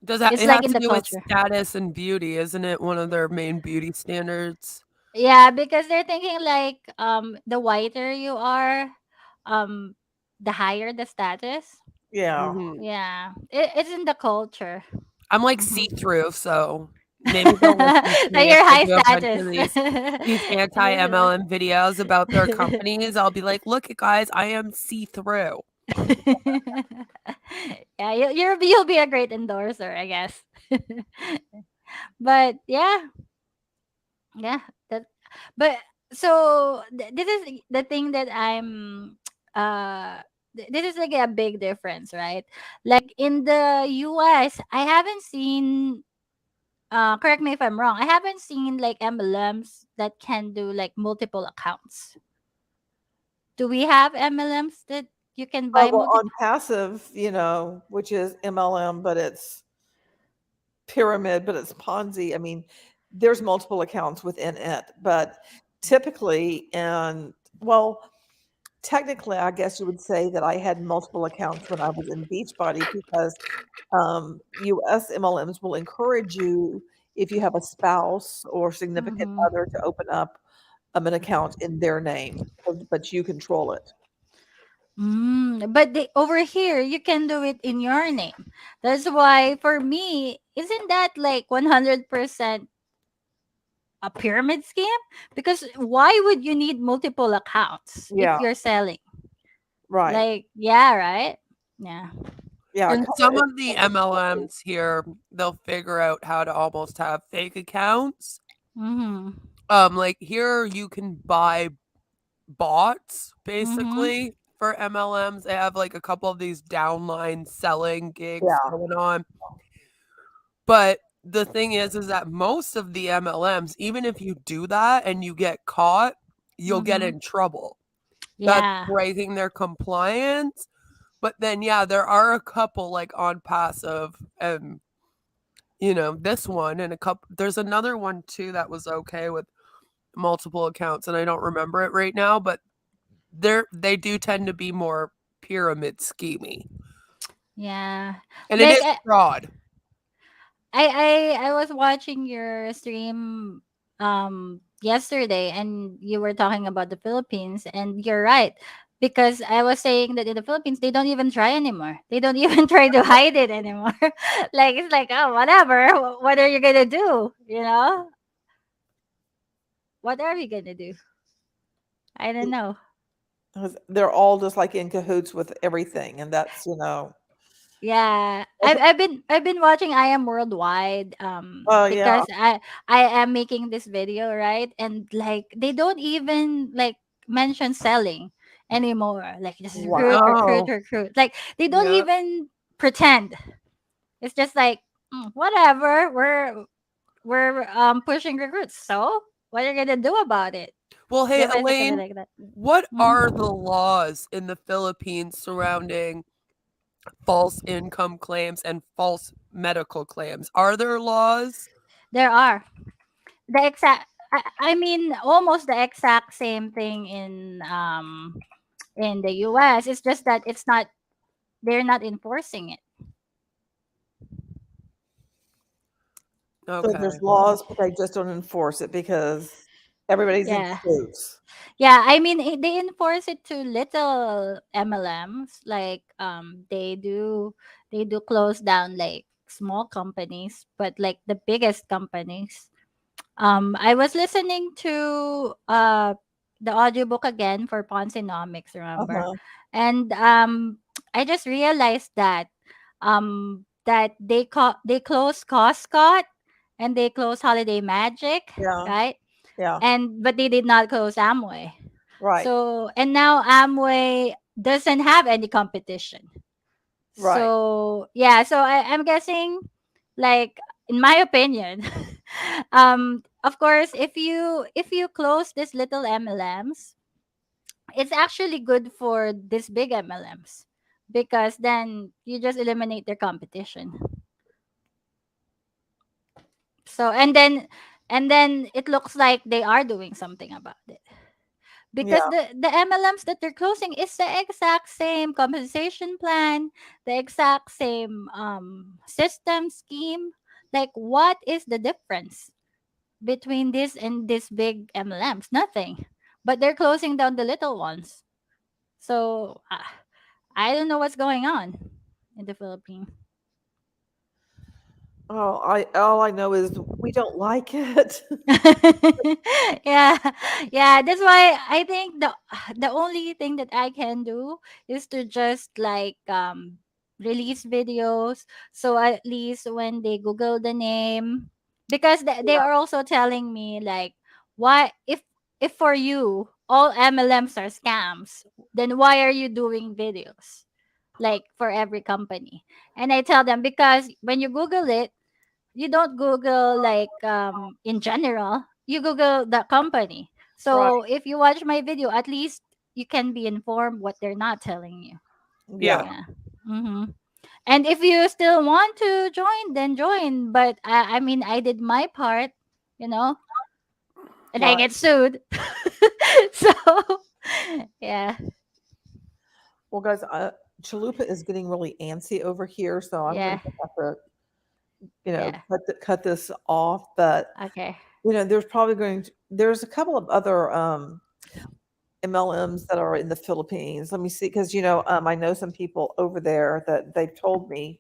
[SPEAKER 2] Does that
[SPEAKER 12] It's
[SPEAKER 2] it
[SPEAKER 12] like
[SPEAKER 2] has
[SPEAKER 12] in
[SPEAKER 2] to
[SPEAKER 12] the
[SPEAKER 2] do with
[SPEAKER 12] culture.
[SPEAKER 2] status and beauty, isn't it one of their main beauty standards?
[SPEAKER 12] Yeah, because they're thinking like the whiter you are, um the higher the status.
[SPEAKER 1] Yeah.
[SPEAKER 2] Mhm.
[SPEAKER 12] Yeah. It's in the culture.
[SPEAKER 2] I'm like
[SPEAKER 12] Mhm.
[SPEAKER 2] see-through, so maybe they'll listen to
[SPEAKER 12] That
[SPEAKER 2] me if
[SPEAKER 12] you're
[SPEAKER 2] I
[SPEAKER 12] high
[SPEAKER 2] do a bunch
[SPEAKER 12] status.
[SPEAKER 2] of these anti-MLM videos about their companies. I'll be like, "Look, guys, I am see-through."
[SPEAKER 12] Yeah, you'll be a great endorser, I guess. But yeah, yeah, that. But so this is the thing that I'm. This is like a big difference, right? Like in the US, I haven't seen. Correct me if I'm wrong. I haven't seen like MLMs that can do like multiple accounts. Do we have MLMs that you can
[SPEAKER 1] Oh,
[SPEAKER 12] buy
[SPEAKER 1] well, on
[SPEAKER 12] multiple?
[SPEAKER 1] passive, which is MLM, but it's pyramid, but it's Ponzi. I mean, there's multiple accounts within it, but typically, and well, technically, I guess you would say that I had multiple accounts when I was in Beachbody because US MLMs will encourage you if you have a spouse or significant
[SPEAKER 12] Mm-hmm.
[SPEAKER 1] other to open up an account in their name, but you control it.
[SPEAKER 12] But over here, you can do it in your name. That's why, for me, isn't that like 100% a pyramid scheme? Because why would you need multiple accounts if
[SPEAKER 1] Yeah,
[SPEAKER 12] you're selling?
[SPEAKER 1] right.
[SPEAKER 12] Like, yeah, right? Yeah.
[SPEAKER 1] Yeah,
[SPEAKER 2] And some of the MLMs here, they'll figure out how to almost have fake accounts.
[SPEAKER 12] Mm-hmm.
[SPEAKER 2] Like here you can buy bots
[SPEAKER 12] Mm-hmm.
[SPEAKER 2] basically for MLMs. They have like a couple of these downline selling gigs
[SPEAKER 1] yeah,
[SPEAKER 2] going on. But the thing is that most of the MLMs, even if you do that and you get caught, you'll get
[SPEAKER 12] Mm-hmm.
[SPEAKER 2] in trouble. That's
[SPEAKER 12] Yeah.
[SPEAKER 2] breaking their compliance. But then, yeah, there are a couple like on passive and this one and a couple. There's another one too that was okay with multiple accounts, and I don't remember it right now, but they do tend to be more pyramid schemy,
[SPEAKER 12] Yeah.
[SPEAKER 2] and it
[SPEAKER 12] Like
[SPEAKER 2] is fraud.
[SPEAKER 12] I was watching your stream yesterday, and you were talking about the Philippines, and you're right, because I was saying that in the Philippines they don't even try anymore. They don't even try to hide it anymore. Like, it's like, oh, whatever. What are you going to do? You know? What are we going to do? I don't know.
[SPEAKER 1] 'Cause they're all just like in cahoots with everything, and that's.
[SPEAKER 12] Yeah,
[SPEAKER 1] Okay.
[SPEAKER 12] I've been watching I Am Worldwide
[SPEAKER 1] Oh yeah,
[SPEAKER 12] because I am making this video, right, and like they don't even like mention selling anymore, like just recruit, recruit,
[SPEAKER 2] Oh,
[SPEAKER 12] recruit, like they don't
[SPEAKER 2] yeah.
[SPEAKER 12] even pretend. It's just like, whatever, we're pushing recruits, so what are you gonna do about it?
[SPEAKER 2] Well, hey,
[SPEAKER 12] They're basically
[SPEAKER 2] Elaine,
[SPEAKER 12] like that.
[SPEAKER 2] what are the
[SPEAKER 12] Mhm.
[SPEAKER 2] laws in the Philippines surrounding false income claims and false medical claims? Are there laws?
[SPEAKER 12] There are the exact I mean almost the exact same thing in the US. It's just that they're not enforcing it.
[SPEAKER 1] so there's
[SPEAKER 2] Okay.
[SPEAKER 1] laws, but they just don't enforce it because everybody's in
[SPEAKER 12] Yeah.
[SPEAKER 1] cahoots.
[SPEAKER 12] Yeah, I mean they enforce it to little MLMs, like they do close down like small companies, but like the biggest companies, I was listening to the audiobook again for Poncenomics, remember?
[SPEAKER 1] Uh-huh.
[SPEAKER 12] And I just realized that they closed Costco and they closed Holiday Magic,
[SPEAKER 1] Yeah,
[SPEAKER 12] right?
[SPEAKER 1] yeah,
[SPEAKER 12] And but they did not close Amway.
[SPEAKER 1] right,
[SPEAKER 12] So and now Amway doesn't have any competition.
[SPEAKER 1] right.
[SPEAKER 12] So yeah, so I'm guessing, like, in my opinion, of course, if you close these little MLMs, it's actually good for these big MLMs, because then you just eliminate their competition. So and then it looks like they are doing something about it, because
[SPEAKER 1] Yeah,
[SPEAKER 12] the MLMs that they're closing is the exact same compensation plan, the exact same system scheme. Like, what is the difference between this and these big MLMs? Nothing. But they're closing down the little ones. So I don't know what's going on in the Philippines.
[SPEAKER 1] oh, I all I know is we don't like it.
[SPEAKER 12] Yeah, yeah, that's why I think the only thing that I can do is to just like release videos, so at least when they google the name, because they
[SPEAKER 1] Yeah,
[SPEAKER 12] are also telling me like, why, if for you all MLMs are scams, then why are you doing videos like for every company? And I tell them, because when you google it, you don't google like in general, you google the company.
[SPEAKER 1] right.
[SPEAKER 12] So if you watch my video, at least you can be informed what they're not telling you.
[SPEAKER 1] Yeah.
[SPEAKER 2] Yeah.
[SPEAKER 12] Yeah. Mm-hmm. And if you still want to join, then join. But I mean, I did my part, you know, and I
[SPEAKER 1] Right.
[SPEAKER 12] get sued. So, yeah,
[SPEAKER 1] Well, guys, Chalupa is getting really antsy over here, so I'm going
[SPEAKER 12] yeah,
[SPEAKER 1] to have to,
[SPEAKER 12] yeah.
[SPEAKER 1] cut this off. But
[SPEAKER 12] Okay.
[SPEAKER 1] there's probably there's a couple of other MLMs that are in the Philippines. Let me see, because I know some people over there that they've told me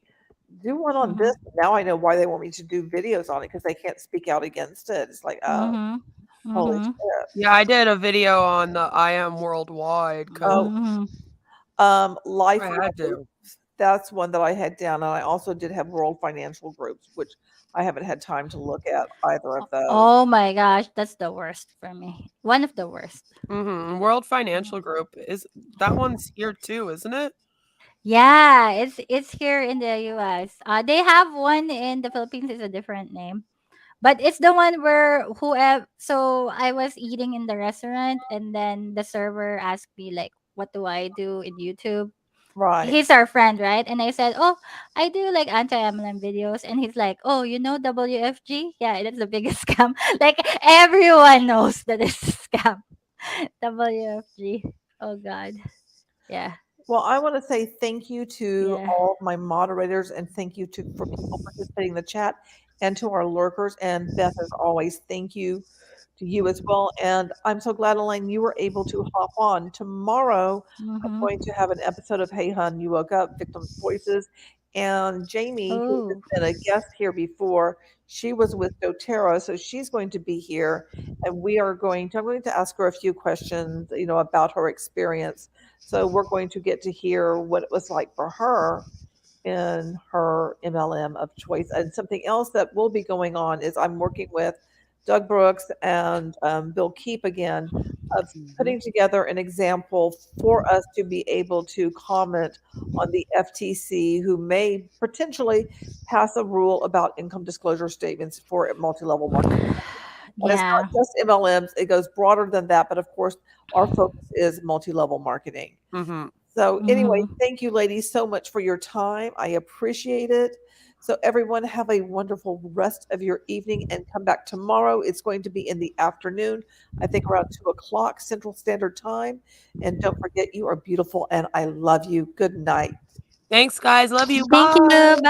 [SPEAKER 1] do one on this.
[SPEAKER 12] Mhm.
[SPEAKER 1] Now I know why they want me to do videos on it because they can't speak out against it. It's like, oh,
[SPEAKER 12] Mhm.
[SPEAKER 1] holy
[SPEAKER 12] Mhm.
[SPEAKER 1] shit.
[SPEAKER 2] Yeah, I did a video on the I am worldwide because
[SPEAKER 1] Oh,
[SPEAKER 12] Mhm.
[SPEAKER 1] Life
[SPEAKER 2] I had
[SPEAKER 1] Level,
[SPEAKER 2] to.
[SPEAKER 1] that's one that I had down, and I also did have World Financial Groups, which I haven't had time to look at either of those.
[SPEAKER 12] Oh my gosh, that's the worst for me. One of the worst.
[SPEAKER 2] World Financial Group is that one's here too, isn't it?
[SPEAKER 12] Yeah, it's here in the US. They have one in the Philippines. It's a different name, but it's the one where whoever. So I was eating in the restaurant, and then the server asked me like, "What do I do in YouTube?"
[SPEAKER 1] Right.
[SPEAKER 12] He's our friend, right? And I said, "Oh, I do like anti-MLM videos." And he's like, "Oh, you know WFG? Yeah, that's the biggest scam. Like everyone knows that it's a scam. WFG. Oh God. Yeah.
[SPEAKER 1] Well, I want to say thank you to
[SPEAKER 12] Yeah.
[SPEAKER 1] all of my moderators and thank you for people participating in the chat and to our lurkers. And Beth, as always, thank you to you as well. And I'm so glad, Elaine, you were able to hop on. Tomorrow, I'm
[SPEAKER 12] Mhm.
[SPEAKER 1] going to have an episode of Hey Hun, You Woke Up, Victims' Voices. And Jamie, who has
[SPEAKER 12] Oh.
[SPEAKER 1] been a guest here before, she was with doTERRA, so she's going to be here. And I'm going to ask her a few questions, about her experience. So we're going to get to hear what it was like for her in her MLM of choice. And something else that will be going on is I'm working with Doug Brooks and Bill Keep again of
[SPEAKER 2] Mhm.
[SPEAKER 1] putting together an example for us to be able to comment on the FTC, who may potentially pass a rule about income disclosure statements for multi-level marketing. And it's not
[SPEAKER 12] Yeah.
[SPEAKER 1] just MLMs, it goes broader than that. But of course, our focus is multi-level marketing.
[SPEAKER 2] Mhm.
[SPEAKER 1] So, anyway,
[SPEAKER 12] Mhm.
[SPEAKER 1] thank you, ladies, so much for your time. I appreciate it. So, everyone, have a wonderful rest of your evening and come back tomorrow. It's going to be in the afternoon, I think around 2 o'clock Central Standard Time. And don't forget, you are beautiful and I love you. Good night.
[SPEAKER 2] Thanks, guys. Love you.
[SPEAKER 12] Thank you.
[SPEAKER 2] Bye.
[SPEAKER 12] Bye.